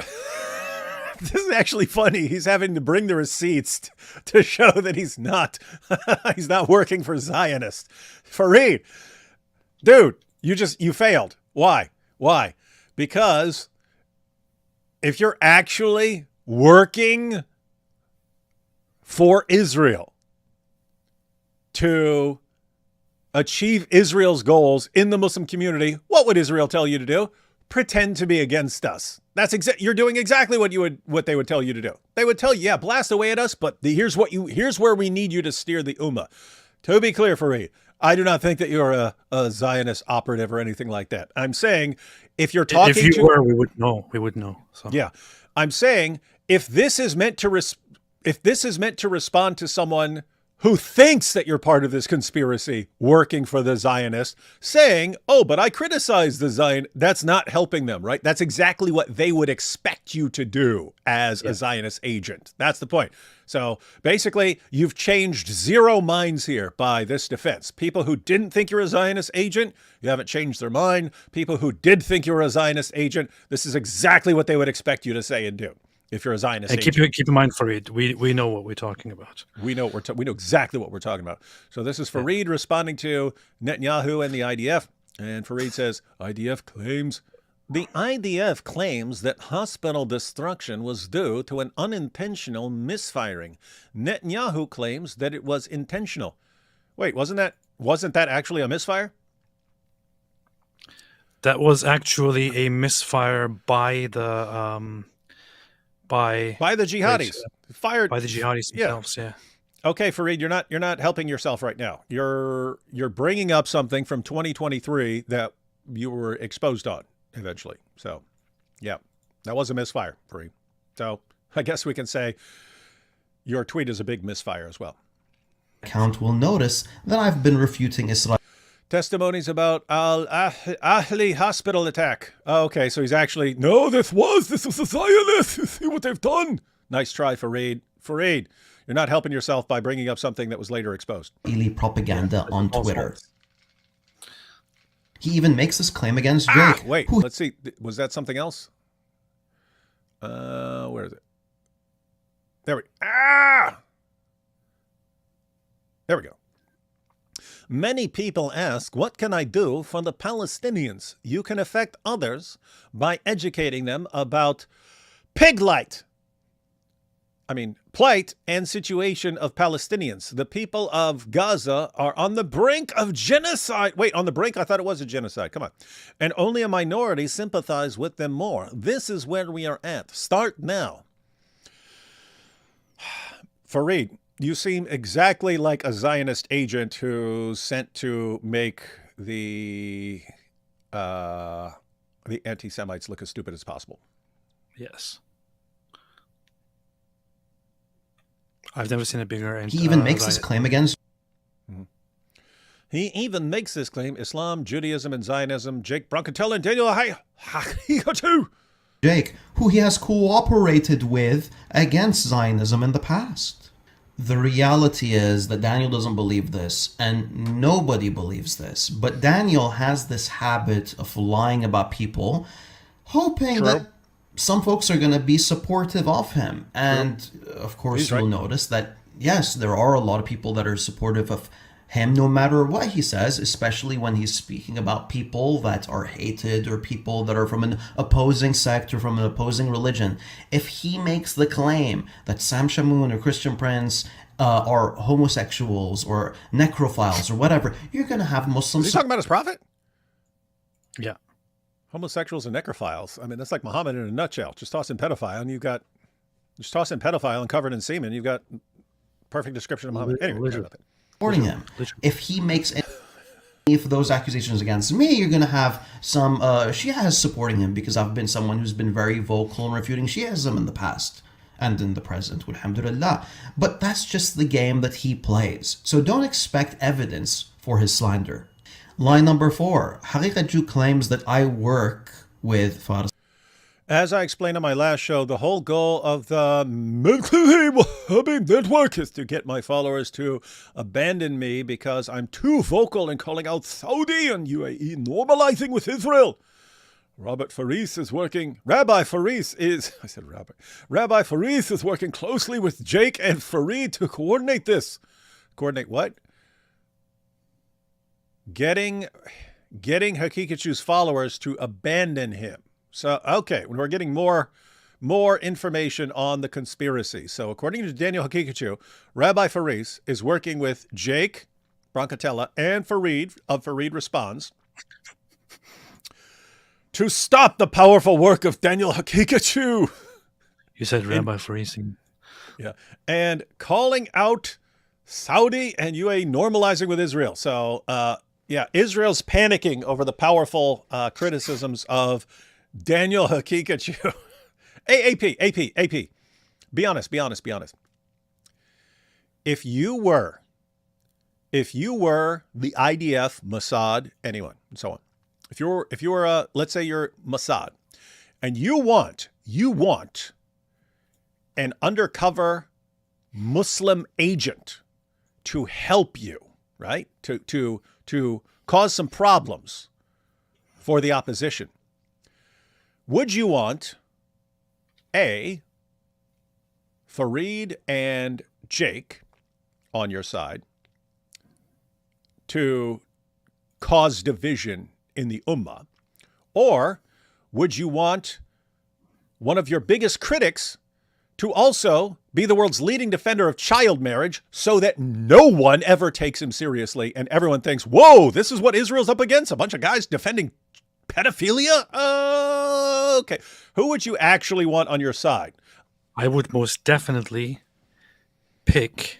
This is actually funny. He's having to bring the receipts to show that he's not working for Zionists. Farid, dude, you failed. Why? Because if you're actually working for Israel to achieve Israel's goals in the Muslim community, what would Israel tell you to do? Pretend to be against us. You're doing exactly what they would tell you to do. They would tell you, yeah, blast away at us, but here's where we need you to steer the Ummah. To be clear, Farid, I do not think that you're a Zionist operative or anything like that. I'm saying if you're talking If you were, we would know. We would know. So. Yeah. I'm saying if this is meant to respond to someone who thinks that you're part of this conspiracy working for the Zionists, saying, oh, but I criticize the Zion, that's not helping them, right? That's exactly what they would expect you to do as a Zionist agent. That's the point. So basically, you've changed zero minds here by this defense. People who didn't think you're a Zionist agent, you haven't changed their mind. People who did think you were a Zionist agent, this is exactly what they would expect you to say and do. If you're a Zionist and agent. keep in mind, Fareed, we know what we're talking about. We know exactly what we're talking about. So this is Fareed responding to Netanyahu and the IDF. And Fareed says, the IDF claims that hospital destruction was due to an unintentional misfiring. Netanyahu claims that it was intentional. Wait, wasn't that actually a misfire? That was actually a misfire by the by the jihadis. Fired by the jihadis themselves. Yeah. Okay, Fareed, you're not helping yourself right now. You're bringing up something from 2023 that you were exposed on eventually. So, yeah, that was a misfire, Fareed. So I guess we can say your tweet is a big misfire as well. Account will notice that I've been refuting Israel. Testimonies about Al-Ahli hospital attack. Oh, okay, so he's actually... No, this was the Zionists. See what they've done. Nice try, Fareed. Fareed, you're not helping yourself by bringing up something that was later exposed. Israeli propaganda on Twitter. He even makes this claim against Jake. Wait, let's see. Was that something else? Where is it? There we There we go. Many people ask, what can I do for the Palestinians? You can affect others by educating them about plight and situation of Palestinians. The people of Gaza are on the brink of genocide. Wait, on the brink? I thought it was a genocide. Come on. And only a minority sympathize with them more. This is where we are at. Start now. Fareed, you seem exactly like a Zionist agent who's sent to make the anti-Semites look as stupid as possible. Yes. I've never seen a bigger... He even makes this claim against... He even makes this claim, Islam, Judaism, and Zionism, Jake Brancatella and Daniel Hakikatu. Jake, who he has cooperated with against Zionism in the past. The reality is that Daniel doesn't believe this, and nobody believes this. But Daniel has this habit of lying about people, hoping that some folks are going to be supportive of him. And, of course, you'll notice that, yes, there are a lot of people that are supportive of him no matter what he says, especially when he's speaking about people that are hated or people that are from an opposing sect or from an opposing religion. If he makes the claim that Sam Shamoun or Christian Prince are homosexuals or necrophiles or whatever, you're going to have Muslims... Is he talking about his prophet? Yeah. Homosexuals and necrophiles. I mean, that's like Muhammad in a nutshell. Just toss in pedophile and you've got... Just toss in pedophile and covered in semen, you've got perfect description of Muhammad. Anyway, supporting him. If he makes any of those accusations against me, you're going to have some Shias supporting him, because I've been someone who's been very vocal in refuting Shiism in the past and in the present, alhamdulillah. But that's just the game that he plays. So don't expect evidence for his slander. Line number 4. Haqiqat Jew claims that I work with Faris. As I explained on my last show, the whole goal of the network is to get my followers to abandon me because I'm too vocal in calling out Saudi and UAE normalizing with Israel. Rabbi Faris is working closely with Jake and Fareed to coordinate this. Coordinate what? Getting Hakikachu's followers to abandon him. So, okay, we're getting more information on the conspiracy. So, according to Daniel Hakikachu, Rabbi Faris is working with Jake Brancatella and Fareed of Fareed Responds to stop the powerful work of Daniel Hakikachu. You said Rabbi Faris. Yeah, and calling out Saudi and UAE normalizing with Israel. So, yeah, Israel's panicking over the powerful criticisms of Daniel Hakikachu. AP. Be honest. If you were the IDF, Mossad, anyone, and so on, if you were let's say you're Mossad, and you want an undercover Muslim agent to help you, right? To cause some problems for the opposition. Would you want A, Fareed and Jake on your side to cause division in the Ummah? Or would you want one of your biggest critics to also be the world's leading defender of child marriage so that no one ever takes him seriously and everyone thinks, whoa, this is what Israel's up against? A bunch of guys defending pedophilia? Okay. Who would you actually want on your side? I would most definitely pick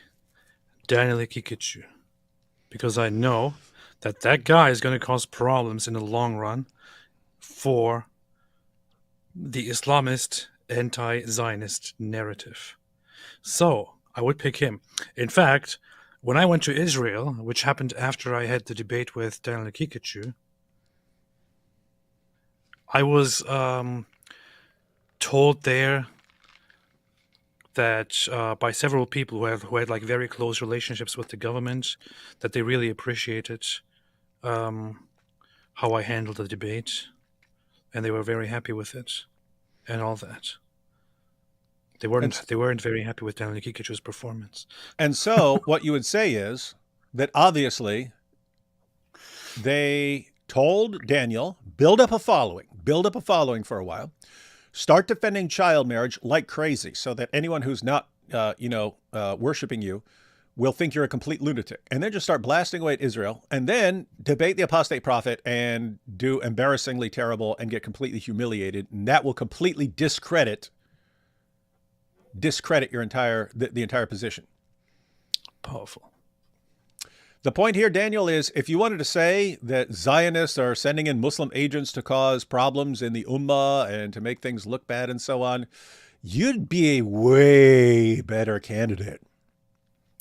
Daniel Kikichu, because I know that guy is going to cause problems in the long run for the Islamist anti-Zionist narrative. So I would pick him. In fact, when I went to Israel, which happened after I had the debate with Daniel Kikichu, I was told there that by several people who had like very close relationships with the government, that they really appreciated how I handled the debate, and they were very happy with it, and all that. They weren't very happy with Daniel Kikichu's performance. And so what you would say is that obviously they told Daniel, build up a following for a while, start defending child marriage like crazy so that anyone who's not, worshiping you will think you're a complete lunatic, and then just start blasting away at Israel, and then debate the apostate prophet and do embarrassingly terrible and get completely humiliated. And that will completely discredit your the entire position. Powerful. The point here, Daniel, is if you wanted to say that Zionists are sending in Muslim agents to cause problems in the Ummah and to make things look bad and so on, you'd be a way better candidate.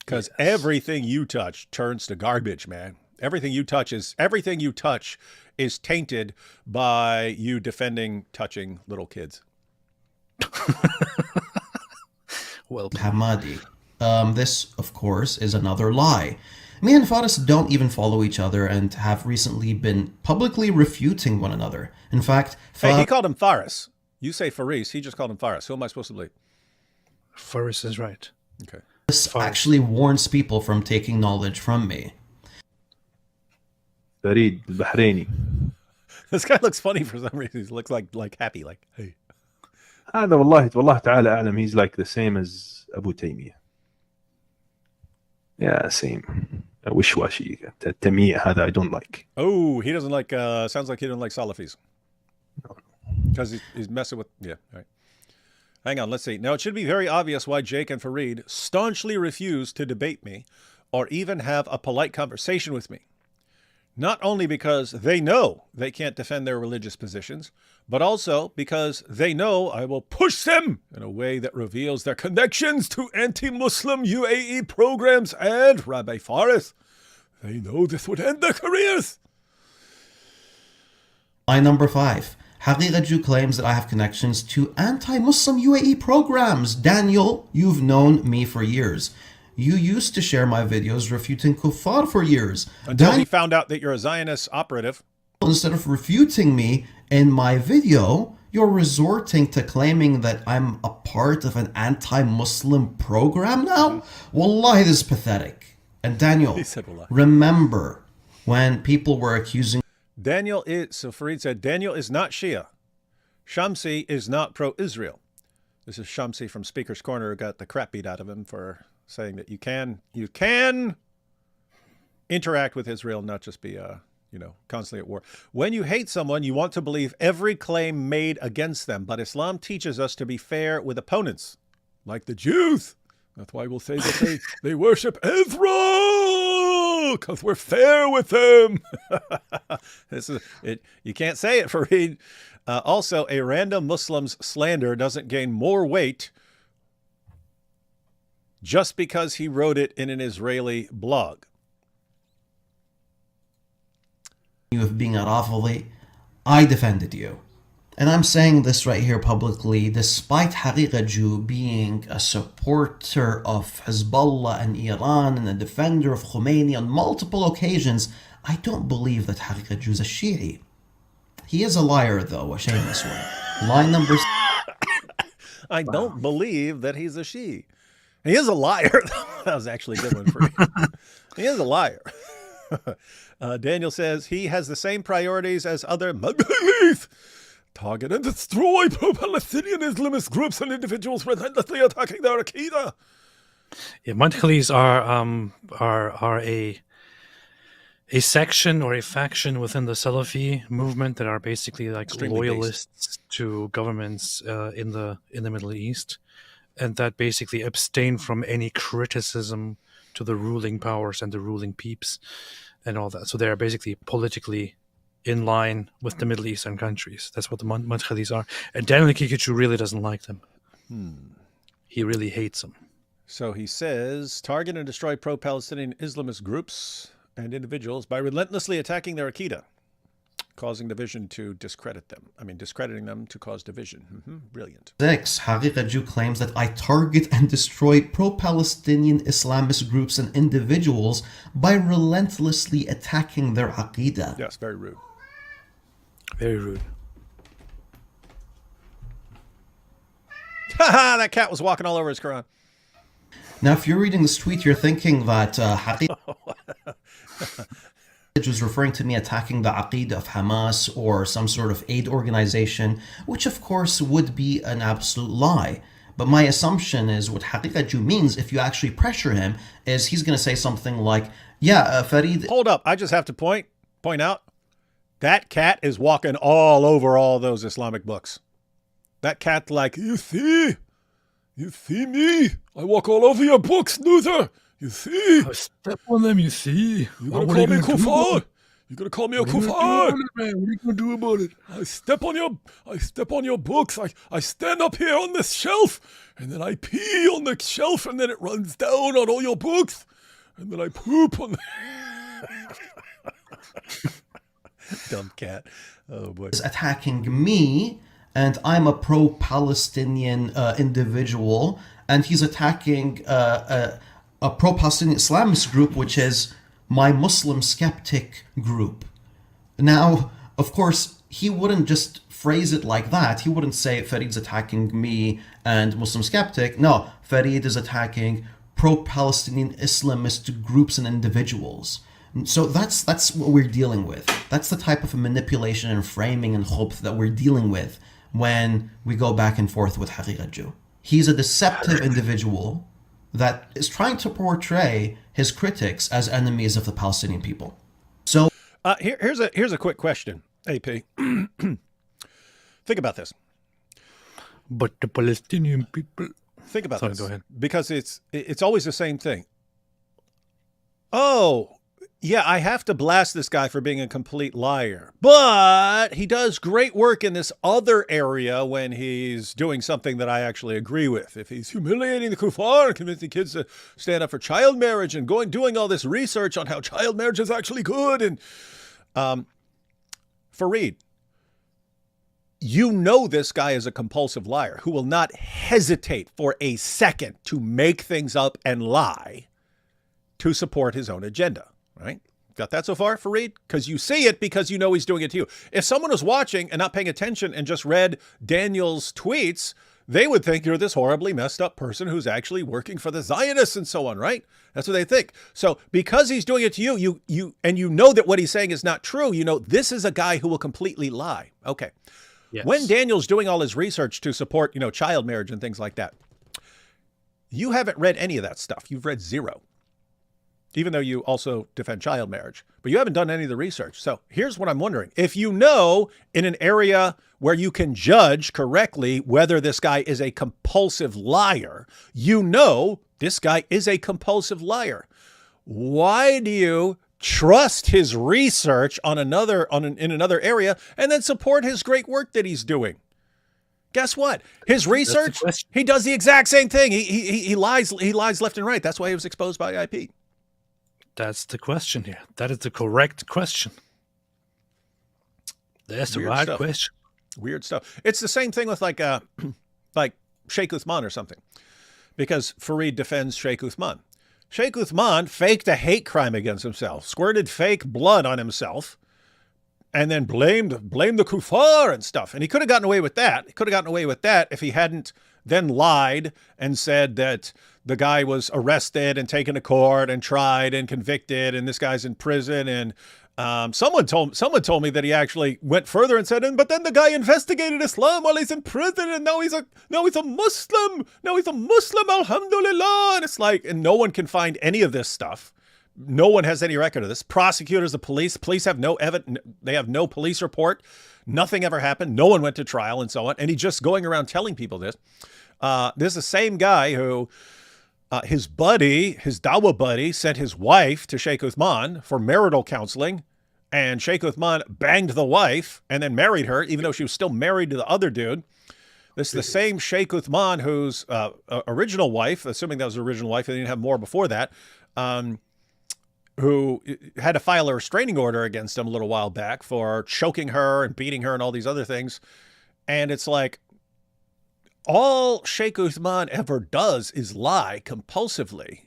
Because everything you touch turns to garbage, man. Everything you touch is tainted by you defending touching little kids. Well, Hamadi. This, of course, is another lie. Me and Faris don't even follow each other and have recently been publicly refuting one another. In fact, Hey, he called him Faris. You say Faris. He just called him Faris. Who am I supposed to believe? Faris is right. Okay. Faris actually warns people from taking knowledge from me. Fareed Bahraini. This guy looks funny for some reason. He looks like happy, like, hey. هذا والله تعالى أعلم. He's like the same as Abu Taymiyyah. Yeah, same. Wishwashi. Taymiyyah هذا I don't like. Oh, he doesn't like, sounds like he doesn't like Salafis. Because he's messing with, yeah, all right. Hang on, let's see. Now, it should be very obvious why Jake and Fareed staunchly refuse to debate me or even have a polite conversation with me. Not only because they know they can't defend their religious positions, but also because they know I will push them in a way that reveals their connections to anti-Muslim UAE programs and Rabbi Faris. They know this would end their careers. Lie number 5. Haqiqaju claims that I have connections to anti-Muslim UAE programs. Daniel, you've known me for years. You used to share my videos refuting kuffar for years. Until he found out that you're a Zionist operative. Instead of refuting me in my video, you're resorting to claiming that I'm a part of an anti-Muslim program now? Wallahi, this is pathetic. And Daniel, remember when people were accusing... So Fareed said, Daniel is not Shia. Shamsi is not pro-Israel. This is Shamsi from Speaker's Corner who got the crap beat out of him for saying that you can interact with Israel, not just be, constantly at war. When you hate someone, you want to believe every claim made against them. But Islam teaches us to be fair with opponents, like the Jews. That's why we'll say that they worship Ezra, because we're fair with them. This is it. You can't say it, Fareed. Also, a random Muslim's slander doesn't gain more weight just because he wrote it in an Israeli blog. You of being a Rafidi, I defended you. And I'm saying this right here publicly, despite Haqiqa Jew being a supporter of Hezbollah and Iran and a defender of Khomeini on multiple occasions, I don't believe that Haqiqa Jew is a Shi'i. He is a liar, though, a shameless one. Line number... I don't believe that he's a Shi'i. He is a liar. That was actually a good one for me. He is a liar. Daniel says he has the same priorities as other Muslims. Target and destroy pro-Palestinian Islamist groups and individuals relentlessly attacking their Aqidah. Yeah, Madkhalis are a section or a faction within the Salafi movement that are basically like Extremely loyalists to governments in the Middle East, and that basically abstain from any criticism to the ruling powers and the ruling peeps and all that. So they are basically politically in line with the Middle Eastern countries. That's what the Madkhalis are. And Daniel Kikuchu really doesn't like them. He really hates them. So he says, target and destroy pro-Palestinian Islamist groups and individuals by relentlessly attacking their Aqidah, causing division to discredit them. I mean, discrediting them to cause division. Brilliant. 6. Haqiqa Jew claims that I target and destroy pro-Palestinian Islamist groups and individuals by relentlessly attacking their Aqidah. Yes, very rude. Very rude. Haha, that cat was walking all over his Quran. Now, if you're reading this tweet, you're thinking that Haqiqa was referring to me attacking the Aqidah of Hamas or some sort of aid organization, which of course would be an absolute lie. But my assumption is what Haqiqa Jew means, if you actually pressure him, is he's going to say something like, yeah, Fareed... Hold up. I just have to point out, that cat is walking all over all those Islamic books. That cat like, You see me? I walk all over your books, Luther. You see? I step on them, you see. You're going to call me kuffar? You're going to call me a kuffar? What are you going to do about it? I step on your books. I stand up here on this shelf, and then I pee on the shelf, and then it runs down on all your books, and then I poop on the... dumb cat. Oh, boy. is attacking me, and I'm a pro-Palestinian individual, and he's attacking a pro-Palestinian Islamist group, which is my Muslim skeptic group. Now, of course, he wouldn't just phrase it like that. He wouldn't say Fareed's attacking me and Muslim skeptic. No, Fareed is attacking pro-Palestinian Islamist groups and individuals. So that's what we're dealing with. That's the type of manipulation and framing and hope that we're dealing with when we go back and forth with Haqiqa Jew. He's a deceptive individual that is trying to portray his critics as enemies of the Palestinian people. So Here's a quick question, AP. Think about this. But the Palestinian people... Think about this. Go ahead. Because it's always the same thing. Oh, yeah, I have to blast this guy for being a complete liar. But he does great work in this other area when he's doing something that I actually agree with. If he's humiliating the kuffar, convincing kids to stand up for child marriage and doing all this research on how child marriage is actually good. And Fareed, you know this guy is a compulsive liar who will not hesitate for a second to make things up and lie to support his own agenda. Right? Got that so far, Fareed? Because you see it because you know he's doing it to you. If someone was watching and not paying attention and just read Daniel's tweets, they would think you're this horribly messed up person who's actually working for the Zionists and so on, right? That's what they think. So because he's doing it to you, you know that what he's saying is not true. You know, this is a guy who will completely lie. Okay. Yes. When Daniel's doing all his research to support, child marriage and things like that, you haven't read any of that stuff. You've read zero. even though you also defend child marriage, but you haven't done any of the research. So here's what I'm wondering. If you know in an area where you can judge correctly whether this guy is a compulsive liar, you know this guy is a compulsive liar. Why do you trust his research in another area and then support his great work that he's doing? Guess what? His research, he does the exact same thing. He lies left and right. That's why he was exposed by IP. That's the question here. That is the correct question. That's the right question. Weird stuff. It's the same thing with like Sheikh Uthman or something, because Fareed defends Sheikh Uthman. Sheikh Uthman faked a hate crime against himself, squirted fake blood on himself, and then blamed the kuffar and stuff. And he could have gotten away with that. He could have gotten away with that if he hadn't then lied and said that the guy was arrested and taken to court and tried and convicted, and this guy's in prison. And someone told me that he actually went further and said, but then the guy investigated Islam while he's in prison, and now he's a Muslim. Now he's a Muslim, alhamdulillah. And it's like, and no one can find any of this stuff. No one has any record of this. Prosecutors, the police have no evidence. They have no police report. Nothing ever happened. No one went to trial and so on. And he's just going around telling people this. This is the same guy who his Dawah buddy, sent his wife to Sheikh Uthman for marital counseling. And Sheikh Uthman banged the wife and then married her, even though she was still married to the other dude. This is the same Sheikh Uthman whose original wife, assuming that was the original wife, they didn't have more before that, who had to file a restraining order against him a little while back for choking her and beating her and all these other things. And it's like, all Sheikh Uthman ever does is lie compulsively.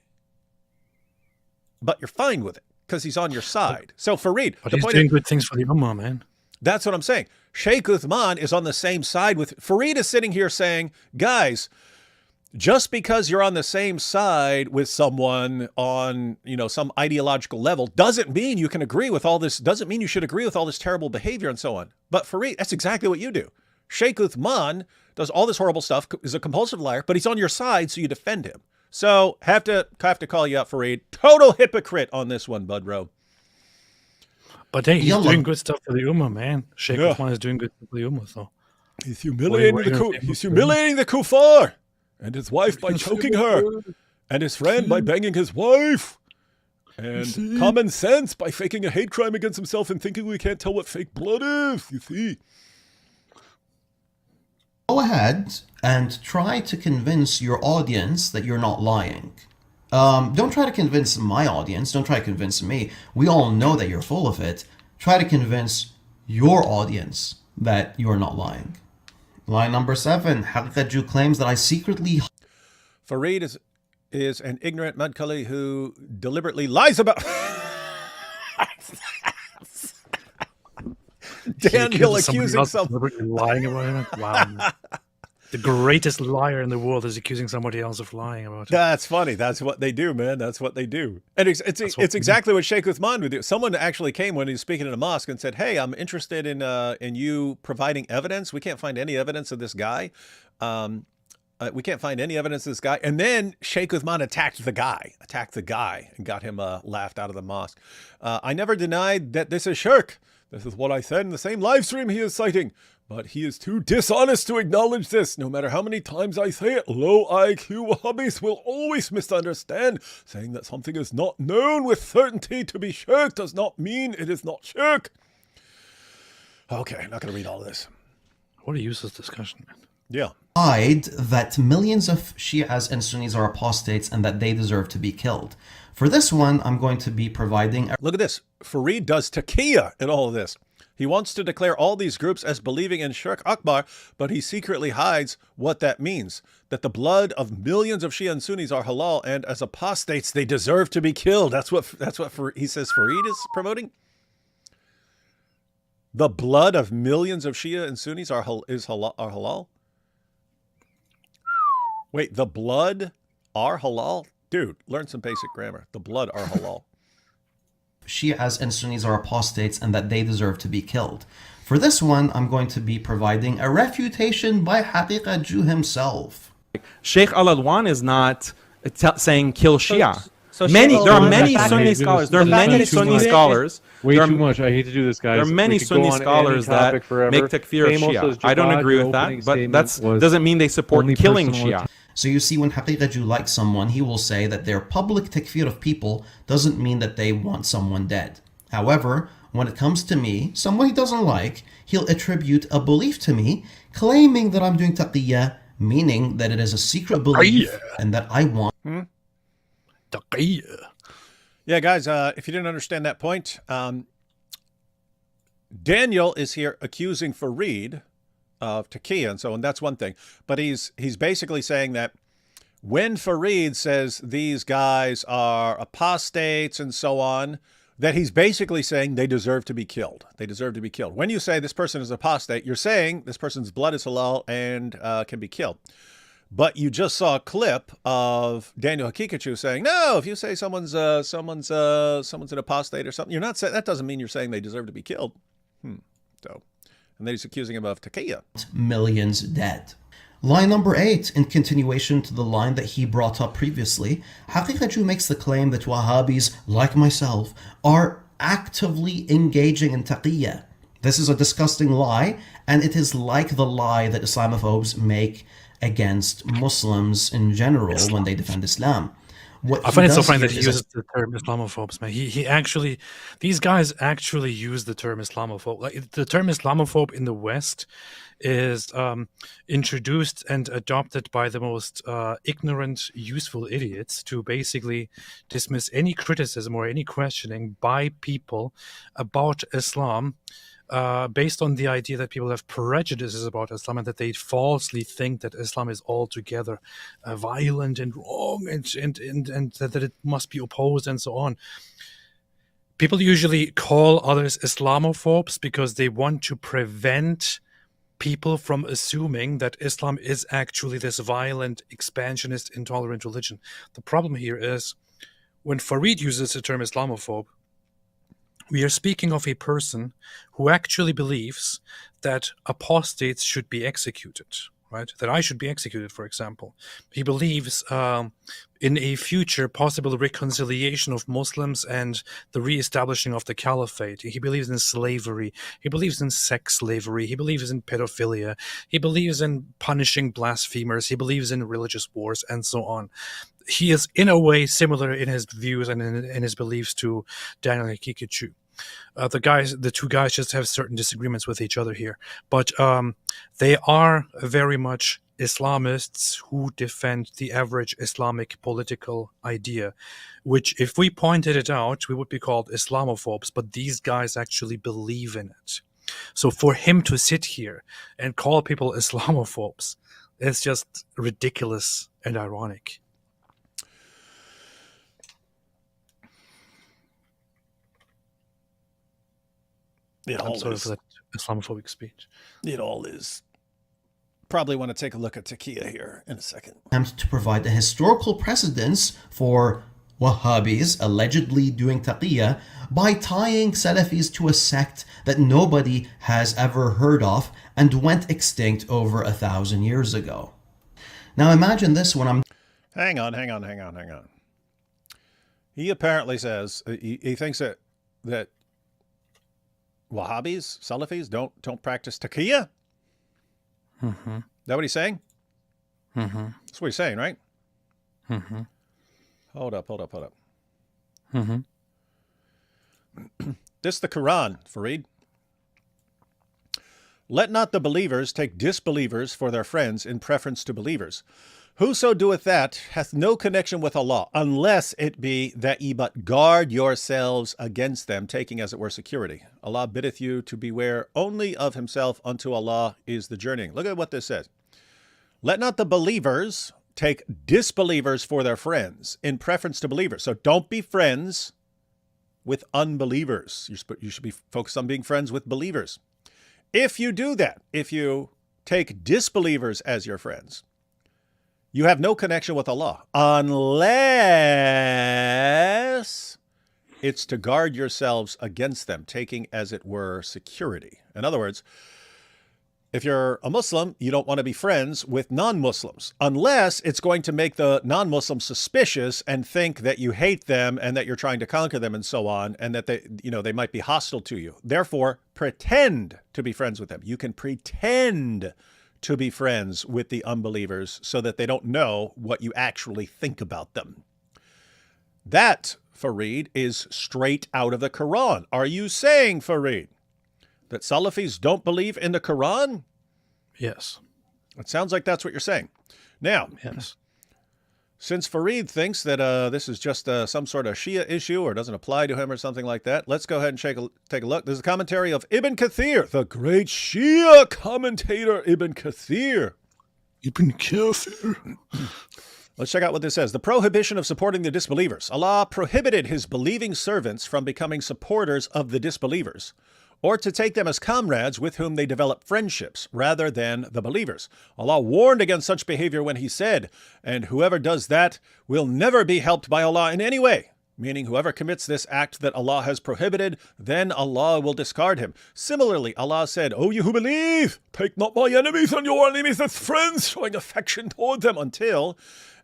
But you're fine with it because he's on your side. So Fareed, but he's doing good things for the Ummah, man. That's what I'm saying. Sheikh Uthman is on the same side with Fareed is sitting here saying, guys, just because you're on the same side with someone on, some ideological level doesn't mean you can agree with all this, doesn't mean you should agree with all this terrible behavior and so on. But Fareed, that's exactly what you do. Sheikh Uthman does all this horrible stuff, is a compulsive liar, but he's on your side, so you defend him. So have to call you out, Fareed. Total hypocrite on this one, Budro. But hey, he's doing good stuff for the Ummah, man. Sheikh Uthman is doing good stuff for the Ummah, so he's humiliating the kuffar and his wife by choking her, and his friend by banging his wife, and common sense by faking a hate crime against himself and thinking we can't tell what fake blood is. You see. Go ahead and try to convince your audience that you're not lying. Don't try to convince my audience. Don't try to convince me. We all know that you're full of it. Try to convince your audience that you're not lying. Line number 7. Haqiqat Jew claims that I secretly... Fareed is an ignorant Mudcully who deliberately lies about... Daniel accusing someone lying about him. Wow. The greatest liar in the world is accusing somebody else of lying about it. That's funny. That's what they do, man. That's what they do. And it's exactly what Sheikh Uthman would do. Someone actually came when he was speaking in a mosque and said, hey, I'm interested in you providing evidence. We can't find any evidence of this guy. We can't find any evidence of this guy. And then Sheikh Uthman attacked the guy and got him laughed out of the mosque. I never denied that this is shirk. This is what I said in the same live stream he is citing. But he is too dishonest to acknowledge this. No matter how mmany times I say it, low IQ Wahhabis will always misunderstand. Saying that something is not known with certainty to be shirk does not mean it is not shirk. Okay, I'm not going to read all of this. What a useless discussion, man. Yeah. That millions of Shias and Sunnis are apostates and that they deserve to be killed. For this one, I'm going to be providing... Look at this. Fareed does taqiyya in all of this. He wants to declare all these groups as believing in Shirk Akbar, but he secretly hides what that means. That the blood of millions of Shia and Sunnis are halal, and as apostates, they deserve to be killed. That's what he says Fareed is promoting. The blood of millions of Shia and Sunnis are halal? Wait, the blood are halal? Dude, learn some basic grammar. The blood are halal. Shias and Sunnis are apostates and that they deserve to be killed. For this one, I'm going to be providing a refutation by Haqiqat Jew himself. Sheikh Al-Adwan is not saying kill Shia. So Many, she'll there are lose many the fact Sunni that- scholars. There are the fact many that it's Sunni too big- scholars. Way there are, too much. I hate to do this, guys. There are many We could go Sunni on any scholars that topic forever. make takfir of Famous Shia. as I don't Jawad, agree your with that, opening but statement that was doesn't mean they support only killing personal Shia. So you see, when Haqiqaju likes someone, he will say that their public takfir of people doesn't mean that they want someone dead. However, when it comes to me, someone he doesn't like, he'll attribute a belief to me, claiming that I'm doing taqiyya, meaning that it is a secret belief and that I want. Taqiyya. Yeah, guys, if you didn't understand that point, Daniel is here accusing Fareed of taqiyya, and so on. That's one thing. But he's basically saying that when Fareed says these guys are apostates and so on, that he's basically saying they deserve to be killed. They deserve to be killed. When you say this person is apostate, you're saying this person's blood is halal and can be killed. But you just saw a clip of Daniel Hakikachu saying, no, if you say someone's an apostate or something, you're not saying, that doesn't mean you're saying they deserve to be killed. So, and then he's accusing him of taqiyya. Millions dead. Line number 8, in continuation to the line that he brought up previously, Haqiqaju makes the claim that Wahhabis, like myself, are actively engaging in taqiyya. This is a disgusting lie, and it is like the lie that Islamophobes make against Muslims in general when they defend Islam. What I find it so does funny here that he is uses the term Islamophobes, man. He actually, these guys actually use the term Islamophobe. Like, the term Islamophobe in the West is introduced and adopted by the most ignorant, useful idiots to basically dismiss any criticism or any questioning by people about Islam based on the idea that people have prejudices about Islam and that they falsely think that Islam is altogether violent and wrong and that it must be opposed and so on. People usually call others Islamophobes because they want to prevent people from assuming that Islam is actually this violent, expansionist, intolerant religion. The problem here is when Fareed uses the term Islamophobe, we are speaking of a person who actually believes that apostates should be executed, right? That I should be executed, for example. He believes in a future possible reconciliation of Muslims and the reestablishing of the caliphate. He believes in slavery. He believes in sex slavery. He believes in pedophilia. He believes in punishing blasphemers. He believes in religious wars and so on. He is in a way similar in his views and in his beliefs to Daniel Hakikachu. The two guys just have certain disagreements with each other here, but they are very much Islamists who defend the average Islamic political idea, which if we pointed it out, we would be called Islamophobes, but these guys actually believe in it. So for him to sit here and call people Islamophobes is just ridiculous and ironic. I'm sorry for that Islamophobic speech. It all is. Probably want to take a look at taqiyya here in a second. Attempt to provide a historical precedence for Wahhabis allegedly doing taqiyya by tying Salafis to a sect that nobody has ever heard of and went extinct over 1,000 years ago. Now imagine this when I'm... Hang on. He apparently says, he thinks that Wahhabis, Salafis don't practice taqiyya? Mm-hmm. Is that what he's saying? Mm-hmm. That's what he's saying, right? Mm-hmm. Hold up. Mm-hmm. This is the Quran, Fareed. Let not the believers take disbelievers for their friends in preference to believers. Whoso doeth that hath no connection with Allah, unless it be that ye but guard yourselves against them, taking as it were security. Allah biddeth you to beware only of himself, unto Allah is the journeying. Look at what this says. Let not the believers take disbelievers for their friends in preference to believers. So don't be friends with unbelievers. You should be focused on being friends with believers. If you do that, if you take disbelievers as your friends, you have no connection with Allah, unless it's to guard yourselves against them, taking, as it were, security. In other words, If you're a Muslim, you don't want to be friends with non-Muslims unless it's going to make the non-Muslims suspicious and think that you hate them and that you're trying to conquer them and so on, and that they might be hostile to you. Therefore, pretend to be friends with them. You can pretend to be friends with the unbelievers so that they don't know what you actually think about them. That, Fareed, is straight out of the Quran. Are you saying, Fareed, that Salafis don't believe in the Quran? Yes. It sounds like that's what you're saying. Now, Yes. since Fareed thinks that this is just some sort of Shia issue or doesn't apply to him or something like that, let's go ahead and take a look. There's a commentary of Ibn Kathir, the great Shia commentator Ibn Kathir. Ibn Kathir. Let's check out what this says. The prohibition of supporting the disbelievers. Allah prohibited his believing servants from becoming supporters of the disbelievers, or to take them as comrades with whom they develop friendships rather than the believers. Allah warned against such behavior when he said, and whoever does that will never be helped by Allah in any way, meaning whoever commits this act that Allah has prohibited, then Allah will discard him. Similarly, Allah said, O you who believe, take not my enemies and your enemies as friends, showing affection toward them until,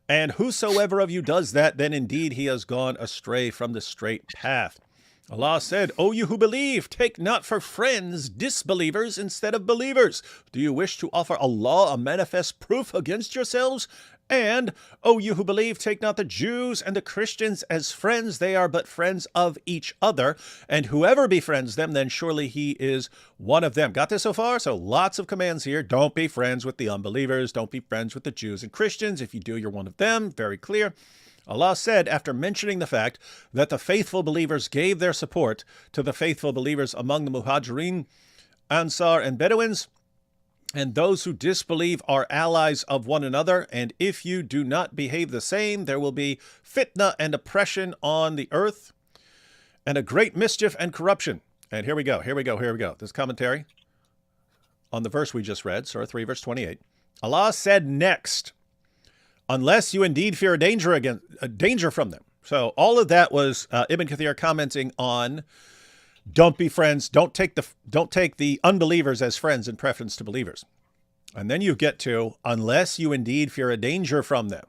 and whosoever of you does that, then indeed he has gone astray from the straight path. Allah said, O you who believe, take not for friends disbelievers instead of believers. Do you wish to offer Allah a manifest proof against yourselves? And, O you who believe, take not the Jews and the Christians as friends. They are but friends of each other. And whoever befriends them, then surely he is one of them. Got this so far? So lots of commands here. Don't be friends with the unbelievers. Don't be friends with the Jews and Christians. If you do, you're one of them. Very clear. Allah said, after mentioning the fact that the faithful believers gave their support to the faithful believers among the Muhajirin, Ansar, and Bedouins, and those who disbelieve are allies of one another, and if you do not behave the same, there will be fitna and oppression on the earth, and a great mischief and corruption. And here we go. This commentary on the verse we just read, Surah 3, verse 28. Allah said next, unless you indeed fear a danger from them. So all of that was Ibn Kathir commenting on don't be friends, don't take the unbelievers as friends in preference to believers. And then you get to unless you indeed fear a danger from them.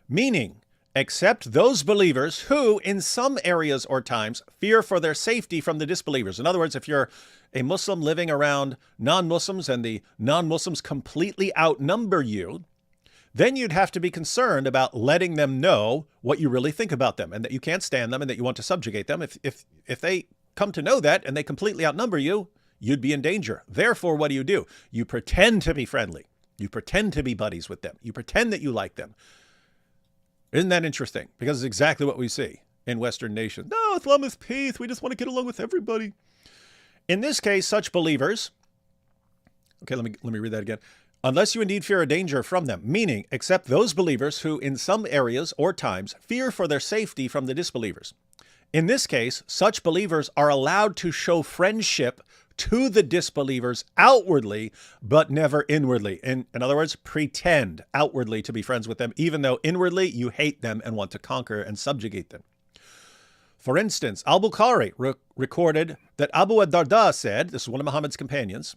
Meaning, except those believers who in some areas or times fear for their safety from the disbelievers. In other words, if you're a Muslim living around non-Muslims and the non-Muslims completely outnumber you, then you'd have to be concerned about letting them know what you really think about them and that you can't stand them and that you want to subjugate them. If they come to know that and they completely outnumber you, you'd be in danger. Therefore, what do? You pretend to be friendly. You pretend to be buddies with them. You pretend that you like them. Isn't that interesting? Because it's exactly what we see in Western nations. No, Islam is peace. We just want to get along with everybody. In this case, such believers, okay, let me read that again. Unless you indeed fear a danger from them, meaning except those believers who in some areas or times fear for their safety from the disbelievers. In this case, such believers are allowed to show friendship to the disbelievers outwardly, but never inwardly. In other words, pretend outwardly to be friends with them, even though inwardly you hate them and want to conquer and subjugate them. For instance, Al-Bukhari recorded that Abu ad-Darda said, this is one of Muhammad's companions,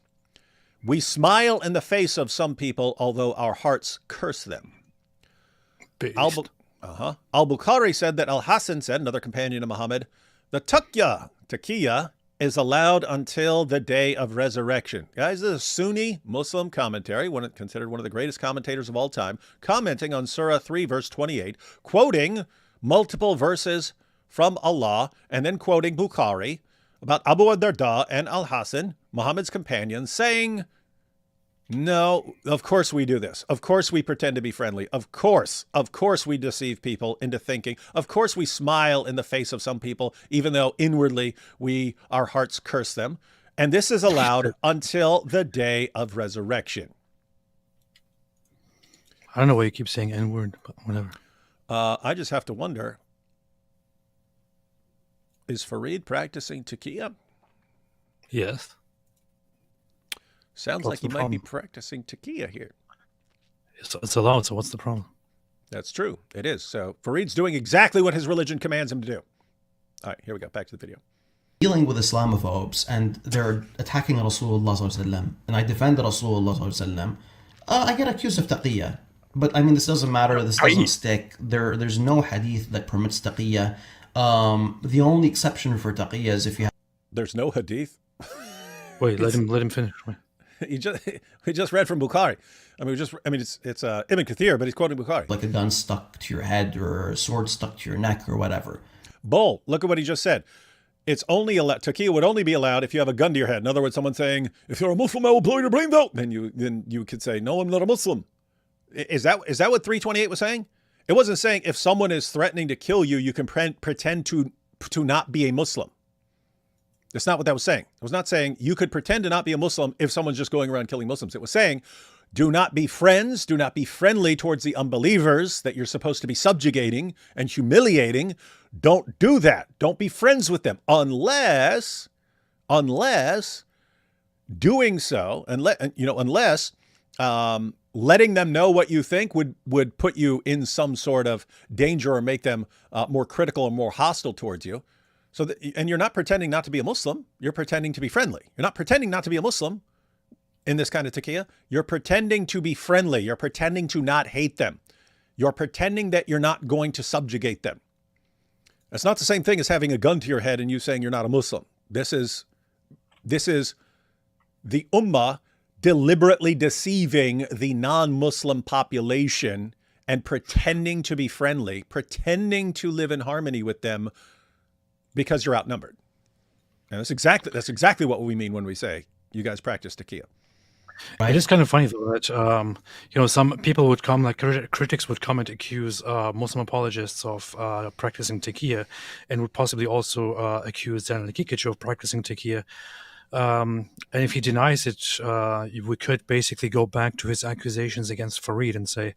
we smile in the face of some people, although our hearts curse them. Al-Bukhari said that Al-Hasan said, another companion of Muhammad, the taqiyya, is allowed until the day of resurrection. Guys, this is a Sunni Muslim commentary, considered one of the greatest commentators of all time, commenting on Surah 3, verse 28, quoting multiple verses from Allah, and then quoting Bukhari about Abu ad-Darda and Al-Hasan, Muhammad's companions, saying, no, of course we do this. Of course we pretend to be friendly. Of course we deceive people into thinking. Of course we smile in the face of some people, even though inwardly our hearts curse them. And this is allowed until the day of resurrection. I don't know why you keep saying N-word, but whatever. I just have to wonder, is Fareed practicing taqiyya? Yes. Sounds like he might be practicing taqiyya here. It's allowed, so what's the problem? That's true. It is. So Fareed's doing exactly what his religion commands him to do. All right, here we go. Back to the video. dealing with Islamophobes and they're attacking Rasulullah sallallahu alaihi wasallam, and I defend Rasulullah sallallahu alaihi wasallam, I get accused of taqiyya. But I mean, this doesn't matter. This doesn't stick. There's no hadith that permits taqiyya. The only exception for taqiyya is if you have. There's no hadith. Wait, let him finish. Wait. He just read from Bukhari. It's Ibn Kathir, but he's quoting Bukhari. Like a gun stuck to your head or a sword stuck to your neck or whatever. Bull. Look at what he just said. It's only allowed. Taqiyya would only be allowed if you have a gun to your head. In other words, someone saying, "If you're a Muslim, I will blow your brains out." Then you could say, "No, I'm not a Muslim." Is that what 328 was saying? It wasn't saying if someone is threatening to kill you, you can pretend to not be a Muslim. That's not what that was saying. It was not saying you could pretend to not be a Muslim if someone's just going around killing Muslims. It was saying, do not be friends, do not be friendly towards the unbelievers that you're supposed to be subjugating and humiliating. Don't do that. Don't be friends with them unless doing so, unless letting them know what you think would put you in some sort of danger or make them more critical or more hostile towards you. And you're not pretending not to be a Muslim. You're pretending to be friendly. You're not pretending not to be a Muslim in this kind of taqiyya. You're pretending to be friendly. You're pretending to not hate them. You're pretending that you're not going to subjugate them. That's not the same thing as having a gun to your head and you saying you're not a Muslim. This is the Ummah deliberately deceiving the non-Muslim population and pretending to be friendly, pretending to live in harmony with them because you're outnumbered. And that's exactly what we mean when we say you guys practice taqiyya. It is kind of funny though that some people would come, like critics would come and accuse Muslim apologists of practicing taqiyya, and would possibly also accuse Daniel Kikic of practicing taqiyya. And if he denies it, we could basically go back to his accusations against Farid and say,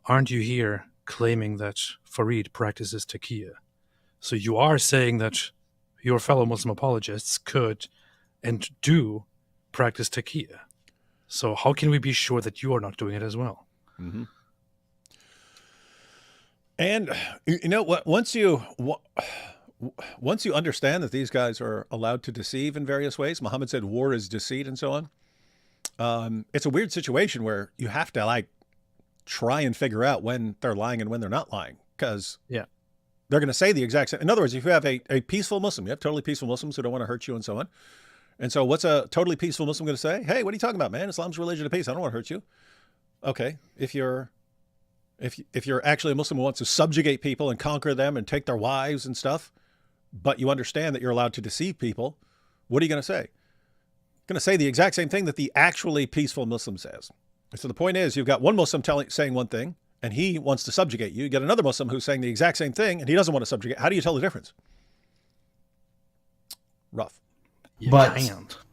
aren't you here claiming that Farid practices taqiyya? So you are saying that your fellow Muslim apologists could and do practice taqiyya. So how can we be sure that you are not doing it as well? Mm-hmm. And you know what? Once you understand that these guys are allowed to deceive in various ways, Muhammad said war is deceit and so on. It's a weird situation where you have to try and figure out when they're lying and when they're not lying, because they're going to say the exact same. In other words, if you have a peaceful Muslim, you have totally peaceful Muslims who don't want to hurt you and so on. And so what's a totally peaceful Muslim going to say? Hey, what are you talking about, man? Islam's a religion of peace. I don't want to hurt you. Okay. If you're actually a Muslim who wants to subjugate people and conquer them and take their wives and stuff, but you understand that you're allowed to deceive people, what are you going to say? You're going to say the exact same thing that the actually peaceful Muslim says. So the point is, you've got one Muslim saying one thing, and he wants to subjugate you. You get another Muslim who's saying the exact same thing, and he doesn't want to subjugate. How do you tell the difference? Rough. But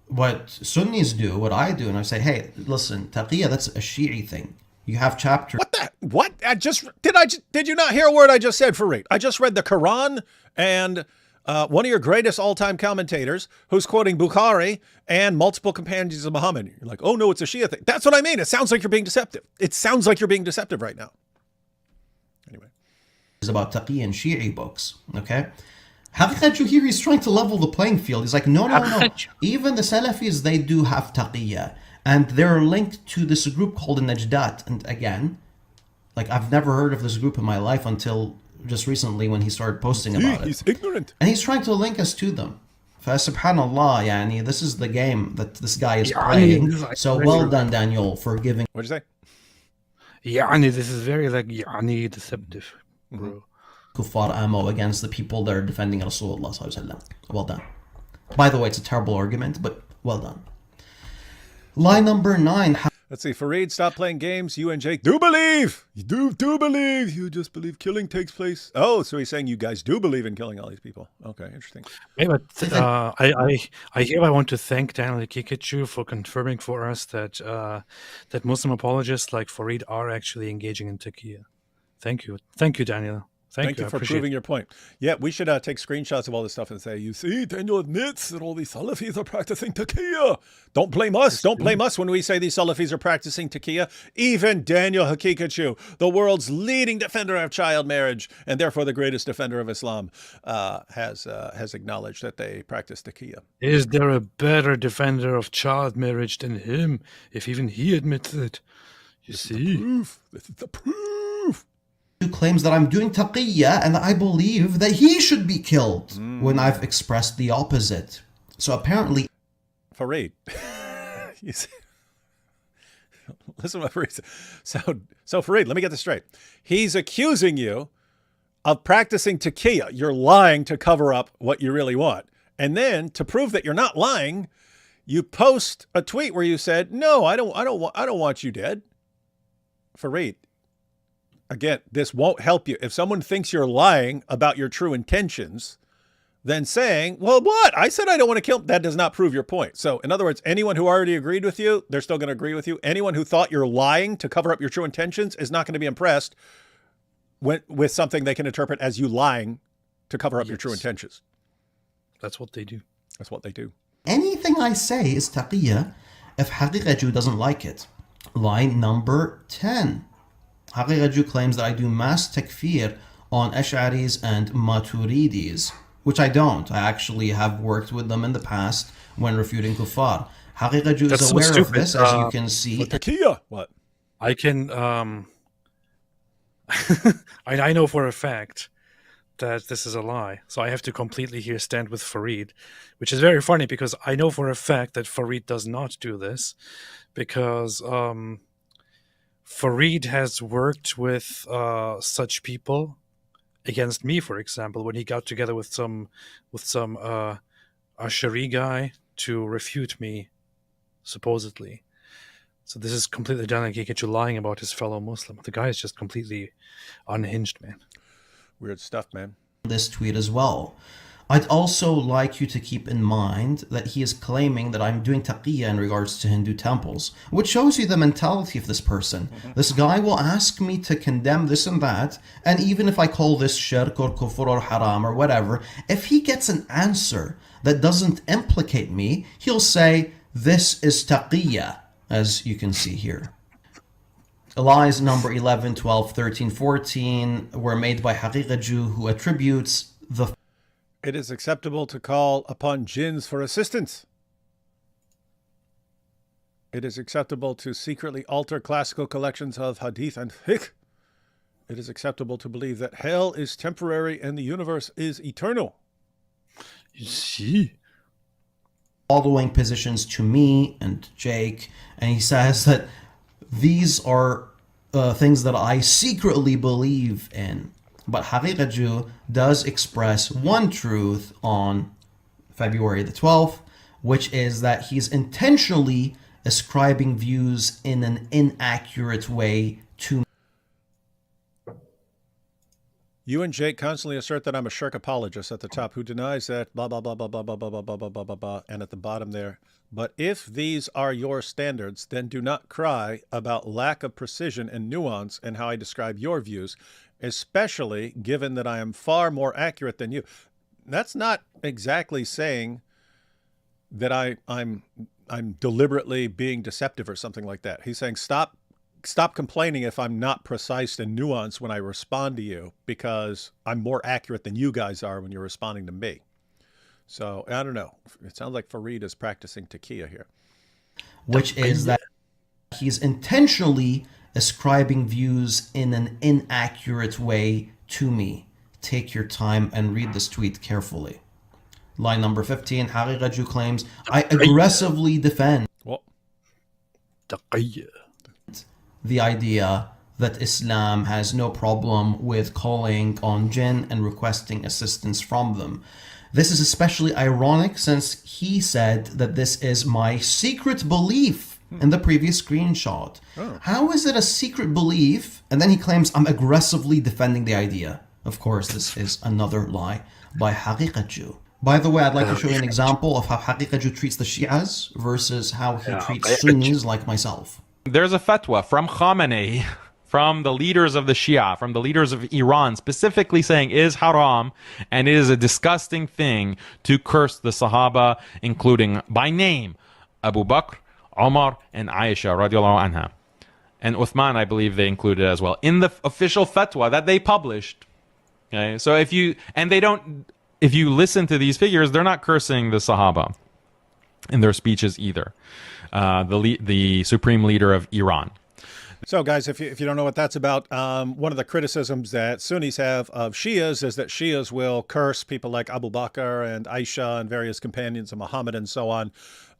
what Sunnis do, what I do, and I say, hey, listen, taqiyya, that's a Shi'i thing. You have chapters. What? Did you not hear a word I just said, Farid? I just read the Quran and one of your greatest all-time commentators who's quoting Bukhari and multiple companions of Muhammad. You're like, oh no, it's a Shia thing. That's what I mean. It sounds like you're being deceptive. It sounds like you're being deceptive right now. Anyway. It's about taqiyya and Shi'i books, okay? Haqiqat Juhiri is trying to level the playing field. He's like, no. Even the Salafis, they do have taqiyya. And they're linked to this group called the Najdat. And again, I've never heard of this group in my life until just recently when he started posting about it. He's ignorant. And he's trying to link us to them. Subhanallah, yani, this is the game that this guy is playing. So well done, Daniel, for giving. What'd you say? This is very deceptive, bro. Kuffar ammo against the people that are defending Rasulullah sallallahu alaihi wasallam. Well done. By the way, it's a terrible argument, but well done. Line number 9. Let's see. Farid, stop playing games. You and Jake do believe. You do believe. You just believe killing takes place. Oh, so he's saying you guys do believe in killing all these people. Okay, interesting. Yeah, but I hereby want to thank Daniel Kikichu for confirming for us that Muslim apologists like Farid are actually engaging in taqiyya. Thank you, Daniel. Thank you I for appreciate proving your point. Yeah, we should take screenshots of all this stuff and say, you see, Daniel admits that all these Salafis are practicing taqiyya. Don't blame us. Don't blame us when we say these Salafis are practicing taqiyya. Even Daniel Hakikachu, the world's leading defender of child marriage and therefore the greatest defender of Islam, has acknowledged that they practice taqiyya. Is there a better defender of child marriage than him? If even he admits it. You see? This is the proof. Who claims that I'm doing taqiyya and that I believe that he should be killed when I've expressed the opposite. So apparently, Fareed. You see? Listen to what Fareed said. So Fareed, let me get this straight. He's accusing you of practicing taqiyya. You're lying to cover up what you really want. And then to prove that you're not lying, you post a tweet where you said, "No, I don't want you dead." Fareed. Again, this won't help you. If someone thinks you're lying about your true intentions, then saying, well, what? I said I don't want to kill him. That does not prove your point. So in other words, anyone who already agreed with you, they're still going to agree with you. Anyone who thought you're lying to cover up your true intentions is not going to be impressed with something they can interpret as you lying to cover up your true intentions. That's what they do. That's what they do. anything I say is taqiyya if Haqiqaju doesn't like it. Line number 10. Haqiqaju claims that I do mass takfir on Ash'aris and Maturidis, which I don't. I actually have worked with them in the past when refuting kuffar. Haqiqaju is aware of this, as you can see. Taqiyya. What? I can, I know for a fact that this is a lie. So I have to completely here stand with Fareed, which is very funny because I know for a fact that Fareed does not do this because Fareed has worked with such people against me, for example, when he got together with some Ash'ari guy to refute me, supposedly. So this is completely done like Hakikachu lying about his fellow Muslim. The guy is just completely unhinged, man. Weird stuff, man. This tweet as well. I'd also like you to keep in mind that he is claiming that I'm doing taqiyya in regards to Hindu temples, which shows you the mentality of this person. This guy will ask me to condemn this and that, and even if I call this shirk or kufr or haram or whatever, if he gets an answer that doesn't implicate me, he'll say, this is taqiyya, as you can see here. Lies number 11, 12, 13, 14 were made by Haqiqaju, who attributes the It is acceptable to call upon jinns for assistance. It is acceptable to secretly alter classical collections of hadith and fiqh. It is acceptable to believe that hell is temporary and the universe is eternal. You see? following positions to me and Jake, and he says that these are things that I secretly believe in. But Haqiqaju does express one truth on February the 12th, which is that he's intentionally ascribing views in an inaccurate way to You and Jake constantly assert that I'm a shirk apologist at the top who denies that blah, blah, blah, blah, blah, blah, blah, blah, blah, blah, blah, blah, blah, and at the bottom there. But if these are your standards, then do not cry about lack of precision and nuance in how I describe your views, especially given that I am far more accurate than you. That's not exactly saying that I'm deliberately being deceptive or something like that. He's saying stop complaining if I'm not precise and nuanced when I respond to you, because I'm more accurate than you guys are when you're responding to me. So I don't know. It sounds like Fareed is practicing taqiyya here. which is that he's intentionally ascribing views in an inaccurate way to me. Take your time and read this tweet carefully. Line number 15, Haqiqaju claims, I aggressively defend Well, Taqiyya. the idea that Islam has no problem with calling on jinn and requesting assistance from them. This is especially ironic since he said that this is my secret belief in the previous screenshot. How is it a secret belief? And then he claims I'm aggressively defending the idea. Of course, this is another lie by Haqiqaju. By the way, I'd like to show you an example of how Haqiqaju treats the Shi'as versus how he treats Sunnis like myself. There's a fatwa from Khamenei from the leaders of the Shia, from the leaders of Iran, specifically saying it is haram and it is a disgusting thing to curse the Sahaba, including by name Abu Bakr, Omar, and Aisha radiallahu anha. And Uthman, I believe they included as well in the official fatwa that they published. Okay, so if you listen to these figures, they're not cursing the Sahaba in their speeches either. The supreme leader of Iran. So, guys, if you don't know what that's about, one of the criticisms that Sunnis have of Shias is that Shias will curse people like Abu Bakr and Aisha and various companions of Muhammad and so on.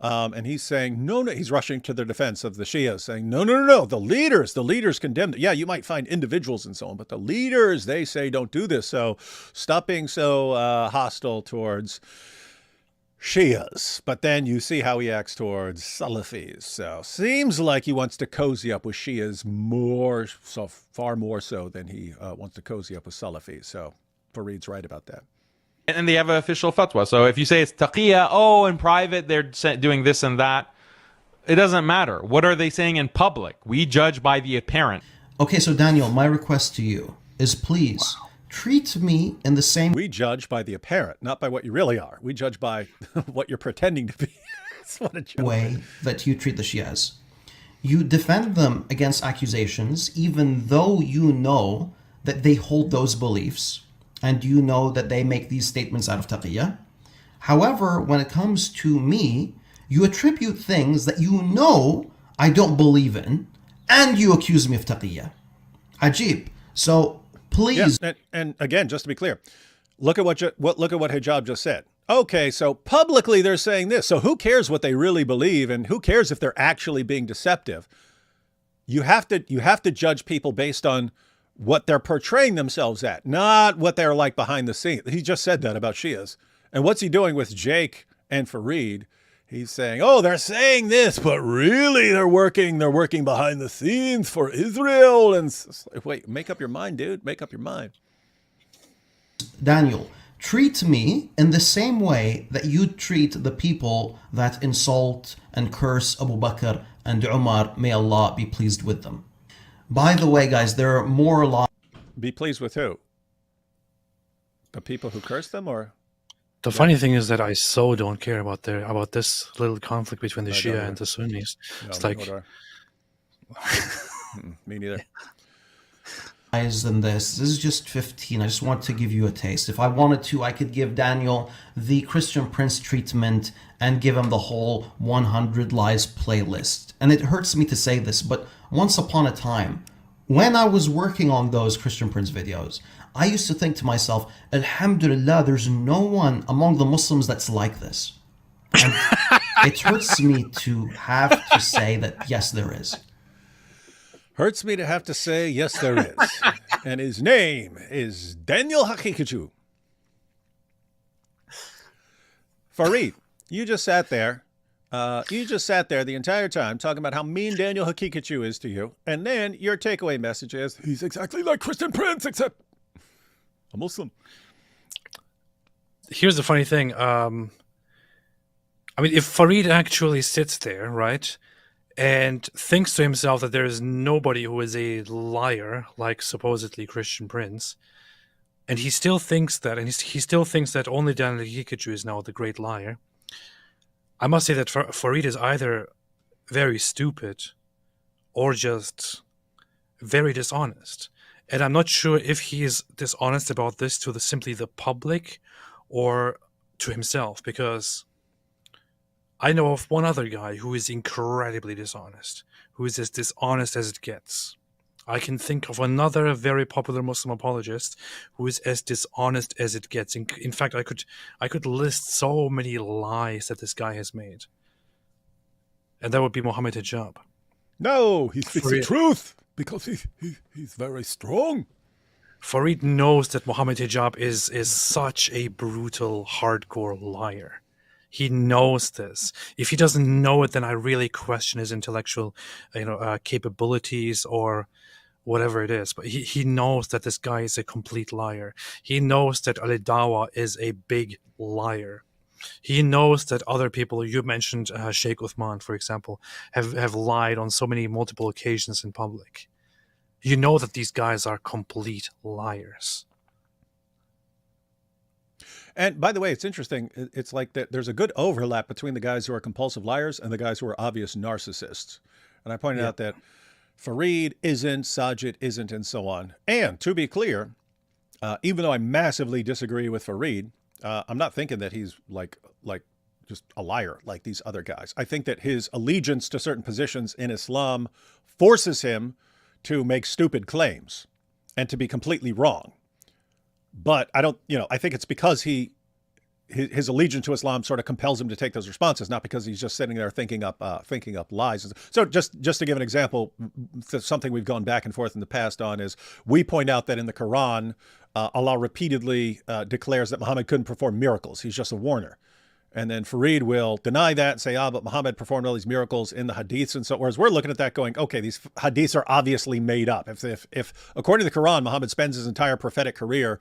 And he's saying, no, he's rushing to the defense of the Shias, saying, no, the leaders condemned it. Yeah, you might find individuals and so on, but the leaders, they say don't do this. So stop being so hostile towards Shias. But then you see how he acts towards Salafis. So seems like he wants to cozy up with Shias far more so than he wants to cozy up with Salafis. So Fareed's right about that. And they have an official fatwa. So if you say it's taqiyya, in private they're doing this and that, it doesn't matter. What are they saying in public? We judge by the apparent. Okay, so Daniel, my request to you is please treat me in the same We judge by the apparent, not by what you really are. We judge by what you're pretending to be. That's what a joke. way that you treat the Shias. You defend them against accusations, even though you know that they hold those beliefs, and you know that they make these statements out of taqiyya. However, when it comes to me, you attribute things that you know I don't believe in, and you accuse me of taqiyya. Ajib. So please. Yeah, and again, just to be clear, look at what Hijab just said. Okay, so publicly they're saying this. So who cares what they really believe, and who cares if they're actually being deceptive? You have to judge people based on what they're portraying themselves at, not what they're like behind the scenes. He just said that about Shias. And what's he doing with Jake and Fareed? He's saying, they're saying this, but really they're working behind the scenes for Israel. And wait, make up your mind, dude. Make up your mind. Daniel, treat me in the same way that you treat the people that insult and curse Abu Bakr and Umar. May Allah be pleased with them. By the way, guys, there are more lies. Be pleased with who? The people who curse them, or? The funny thing is that I so don't care about this little conflict between the Shia and the Sunnis. It's like me neither. Than this is just 15. I just want to give you a taste. If I wanted to, I could give Daniel the Christian Prince treatment and give him the whole 100 lies playlist. And it hurts me to say this, but once upon a time, when I was working on those Christian Prince videos, I used to think to myself, Alhamdulillah, there's no one among the Muslims that's like this. And it hurts me to have to say that, yes, there is. Hurts me to have to say, yes, there is. And his name is Daniel Hakikachu. Fareed, you just sat there the entire time talking about how mean Daniel Hakikachu is to you. And then your takeaway message is, He's exactly like Christian Prince, except a Muslim. Here's the funny thing. I mean, if Fareed actually sits there, right, and thinks to himself that there is nobody who is a liar like supposedly Christian Prince, and he still thinks that, and he still thinks that only Daniel Hakikachu is now the great liar, I must say that Fareed is either very stupid or just very dishonest. And I'm not sure if he is dishonest about this to simply the public or to himself, because I know of one other guy who is incredibly dishonest, who is as dishonest as it gets. I can think of another very popular Muslim apologist who is as dishonest as it gets. In fact, I could list so many lies that this guy has made. And that would be Mohammed Hijab. No, he speaks the truth because he's very strong. Fareed knows that Mohammed Hijab is such a brutal, hardcore liar. He knows this. If he doesn't know it, then I really question his intellectual, capabilities or whatever it is. But he knows that this guy is a complete liar. He knows that Dawah is a big liar. He knows that other people, you mentioned Sheikh Uthman, for example, have lied on so many multiple occasions in public. you know that these guys are complete liars. And by the way, it's interesting. It's like that there's a good overlap between the guys who are compulsive liars and the guys who are obvious narcissists. And I pointed out that Fareed isn't, Sajid isn't, and so on. And to be clear, even though I massively disagree with Fareed, I'm not thinking that he's like just a liar like these other guys. I think that his allegiance to certain positions in Islam forces him to make stupid claims and to be completely wrong. But I don't, I think it's because his allegiance to Islam sort of compels him to take those responses, not because he's just sitting there thinking up lies. So just to give an example, something we've gone back and forth in the past on is we point out that in the Quran, Allah repeatedly declares that Muhammad couldn't perform miracles. He's just a warner. And then Fareed will deny that and say, but Muhammad performed all these miracles in the hadiths. And so, whereas we're looking at that going, okay, these hadiths are obviously made up. If according to the Quran, Muhammad spends his entire prophetic career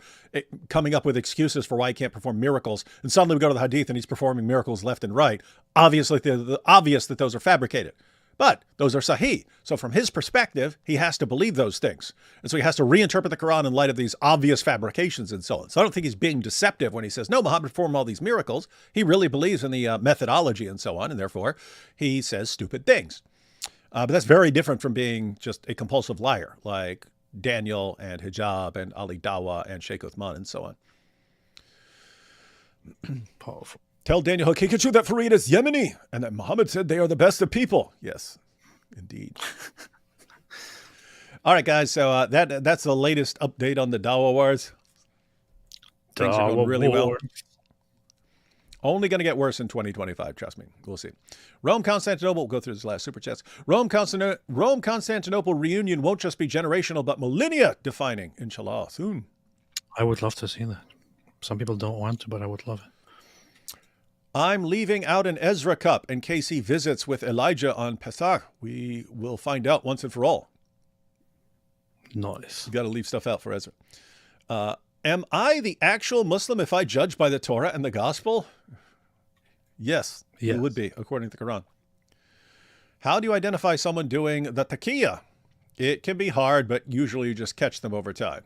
coming up with excuses for why he can't perform miracles, and suddenly we go to the hadith and he's performing miracles left and right, obviously obvious that those are fabricated. But those are sahih. So from his perspective, he has to believe those things. And so he has to reinterpret the Quran in light of these obvious fabrications and so on. So I don't think he's being deceptive when he says, no, Muhammad performed all these miracles. He really believes in the methodology and so on. And therefore, he says stupid things. But that's very different from being just a compulsive liar like Daniel and Hijab and Ali Dawah and Sheikh Uthman and so on. Powerful. Tell Daniel Hakikachu that Fareed is Yemeni and that Muhammad said they are the best of people. Yes, indeed. All right, guys. So that's the latest update on the Dawah Wars. Things are going really well. Only going to get worse in 2025. Trust me. We'll see. Rome, Constantinople. We'll go through this last super chats. Rome, Constantinople reunion won't just be generational, but millennia defining. Inshallah, soon. I would love to see that. Some people don't want to, but I would love it. I'm leaving out an Ezra cup in case he visits with Elijah on Pesach. We will find out once and for all. Nice. You got to leave stuff out for Ezra. Am I the actual Muslim if I judge by the Torah and the gospel? Yes, you would be, according to the Quran. How do you identify someone doing the taqiyya? It can be hard, but usually you just catch them over time.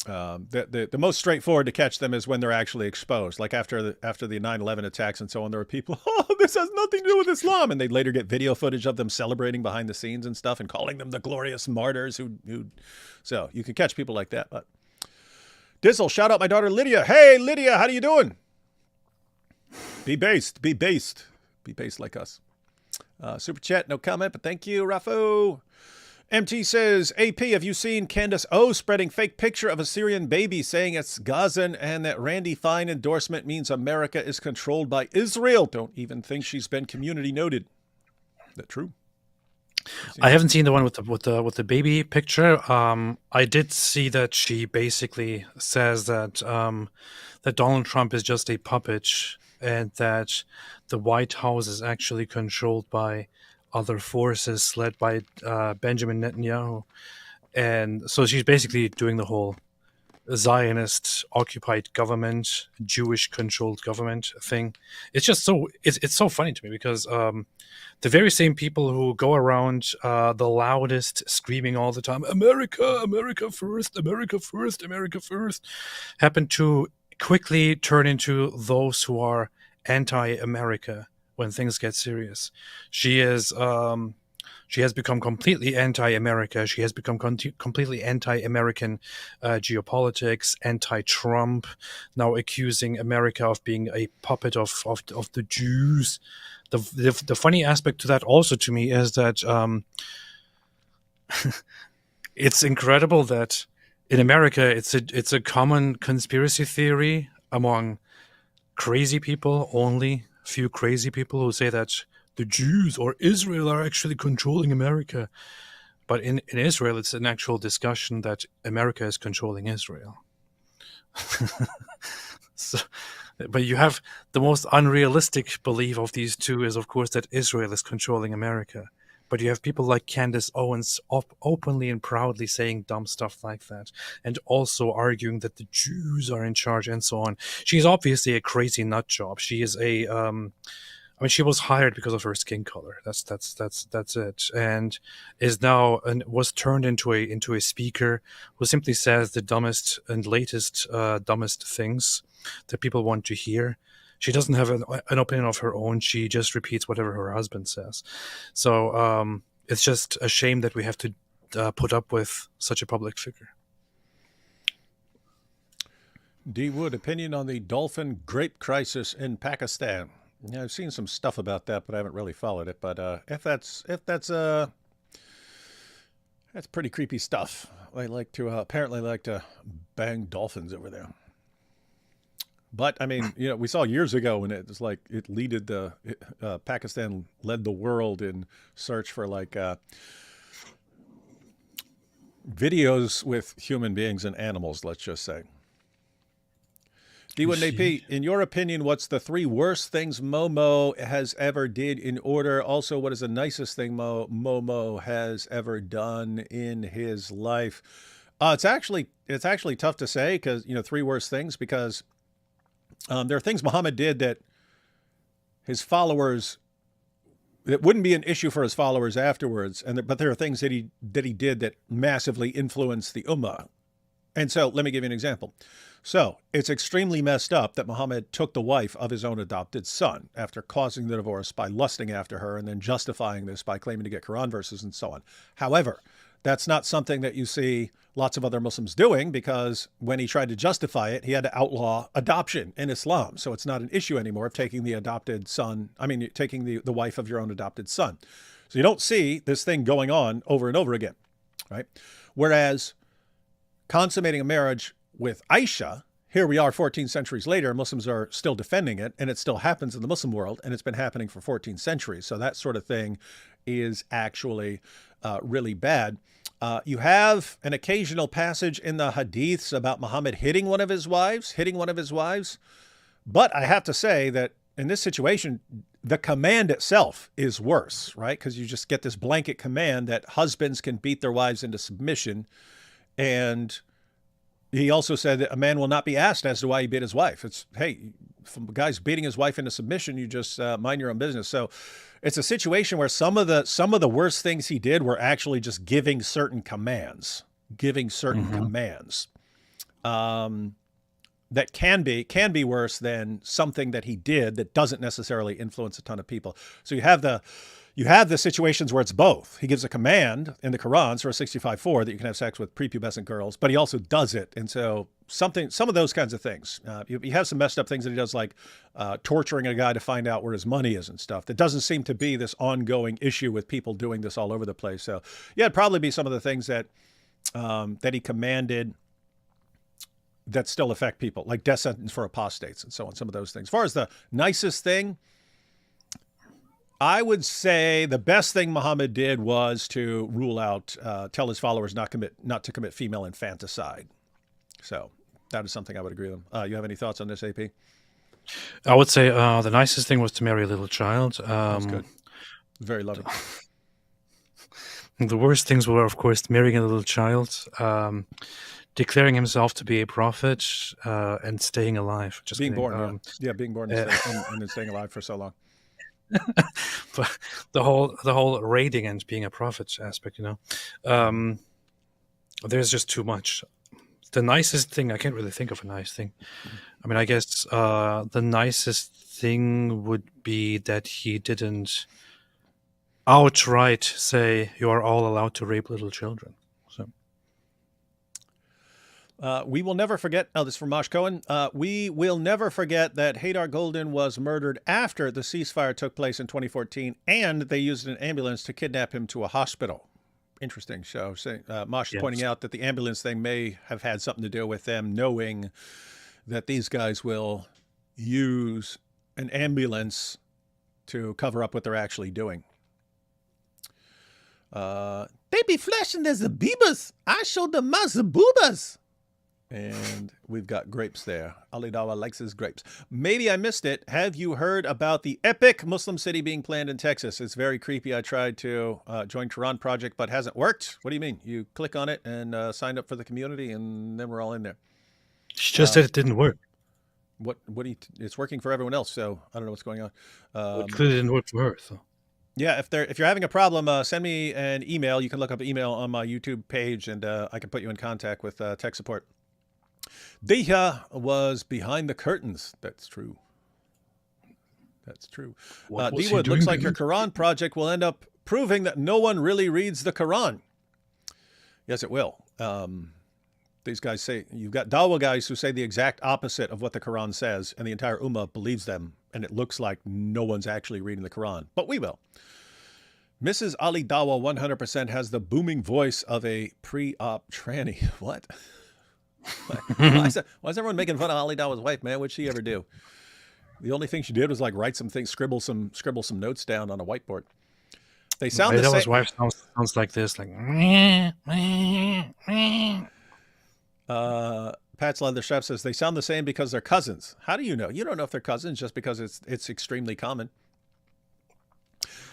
The most straightforward to catch them is when they're actually exposed. Like after the 9/11 attacks and so on, there were people, this has nothing to do with Islam. And they later get video footage of them celebrating behind the scenes and stuff and calling them the glorious martyrs so you can catch people like that. But Dizzle, shout out my daughter Lydia. Hey, Lydia, how do you doing? Be based like us. Super chat, no comment, but thank you, Rafo. MT says, AP, have you seen Candace O spreading fake picture of a Syrian baby saying it's Gazan and that Randy Fine endorsement means America is controlled by Israel? Don't even think she's been community noted. Is that true? I haven't seen the one with the baby picture. I did see that she basically says that that Donald Trump is just a puppet and that the White House is actually controlled by other forces led by Benjamin Netanyahu. And so she's basically doing the whole Zionist occupied government, Jewish controlled government thing. It's just it's so funny to me because the very same people who go around the loudest screaming all the time, America, America first, America first, America first, happen to quickly turn into those who are anti-America when things get serious. She has become completely anti-America. She has become completely anti-American geopolitics, anti-Trump, now accusing America of being a puppet of the Jews. The funny aspect to that also to me is that it's incredible that in America it's a common conspiracy theory among crazy people, only few crazy people who say that the Jews or Israel are actually controlling America. But in Israel, it's an actual discussion that America is controlling Israel. But you have the most unrealistic belief of these two is, of course, that Israel is controlling America. But you have people like Candace Owens openly and proudly saying dumb stuff like that, and also arguing that the Jews are in charge and so on. She's obviously a crazy nut job. She is a I mean, she was hired because of her skin color. That's it. And is now and was turned into a speaker who simply says the dumbest and latest dumbest things that people want to hear. She doesn't have an opinion of her own. She just repeats whatever her husband says. So it's just a shame that we have to put up with such a public figure. D. Wood, opinion on the dolphin grape crisis in Pakistan. Yeah, I've seen some stuff about that, but I haven't really followed it. But that's pretty creepy stuff. They like to apparently like to bang dolphins over there. But I mean, we saw years ago when it was like Pakistan led the world in search for like videos with human beings and animals. Let's just say. D1AP, in your opinion, what's the 3 worst things Momo has ever did in order? Also, what is the nicest thing Momo has ever done in his life? It's actually tough to say because 3 worst things because there are things Muhammad did that his followers that wouldn't be an issue for his followers afterwards, but there are things that he did that massively influenced the Ummah. And so, let me give you an example. So, it's extremely messed up that Muhammad took the wife of his own adopted son after causing the divorce by lusting after her and then justifying this by claiming to get Quran verses and so on. However, that's not something that you see lots of other Muslims doing because when he tried to justify it, he had to outlaw adoption in Islam. So it's not an issue anymore of taking the taking the wife of your own adopted son. So you don't see this thing going on over and over again, right? Whereas consummating a marriage with Aisha, here we are 14 centuries later, Muslims are still defending it, and it still happens in the Muslim world, and it's been happening for 14 centuries. So that sort of thing is actually really bad. You have an occasional passage in the hadiths about Muhammad hitting one of his wives, but I have to say that in this situation, the command itself is worse, right? Because you just get this blanket command that husbands can beat their wives into submission, and he also said that a man will not be asked as to why he beat his wife. It's, hey, if a guy's beating his wife into submission, you just mind your own business. So it's a situation where some of the worst things he did were actually just giving certain commands that can be worse than something that he did that doesn't necessarily influence a ton of people. So you have the situations where it's both. He gives a command in the Quran, Surah 65:4, that you can have sex with prepubescent girls, but he also does it. And so some of those kinds of things. You have some messed up things that he does, like torturing a guy to find out where his money is and stuff. That doesn't seem to be this ongoing issue with people doing this all over the place. So yeah, it'd probably be some of the things that he commanded that still affect people, like death sentence for apostates and so on, some of those things. As far as the nicest thing, I would say the best thing Muhammad did was to rule out, tell his followers not to commit female infanticide. So that is something I would agree with. You have any thoughts on this, AP? I would say the nicest thing was to marry a little child. That's good. Very loving. The worst things were, of course, marrying a little child, declaring himself to be a prophet, and staying alive. Just being kidding. born, being born and then staying alive for so long. But the whole raiding and being a prophet aspect, there's just too much. The nicest thing, I can't really think of a nice thing. I mean, I guess the nicest thing would be that he didn't outright say you are all allowed to rape little children. So we will never forget. Oh, this is from Mosh Cohen. We will never forget that Haydar Golden was murdered after the ceasefire took place in 2014, and they used an ambulance to kidnap him to a hospital. Interesting. So Mosh is pointing out that the ambulance thing may have had something to do with them knowing that these guys will use an ambulance to cover up what they're actually doing. They be flashing their zabibas. I showed them my zabubas. And we've got grapes there. Ali Dawah likes his grapes. Maybe I missed it. Have you heard about the epic Muslim city being planned in Texas? It's very creepy. I tried to join Quran Project, but hasn't worked. What do you mean? You click on it and sign up for the community, and then we're all in there. She just said it didn't work. What do you? It's working for everyone else, so I don't know what's going on. It clearly didn't work for her. So. Yeah, if you're having a problem, send me an email. You can look up email on my YouTube page, and I can put you in contact with tech support. Dawah was behind the curtains. That's true. That's true. D-Wood, looks like your Quran project will end up proving that no one really reads the Quran. Yes, it will. These guys say, you've got Dawah guys who say the exact opposite of what the Quran says, and the entire Ummah believes them, and it looks like no one's actually reading the Quran. But we will. Mrs. Ali Dawah 100% has the booming voice of a pre-op tranny. What? Why is everyone making fun of Ali Dawah's wife, man? What'd she ever do? The only thing she did was like write some things, scribble some notes down on a whiteboard. They sound the same. Dawah's wife sounds like this, like. Pat's Leather Chef says they sound the same because they're cousins. How do you know? You don't know if they're cousins just because it's extremely common.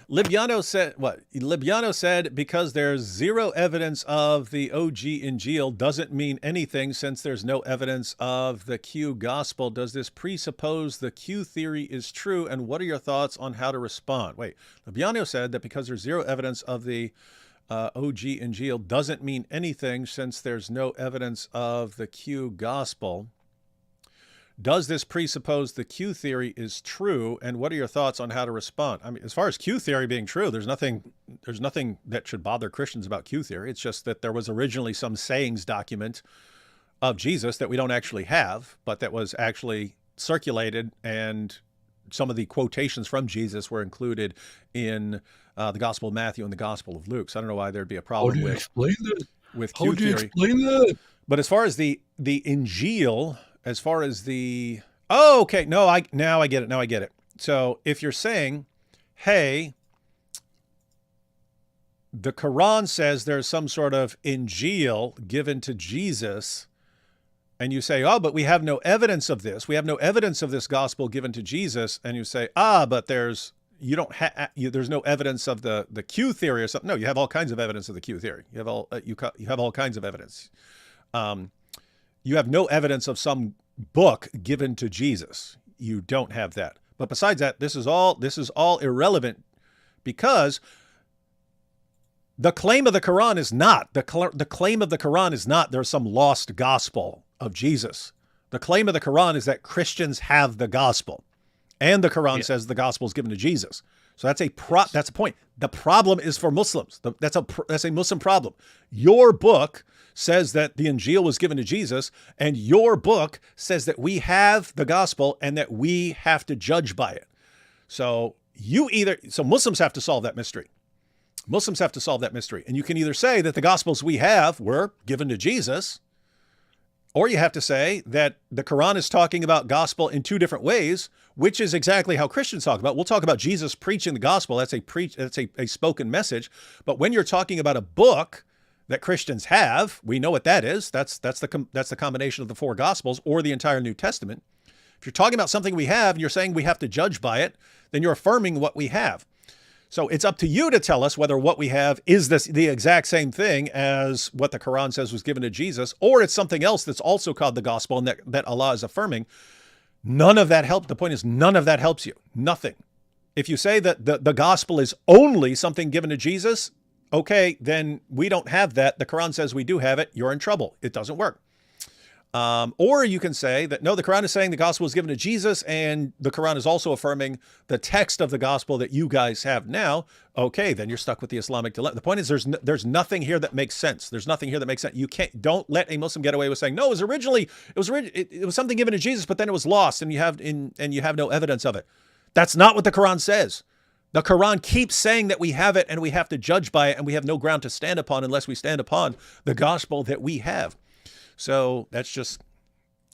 Libyano said what? Libyano said because there's zero evidence of the OG Injil doesn't mean anything since there's no evidence of the Q gospel. Does this presuppose the Q theory is true? And what are your thoughts on how to respond? Wait, Libyano said that because there's zero evidence of the OG Injil doesn't mean anything since there's no evidence of the Q gospel. Does this presuppose the Q theory is true? And what are your thoughts on how to respond? I mean, as far as Q theory being true, there's nothing that should bother Christians about Q theory. It's just that there was originally some sayings document of Jesus that we don't actually have, but that was actually circulated, and some of the quotations from Jesus were included in the Gospel of Matthew and the Gospel of Luke. So I don't know why there'd be a problem with Q theory. How do you explain that? But as far as the Injil, as far as the okay, now I get it. Now I get it. So if you're saying, hey, the Quran says there's some sort of Injil given to Jesus, and you say, oh, but we have no evidence of this. We have no evidence of this gospel given to Jesus, and you say, but there's no evidence of the Q theory or something. No, you have all kinds of evidence of the Q theory. You have all kinds of evidence. You have no evidence of some book given to Jesus. You don't have that. But besides that, this is all irrelevant, because the claim of the Quran is not the claim of the Quran is not there's some lost gospel of Jesus. The claim of the Quran is that Christians have the gospel, and the Quran says the gospel is given to Jesus. So that's a point. The problem is for Muslims. That's a Muslim problem. Your book says that the Injil was given to Jesus, and your book says that we have the gospel and that we have to judge by it. So Muslims have to solve that mystery. Muslims have to solve that mystery. And you can either say that the gospels we have were given to Jesus, or you have to say that the Quran is talking about gospel in two different ways, which is exactly how Christians talk about. We'll talk about Jesus preaching the gospel. That's a spoken message. But when you're talking about a book that Christians have, we know what that is. That's the combination of the four gospels or the entire New Testament. If you're talking about something we have and you're saying we have to judge by it, then you're affirming what we have. So it's up to you to tell us whether what we have is the exact same thing as what the Quran says was given to Jesus, or it's something else that's also called the gospel and that Allah is affirming. None of that helps. The point is, none of that helps you. Nothing. If you say that the gospel is only something given to Jesus, okay, then we don't have that. The Quran says we do have it. You're in trouble. It doesn't work. Or you can say that, no, the Quran is saying the gospel is given to Jesus, and the Quran is also affirming the text of the gospel that you guys have now. Okay, then you're stuck with the Islamic dilemma. The point is, there's nothing here that makes sense. There's nothing here that makes sense. Don't let a Muslim get away with saying, no, it was something given to Jesus, but then it was lost, and you have no evidence of it. That's not what the Quran says. The Quran keeps saying that we have it and we have to judge by it, and we have no ground to stand upon unless we stand upon the gospel that we have. So that's just,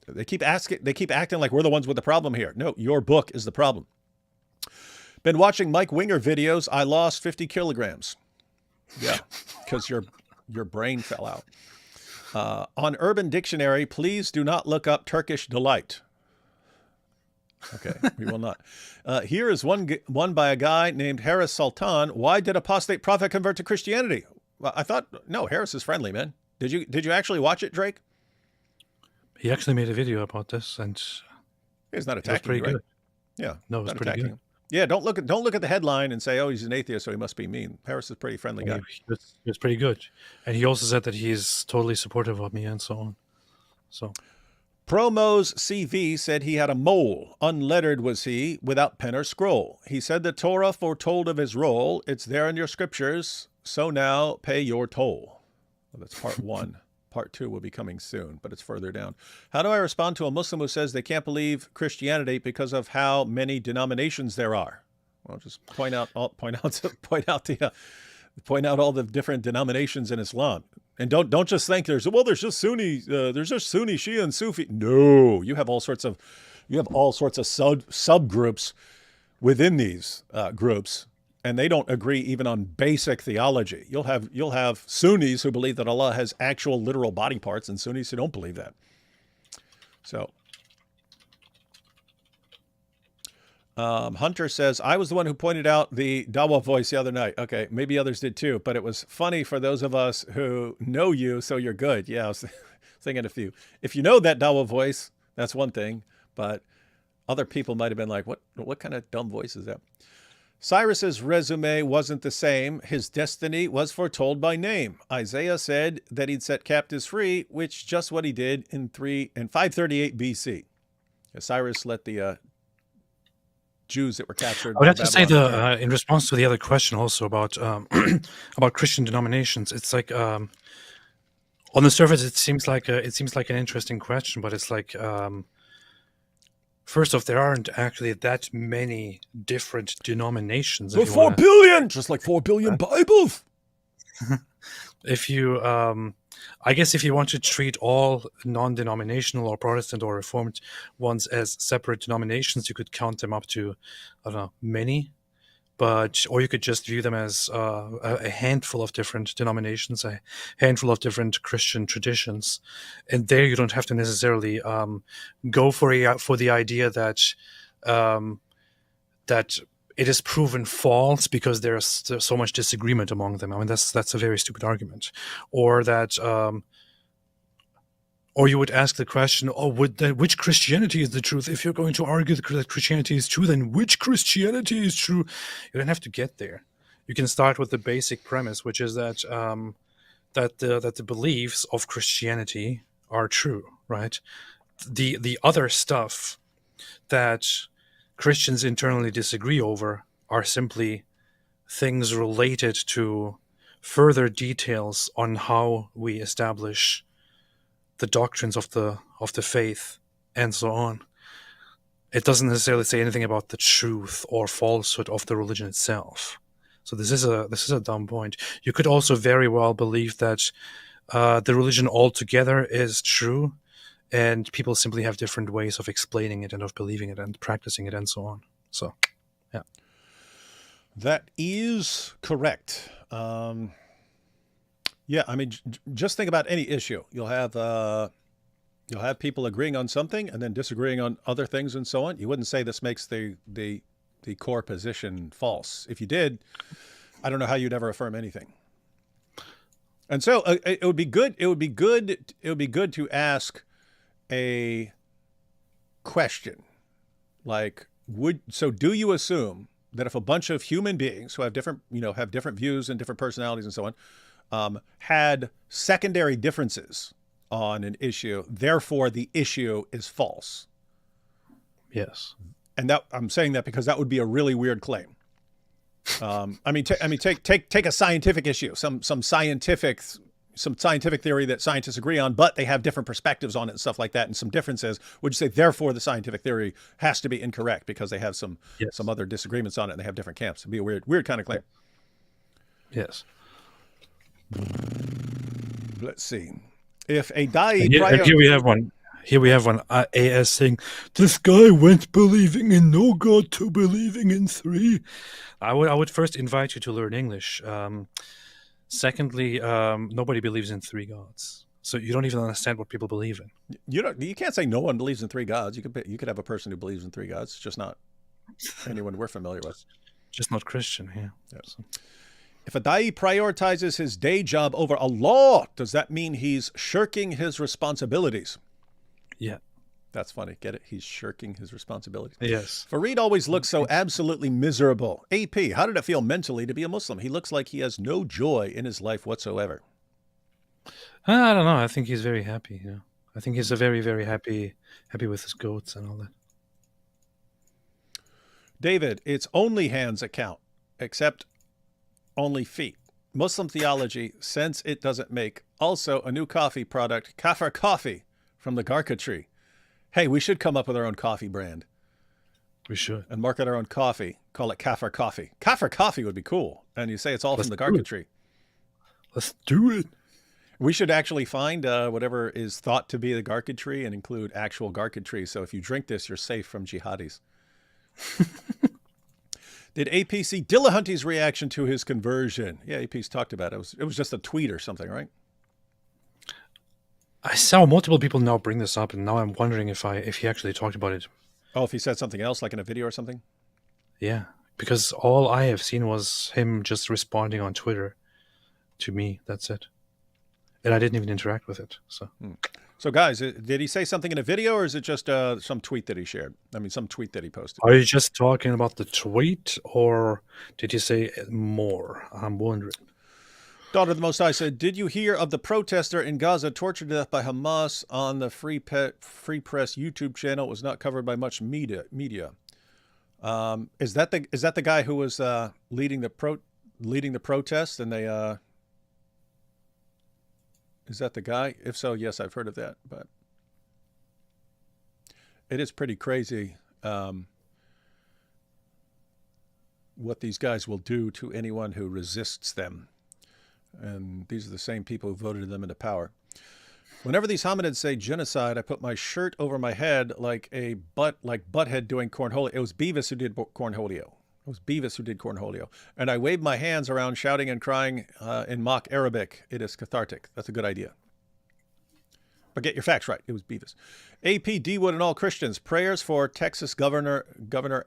they keep acting like we're the ones with the problem here. No, your book is the problem. Been watching Mike Winger videos. I lost 50 kilograms. Yeah, because your brain fell out. On Urban Dictionary, please do not look up Turkish delight. Okay, we will not. Here is one by a guy named Harris Sultan. Why did apostate prophet convert to Christianity? Well, I thought, no, Harris is friendly, man. Did you actually watch it, Drake? He actually made a video about this, and He's not It was attacking pretty you, right? good. Yeah. No, it was not pretty attacking good. him. Yeah, don't look at the headline and say, "Oh, he's an atheist, so he must be mean." Harris is a pretty friendly guy. He was pretty good. And he also said that he's totally supportive of me and so on. So Promo's CV said he had a mole. Unlettered was he, without pen or scroll. He said the Torah foretold of his role. It's there in your scriptures. So now pay your toll. Well, that's part 1. Part 2 will be coming soon, but it's further down. How do I respond to a Muslim who says they can't believe Christianity because of how many denominations there are? Well, just point out all the different denominations in Islam, and don't just think there's just Sunni, Shia, and Sufi. No, you have all sorts of subgroups within these groups. And they don't agree even on basic theology. You'll have Sunnis who believe that Allah has actual literal body parts, and Sunnis who don't believe that. So, Hunter says, I was the one who pointed out the Dawah voice the other night. Okay, maybe others did too, but it was funny for those of us who know you, so you're good. Yeah, I was thinking if you know that Dawah voice, that's one thing, but other people might have been like, what kind of dumb voice is that? Cyrus's resume wasn't the same. His destiny was foretold by name. Isaiah said that he'd set captives free, which just what he did in 538 BC. Cyrus let the Jews that were captured. I would have to say in response to the other question also about about Christian denominations, it's like on the surface it seems like an interesting question, but it's like first off, there aren't actually that many different denominations. There's 4 billion, just like 4 billion Bibles. If you, I guess, if you want to treat all non-denominational or Protestant or Reformed ones as separate denominations, you could count them up to, I don't know, many. Or you could just view them as a handful of different denominations, a handful of different Christian traditions, and there you don't have to necessarily go for the idea that that it is proven false because there's so much disagreement among them. I mean, that's a very stupid argument, or that. Or you would ask the question, which Christianity is the truth? If you're going to argue that Christianity is true, then which Christianity is true? You don't have to get there. You can start with the basic premise, which is that that the beliefs of Christianity are true, right? The other stuff that Christians internally disagree over are simply things related to further details on how we establish the doctrines of the faith and so on. It doesn't necessarily say anything about the truth or falsehood of the religion itself. So this is a dumb point. You could also very well believe that the religion altogether is true, and people simply have different ways of explaining it and of believing it and practicing it and so on. So, yeah, that is correct. Yeah, I mean, just think about any issue. You'll have people agreeing on something and then disagreeing on other things and so on. You wouldn't say this makes the core position false. If you did, I don't know how you'd ever affirm anything. And so it would be good. It would be good to ask a question like, do you assume that if a bunch of human beings who have different views and different personalities and so on, had secondary differences on an issue, therefore the issue is false? Yes. And that I'm saying that because that would be a really weird claim. Take a scientific issue, some scientific theory that scientists agree on, but they have different perspectives on it and stuff like that, and some differences. Would you say therefore the scientific theory has to be incorrect because they have some other disagreements on it and they have different camps? It'd be a weird kind of claim. Yes. Let's see. If a da'i Here we have one AS saying, this guy went believing in no God to believing in three. I would first invite you to learn English. Secondly, nobody believes in three gods. So you don't even understand what people believe in. You can't say no one believes in three gods. You could have a person who believes in three gods, just not anyone we're familiar with. Just not Christian, yeah. Yep. So. If a da'i prioritizes his day job over Allah, does that mean he's shirking his responsibilities? Yeah. That's funny. Get it? He's shirking his responsibilities. Yes. Fareed always looks so absolutely miserable. AP, how did it feel mentally to be a Muslim? He looks like he has no joy in his life whatsoever. I don't know. I think he's very happy. Yeah. I think he's a very, very happy with his goats and all that. David, it's only hands that count, except only feet. Muslim theology, since it doesn't make. Also, a new coffee product, Kafir Coffee, from the Garka tree. Hey, we should come up with our own coffee brand. We should. And market our own coffee. Call it Kafir Coffee. Kafir Coffee would be cool. And you say it's all from the Garka tree. Let's do it. We should actually find whatever is thought to be the Garka tree and include actual Garka tree. So if you drink this, you're safe from jihadis. Did AP see Dillahunty's reaction to his conversion? Yeah, AP's talked about it. It was just a tweet or something, right? I saw multiple people now bring this up, and now I'm wondering if he actually talked about it. Oh, if he said something else, like in a video or something? Yeah, because all I have seen was him just responding on Twitter to me. That's it. And I didn't even interact with it. So guys, did he say something in a video, or is it just some tweet that he shared? I mean, some tweet that he posted. Are you just talking about the tweet, or did he say more? I'm wondering. Daughter of the Most High said, did you hear of the protester in Gaza tortured to death by Hamas on the Free Press YouTube channel? It was not covered by much media. Is that the guy who was leading the protest, and they is that the guy? If so, yes, I've heard of that. But it is pretty crazy what these guys will do to anyone who resists them. And these are the same people who voted them into power. Whenever these hominids say genocide, I put my shirt over my head like Butthead doing cornholio. It was Beavis who did cornholio. And I waved my hands around shouting and crying in mock Arabic. It is cathartic. That's a good idea. But get your facts right. It was Beavis. AP, D. Wood, and all Christians. Prayers for Texas Governor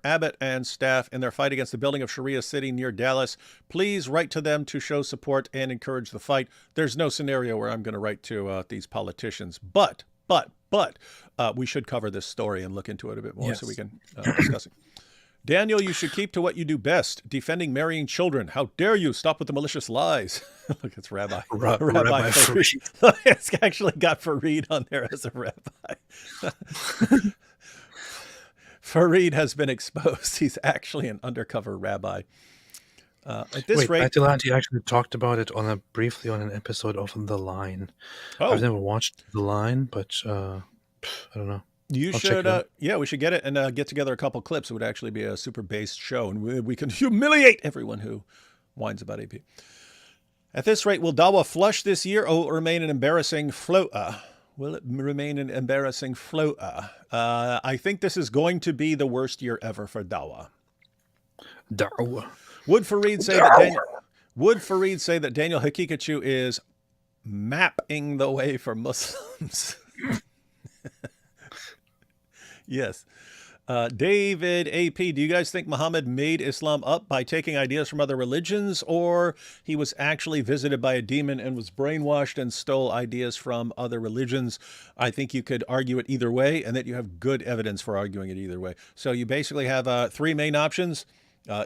Abbott and staff in their fight against the building of Sharia City near Dallas. Please write to them to show support and encourage the fight. There's no scenario where I'm going to write to these politicians. But we should cover this story and look into it a bit more so we can discuss it. Daniel, you should keep to what you do best, defending marrying children. How dare you? Stop with the malicious lies. Look, it's Rabbi. Rabbi Fareed. It's actually got Fareed on there as a rabbi. Fareed has been exposed. He's actually an undercover rabbi. At this rate, Dillahunty actually talked about it briefly on an episode of The Line. Oh. I've never watched The Line, but I don't know. You should, we should get it and get together a couple clips. It would actually be a super based show, and we can humiliate everyone who whines about AP. At this rate, will Dawah flush this year or remain an embarrassing floater? Will it remain an embarrassing floater? I think this is going to be the worst year ever for Dawah. Dawah. Would Fareed say that Daniel Hakikachu is mapping the way for Muslims? Yes. David AP, do you guys think Muhammad made Islam up by taking ideas from other religions, or he was actually visited by a demon and was brainwashed and stole ideas from other religions? I think you could argue it either way, and that you have good evidence for arguing it either way. So you basically have three main options.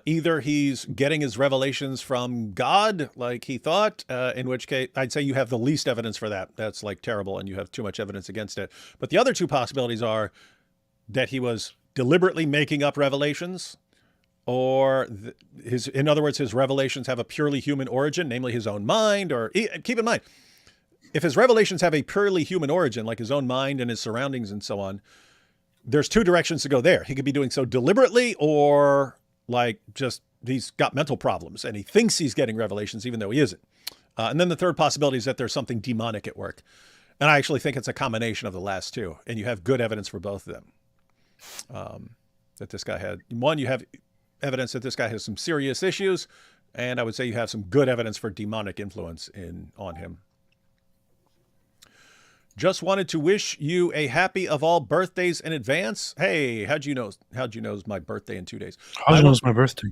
Either he's getting his revelations from God, like he thought, in which case I'd say you have the least evidence for that. That's like terrible, and you have too much evidence against it. But the other two possibilities are that he was deliberately making up revelations, or in other words, his revelations have a purely human origin, namely his own mind. Or keep in mind, if his revelations have a purely human origin, like his own mind and his surroundings and so on, there's two directions to go there. He could be doing so deliberately, or like just he's got mental problems and he thinks he's getting revelations even though he isn't. And then the third possibility is that there's something demonic at work. And I actually think it's a combination of the last two, and you have good evidence for both of them. That this guy had one, you have evidence that this guy has some serious issues, and I would say you have some good evidence for demonic influence on him. Just wanted to wish you a happy of all birthdays in advance. Hey, how'd you know it's my birthday in 2 days? How'd you know it's my birthday?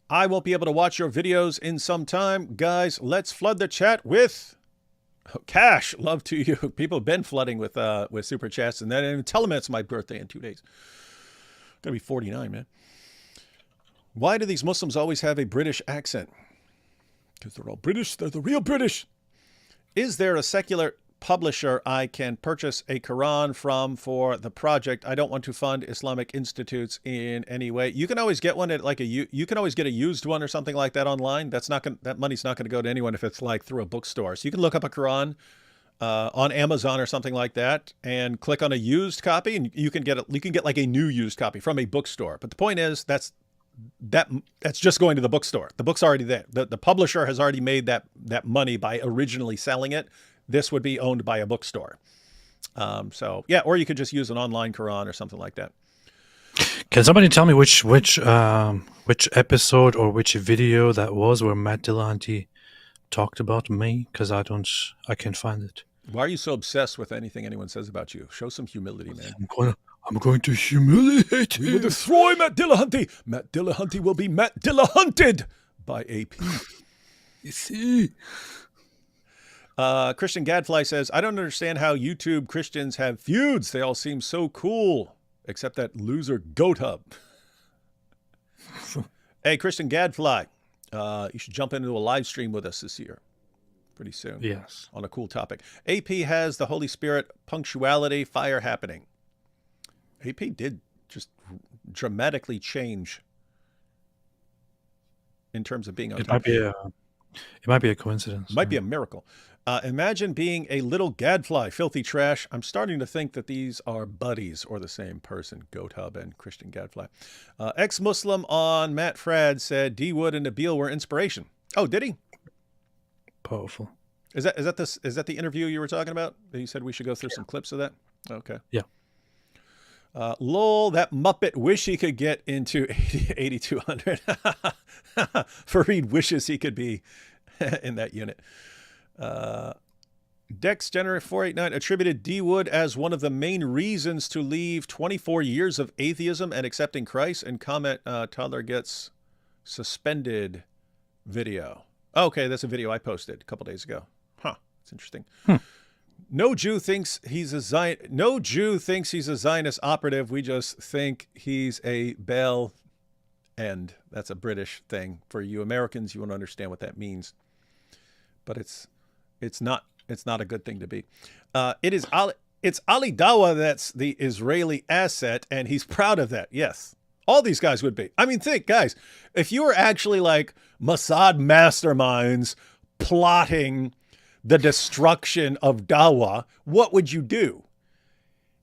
I won't be able to watch your videos in some time. Guys, let's flood the chat with Cash, love to you. People have been flooding with super chats, and then tell them it's my birthday in 2 days. Gonna be 49, man. Why do these Muslims always have a British accent? Because they're all British. They're the real British. Is there a secular publisher I can purchase a Quran from for the project? I don't want to fund Islamic institutes in any way. You can always get one at like you can always get a used one or something like that online. That money's not going to go to anyone if it's like through a bookstore. So you can look up a Quran on Amazon or something like that and click on a used copy, and you can get like a new used copy from a bookstore. But the point is that's just going to the bookstore. The book's already there. The publisher has already made that money by originally selling it. This would be owned by a bookstore. So yeah, or you could just use an online Quran or something like that. Can somebody tell me which episode or which video that was where Matt Dillahunty talked about me? Because I can't find it. Why are you so obsessed with anything anyone says about you? Show some humility, man. I'm going to humiliate We will him. destroy Matt Dillahunty. Matt Dillahunty will be Matt Dillahunted by AP. You see? Christian Gadfly says, I don't understand how YouTube Christians have feuds. They all seem so cool, except that loser Goat Hub. Hey, Christian Gadfly, you should jump into a live stream with us this year. Pretty soon. Yes. On a cool topic. AP has the Holy Spirit punctuality fire happening. AP did just dramatically change in terms of being on It top. might be a coincidence. Might be a miracle. Imagine being a little gadfly, filthy trash. I'm starting to think that these are buddies or the same person, Goat Hub and Christian Gadfly. Ex-Muslim on Matt Frad said D. Wood and Nabil were inspiration. Oh, did he? Powerful. Is that the interview you were talking about? You said we should go through some clips of that? Okay. Yeah. Lol, that Muppet wish he could get into 8200. Fareed wishes he could be in that unit. Dex Jenner 489 attributed D. Wood as one of the main reasons to leave 24 years of atheism and accepting Christ, and comment toddler gets suspended video. Okay, that's a video I posted a couple days ago. Huh, it's interesting. No Jew thinks he's a Zionist operative. We just think he's a Baal end. That's a British thing. For you Americans, you won't understand what that means. But it's not a good thing to be. It's Ali Dawah that's the Israeli asset, and he's proud of that. Yes. All these guys would be. I mean, think, guys, if you were actually like Mossad masterminds plotting the destruction of Dawah, what would you do?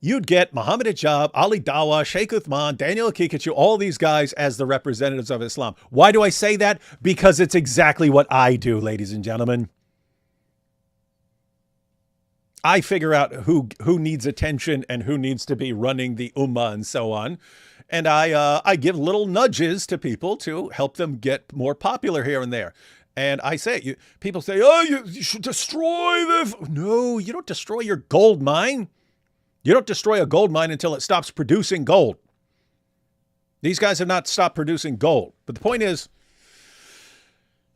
You'd get Muhammad Hijab, Ali Dawah, Sheikh Uthman, Daniel Akikachu, all these guys as the representatives of Islam. Why do I say that? Because it's exactly what I do, ladies and gentlemen. I figure out who needs attention and who needs to be running the Ummah and so on. And I give little nudges to people to help them get more popular here and there. And I say, people say, oh, you should destroy this. No, you don't destroy your gold mine. You don't destroy a gold mine until it stops producing gold. These guys have not stopped producing gold. But the point is,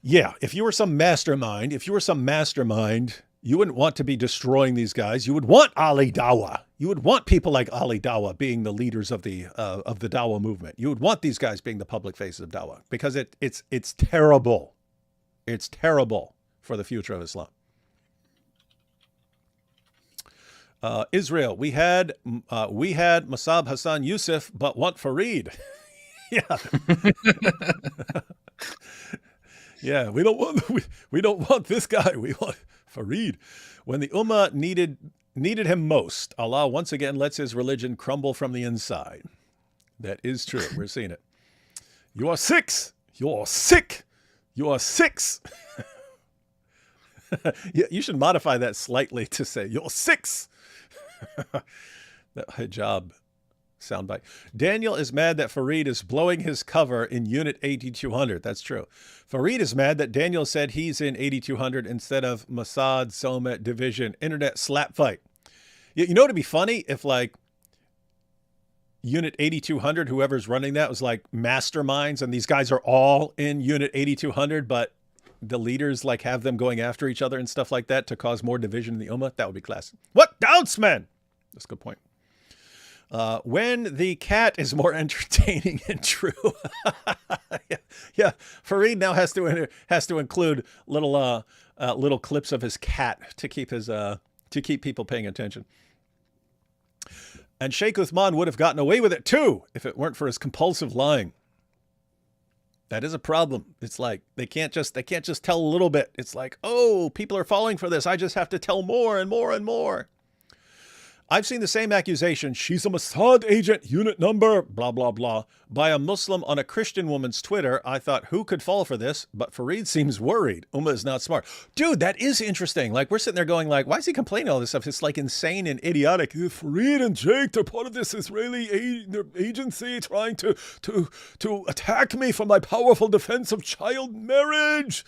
yeah, if you were some mastermind, you wouldn't want to be destroying these guys. You would want Ali Dawah. You would want people like Ali Dawah being the leaders of the Dawah movement. You would want these guys being the public faces of Dawah, because it's terrible. It's terrible for the future of Islam. Israel, we had Masab Hassan Yusuf, but want Fareed. Yeah. Yeah, we don't want this guy. We want Fareed. When the Ummah needed him most, Allah once again lets his religion crumble from the inside. That is true. We're seeing it. You are six. You're sick. You are six. You should modify that slightly to say you're six. That hijab soundbite. Daniel is mad that Fareed is blowing his cover in Unit 8200. That's true. Fareed is mad that Daniel said he's in 8200 instead of Mossad Somet Division. Internet slap fight. You know, it'd be funny if like Unit 8200, whoever's running that, was like masterminds, and these guys are all in Unit 8200, but the leaders like have them going after each other and stuff like that to cause more division in the Ummah. That would be classic. What doubts, man? That's a good point. When the cat is more entertaining and true. yeah. Fareed now has to include little clips of his cat to keep people paying attention. And Sheikh Uthman would have gotten away with it too if it weren't for his compulsive lying. That is a problem. It's like they can't just tell a little bit. It's like, oh, people are falling for this. I just have to tell more and more and more. I've seen the same accusation, she's a Mossad agent, unit number, blah, blah, blah, by a Muslim on a Christian woman's Twitter. I thought, who could fall for this? But Fareed seems worried. Ummah is not smart. Dude, that is interesting. Like, we're sitting there going like, why is he complaining all this stuff? It's like insane and idiotic. Fareed and Jake, they're part of this Israeli agency trying to attack me for my powerful defense of child marriage.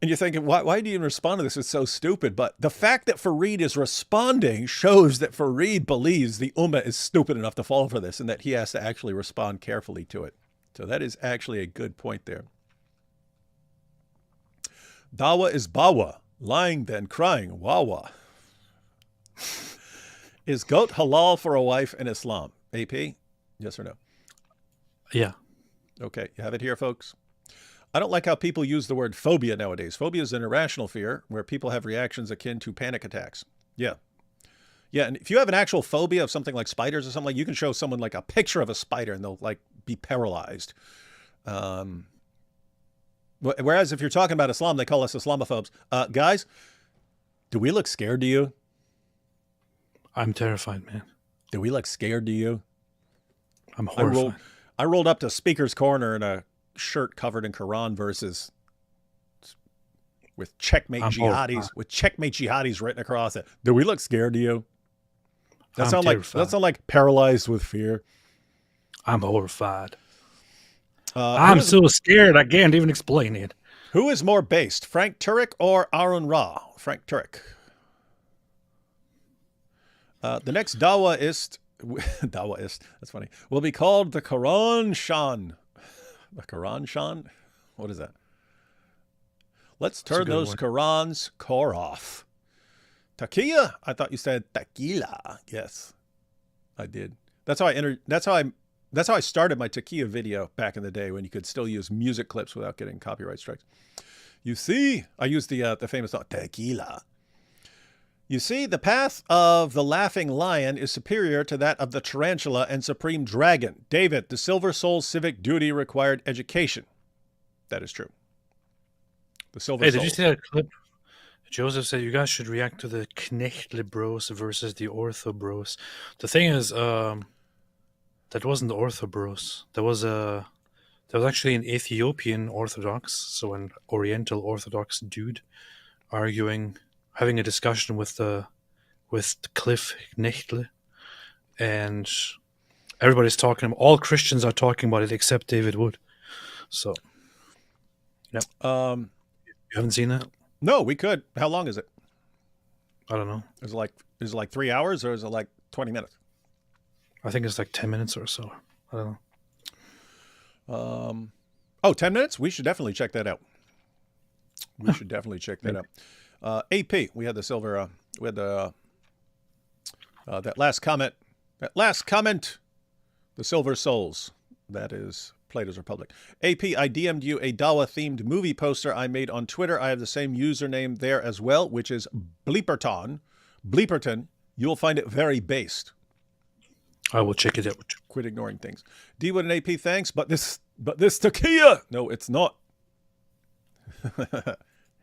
And you're thinking, why do you even respond to this? It's so stupid. But the fact that Fareed is responding shows that Fareed believes the Ummah is stupid enough to fall for this and that he has to actually respond carefully to it. So that is actually a good point there. Dawah is bawa, lying then crying, wawa. Is goat halal for a wife in Islam? AP, yes or no? Yeah. Okay, you have it here, folks. I don't like how people use the word phobia nowadays. Phobia is an irrational fear where people have reactions akin to panic attacks. Yeah. Yeah, and if you have an actual phobia of something like spiders or something, like you can show someone like a picture of a spider and they'll like be paralyzed. Whereas if you're talking about Islam, they call us Islamophobes. Guys, do we look scared to you? I'm terrified, man. Do we look scared to you? I'm horrified. I rolled up to Speaker's Corner in a shirt covered in Quran verses with checkmate jihadis written across it. Do we look scared to you? That sound like paralyzed with fear. I'm horrified. I'm so scared I can't even explain it. Who is more based, Frank Turek or Aaron Ra? Frank Turek. The next Dawaist, that's funny, will be called the Quran Shan. The Quran Shan? What is that? Let's turn those Qurans core off. Takia? I thought you said tequila. Yes, I did. That's how I started my Takia video back in the day when you could still use music clips without getting copyright strikes. You see, I used the famous thought, tequila. You see, the path of the laughing lion is superior to that of the tarantula and supreme dragon. David, the silver soul's civic duty required education. That is true. The silver soul. Did you see that clip? Joseph said you guys should react to the Knechtle bros versus the Ortho bros. The thing is, that wasn't the Ortho bros. There was actually an Ethiopian Orthodox, so an Oriental Orthodox dude, having a discussion with Cliff Knechtle, and everybody's talking. All Christians are talking about it except David Wood. So, yeah. You haven't seen that? No, we could. How long is it? I don't know. Is it like 3 hours or is it like 20 minutes? I think it's like 10 minutes or so. I don't know. 10 minutes? We should definitely check that out. AP, we had the silver, that last comment, the silver souls. That is Plato's Republic. AP, I DM'd you a Dawah-themed movie poster I made on Twitter. I have the same username there as well, which is Bleeperton. You'll find it very based. I will check it out. Quit ignoring things. D-Wood and AP, thanks, but this Takia! No, it's not.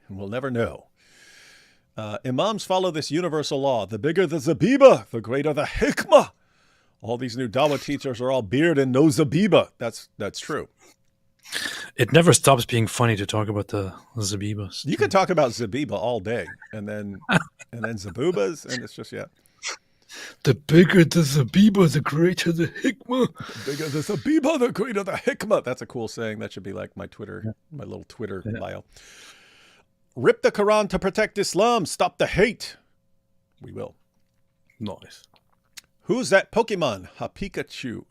We'll never know. Imams follow this universal law. The bigger the zabiba, the greater the hikmah. All these new Dawah teachers are all beard and no zabiba. That's true. It never stops being funny to talk about the zabibas. You can talk about zabiba all day, and then zabubas, and it's just, yeah. The bigger the zabiba, the greater the hikmah. The bigger the zabiba, the greater the hikmah. That's a cool saying. That should be like my little Twitter bio. Rip the Quran to protect Islam. Stop the hate. We will. Nice. Who's that Pokemon? Ha Pikachu.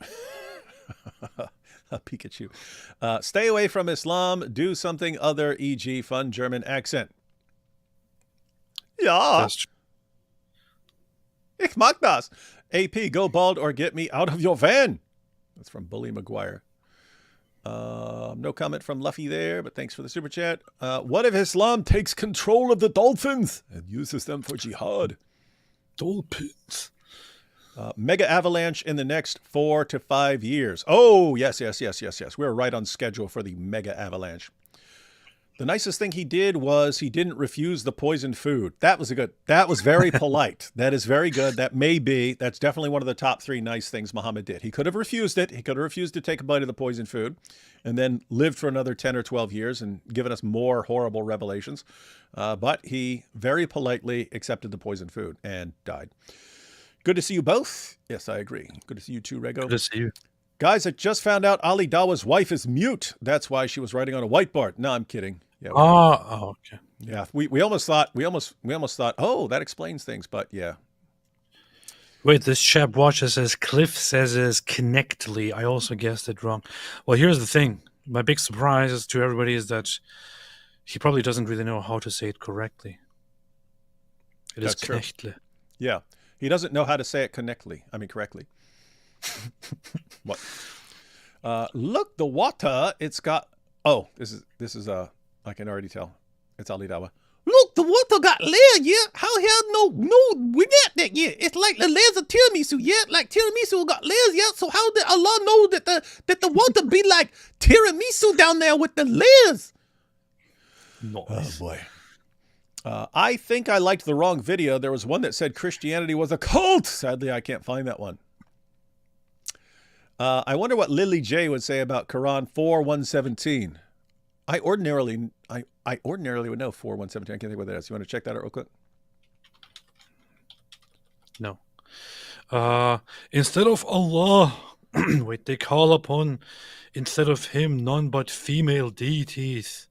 Pikachu. Stay away from Islam. Do something other, e.g. fun German accent. Ja, That's true. ich mag das. AP, go bald or get me out of your van. That's from Bully McGuire. No comment from Luffy there, but thanks for the super chat. What if Islam takes control of the dolphins and uses them for jihad? Dolphins. Mega avalanche in the next 4 to 5 years. Oh, yes. We're right on schedule for the mega avalanche. The nicest thing he did was he didn't refuse the poisoned food. That was very polite. That is very good. That's definitely one of the top 3 nice things Muhammad did. He could have refused it. He could have refused to take a bite of the poisoned food and then lived for another 10 or 12 years and given us more horrible revelations. But he very politely accepted the poisoned food and died. Good to see you both. Yes, I agree. Good to see you too, Rego. Good to see you. Guys, I just found out Ali Dawah's wife is mute. That's why she was writing on a whiteboard. No, I'm kidding. Yeah. Okay. Yeah. We almost thought, oh, that explains things, but yeah. Wait, this chap watches says Cliff says is connectly. I also guessed it wrong. Well, here's the thing. My big surprise to everybody is that he probably doesn't really know how to say it correctly. It is That's true. Knechtli. Yeah. He doesn't know how to say it correctly. What? Look, the water, it's got, oh, this is I can already tell. It's Ali Dawah. Look, the water got layers, yeah? How hell no, we got that yet. It's like the layers of tiramisu, yeah? Like tiramisu got layers, yeah? So how did Allah know that the water be like tiramisu down there with the layers? Nice. Oh, boy. I think I liked the wrong video. There was one that said Christianity was a cult. Sadly, I can't find that one. I wonder what Lily J would say about Quran 4:117. I ordinarily would know 4:117. I can't think what that is. You want to check that out real quick? No. Instead of Allah, wait, they call upon, instead of him, none but female deities.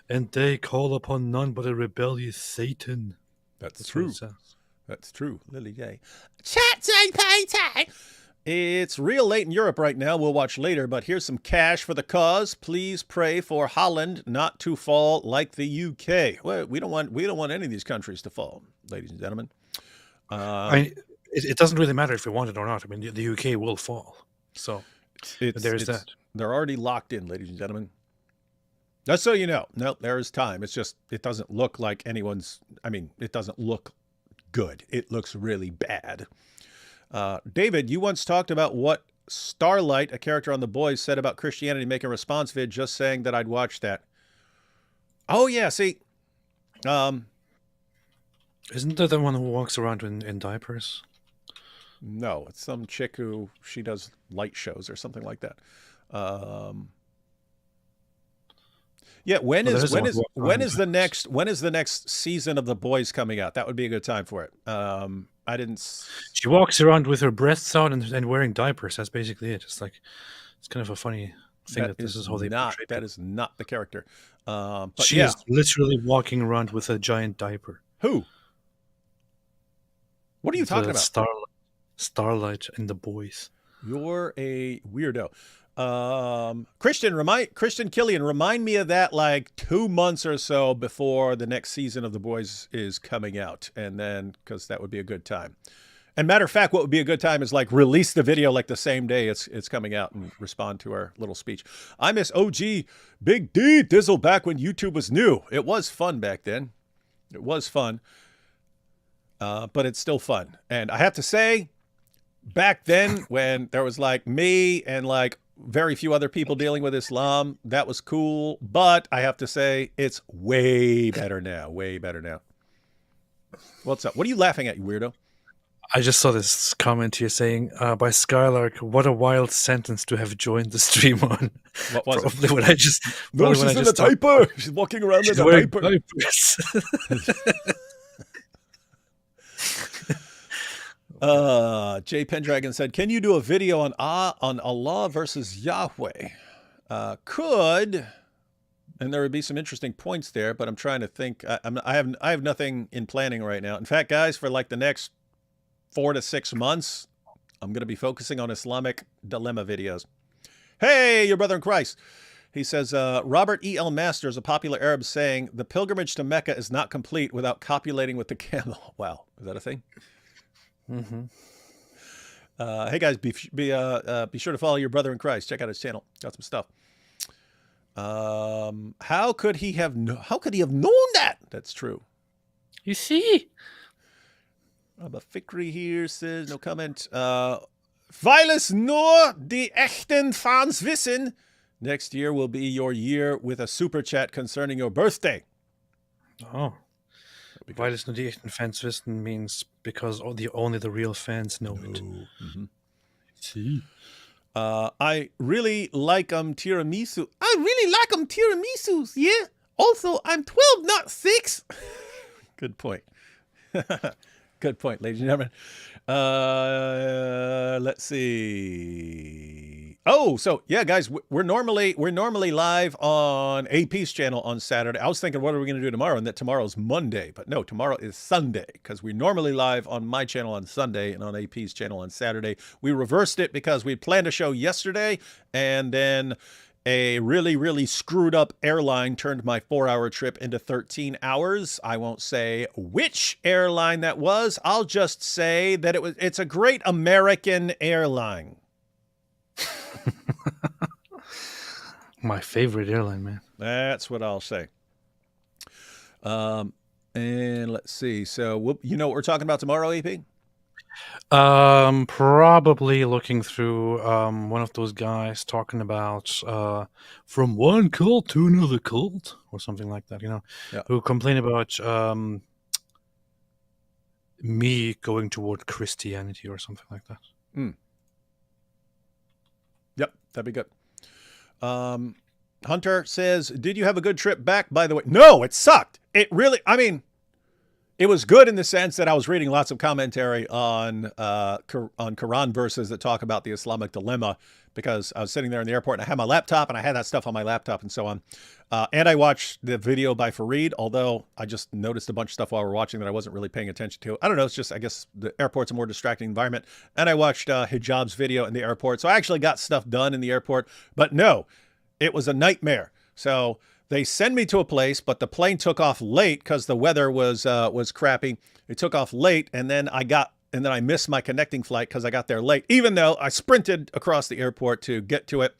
And they call upon none but a rebellious Satan. That's what true. it says. That's true. Lily J. Chat GPT. It's real late in Europe right now. We'll watch later, but here's some cash for the cause. Please pray for Holland not to fall like the UK. Well, we don't want any of these countries to fall, ladies and gentlemen. It doesn't really matter if we want it or not. I mean, the UK will fall. So there's that. They're already locked in, ladies and gentlemen. Just so you know. No, there is time. It's just, it doesn't look like anyone's, it doesn't look good. It looks really bad. David, you once talked about what Starlight, a character on The Boys, said about Christianity, make a response vid just saying that I'd watch that. Oh, yeah, see. Isn't that the one who walks around in diapers? No, it's some chick who, she does light shows or something like that. Yeah, when is the next season of The Boys coming out? That would be a good time for it. I didn't. She walks around with her breasts out and wearing diapers. That's basically it. It's kind of a funny thing that this is how they portray that is not the character. But she is literally walking around with a giant diaper. Who? What are you talking about? Starlight and The Boys. You're a weirdo. Christian Killian, remind me of that like 2 months or so before the next season of The Boys is coming out, and then because that would be a good time. And matter of fact, what would be a good time is like release the video like the same day it's coming out and respond to our little speech. I miss OG Big D Dizzle back when YouTube was new. It was fun back then. It was fun, but it's still fun. And I have to say, back then when there was like me and like very few other people dealing with Islam, that was cool. But I have to say, it's way better now. Way better now. What's up? What are you laughing at, you weirdo? I just saw this comment here saying by Skylark, "What a wild sentence to have joined the stream on." What was Probably it? When I just No, she's in a diaper. She's walking around in a diaper. Diapers. Jay Pendragon said, "Can you do a video on Allah versus Yahweh?" Could, and there would be some interesting points there, but I'm trying to think. I have nothing in planning right now. In fact, guys, for like the next 4 to 6 months, I'm going to be focusing on Islamic dilemma videos. Hey, your brother in Christ. He says, Robert E.L. Masters, a popular Arab saying, the pilgrimage to Mecca is not complete without copulating with the camel. Wow. Is that a thing? Mm-hmm. Hey, guys, be sure to follow your brother in Christ. Check out his channel. Got some stuff. How could he have known that? That's true. You see? But Fikri here says, no comment. Weil es nur die echten Fans wissen, next year will be your year with a super chat concerning your birthday. Oh. Weil es nur die echten Fans wissen means because only the real fans know it. Mm-hmm. See? I really like tiramisu. I really like tiramisus, yeah? Also, I'm 12, not 6. Good point. Good point, ladies and gentlemen. Let's see. Oh, so yeah, guys, we're normally live on AP's channel on Saturday. I was thinking, what are we going to do tomorrow? And that tomorrow's Monday, but no, tomorrow is Sunday because we're normally live on my channel on Sunday and on AP's channel on Saturday. We reversed it because we planned a show yesterday, and then a really, really screwed up airline turned my 4-hour trip into 13 hours. I won't say which airline that was. I'll just say that it's a great American airline. My favorite airline, man. That's what I'll say. And let's see. So, you know what we're talking about tomorrow, AP? Probably looking through one of those guys talking about from one cult to another cult or something like that, Yeah. who complain about me going toward Christianity or something like that. Yep, that'd be good. Hunter says, did you have a good trip back, by the way? No, it sucked. It really, I mean, it was good in the sense that I was reading lots of commentary on Quran verses that talk about the Islamic dilemma, because I was sitting there in the airport and I had my laptop and I had that stuff on my laptop and so on. And I watched the video by Fareed, although I just noticed a bunch of stuff while we were watching that I wasn't really paying attention to. I don't know. It's just, I guess the airport's a more distracting environment. And I watched Hijab's video in the airport. So I actually got stuff done in the airport, but no, it was a nightmare. So they send me to a place, but the plane took off late because the weather was crappy. It took off late, and then I missed my connecting flight because I got there late, even though I sprinted across the airport to get to it.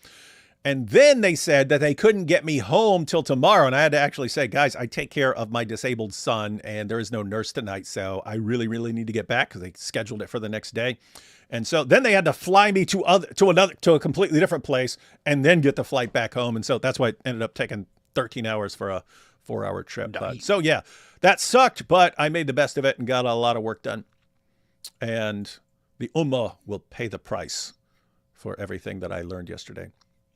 And then they said that they couldn't get me home till tomorrow. And I had to actually say, guys, I take care of my disabled son and there is no nurse tonight. So I really, really need to get back because they scheduled it for the next day. And so then they had to fly me to a completely different place and then get the flight back home. And so that's why it ended up taking 13 hours for a 4-hour trip. But, so yeah, that sucked, but I made the best of it and got a lot of work done. And the Ummah will pay the price for everything that I learned yesterday.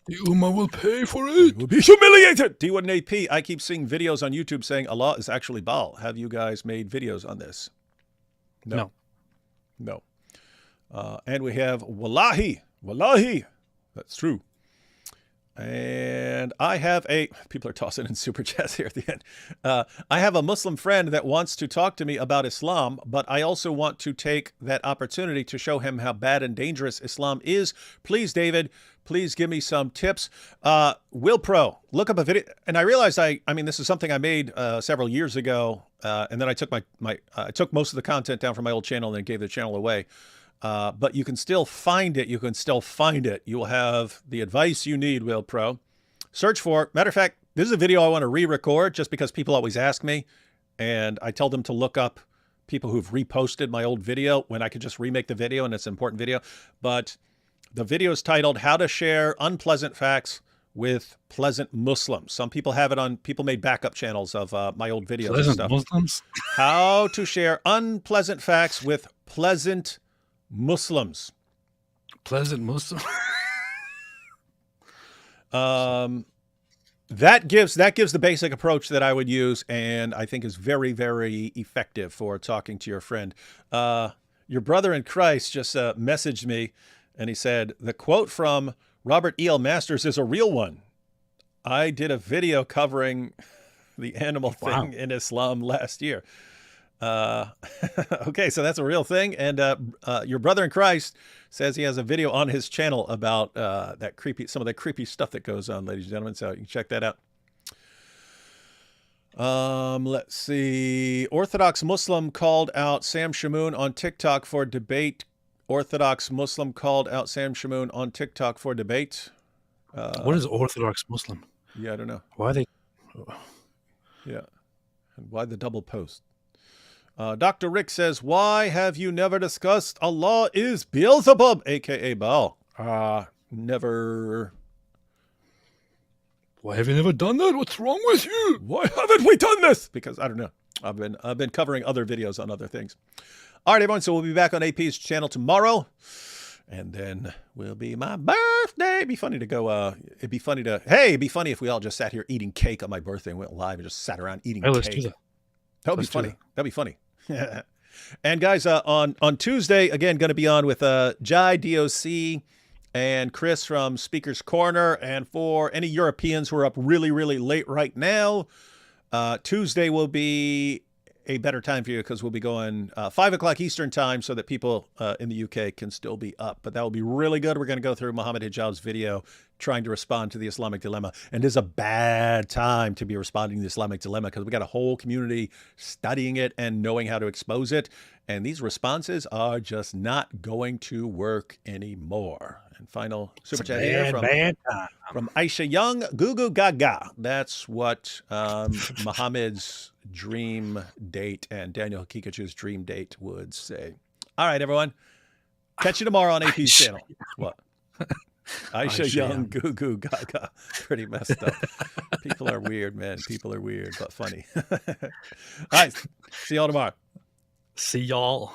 The Ummah will pay for it. Will be humiliated. D1 AP, I keep seeing videos on YouTube saying Allah is actually Baal. Have you guys made videos on this? No. And we have Wallahi. That's true. And I have people are tossing in super chats here at the end. I have a Muslim friend that wants to talk to me about Islam, but I also want to take that opportunity to show him how bad and dangerous Islam is. Please, David, please give me some tips. Will Pro, look up a video. And I realized I mean, this is something I made several years ago. And then I took I took most of the content down from my old channel and then gave the channel away. But you can still find it. You will have the advice you need, Will Pro. Search for, matter of fact, this is a video I want to re-record just because people always ask me. And I tell them to look up people who've reposted my old video when I could just remake the video and it's an important video. But the video is titled, How to Share Unpleasant Facts with Pleasant Muslims. Some people have it on, people made backup channels of my old videos and stuff. Muslims? How to share unpleasant facts with pleasant Muslims. Pleasant Muslim. That gives the basic approach that I would use, and I think is very, very effective for talking to your friend. Your brother in Christ just messaged me, and he said the quote from Robert E.L. Masters is a real one. I did a video covering the animal thing in Islam last year. Okay, so that's a real thing. And your brother in Christ says he has a video on his channel about some of the creepy stuff that goes on, ladies and gentlemen. So you can check that out. Let's see. Orthodox Muslim called out Sam Shamoon on TikTok for debate. Orthodox Muslim called out Sam Shamoon on TikTok for debate. What is Orthodox Muslim? Yeah, I don't know. Why are they? Yeah. And why the double post? Dr. Rick says, why have you never discussed Allah is Beelzebub, a.k.a. Baal? Never. Why have you never done that? What's wrong with you? Why haven't we done this? Because I don't know. I've been covering other videos on other things. All right, everyone. So we'll be back on AP's channel tomorrow. And then will be my birthday. It'd be funny to go. It'd be funny if we all just sat here eating cake on my birthday and went live and just sat around eating cake. Let's do that. That would be funny. That'd be funny. And guys, on Tuesday, again, going to be on with Jai, DOC, and Chris from Speaker's Corner. And for any Europeans who are up really, really late right now, Tuesday will be a better time for you because we'll be going 5 o'clock Eastern time so that people in the UK can still be up. But that will be really good. We're going to go through Muhammad Hijab's video trying to respond to the Islamic dilemma. And it is a bad time to be responding to the Islamic dilemma because we got a whole community studying it and knowing how to expose it. And these responses are just not going to work anymore. And final super chat here from Aisha Young, Goo Goo Gaga. That's what Muhammad's dream date and Daniel Hakikachu's dream date would say. All right, everyone. Catch you tomorrow on AP's channel. What? Aisha Young, Goo Goo Gaga. Pretty messed up. People are weird, man. People are weird, but funny. All right. See y'all tomorrow. See y'all.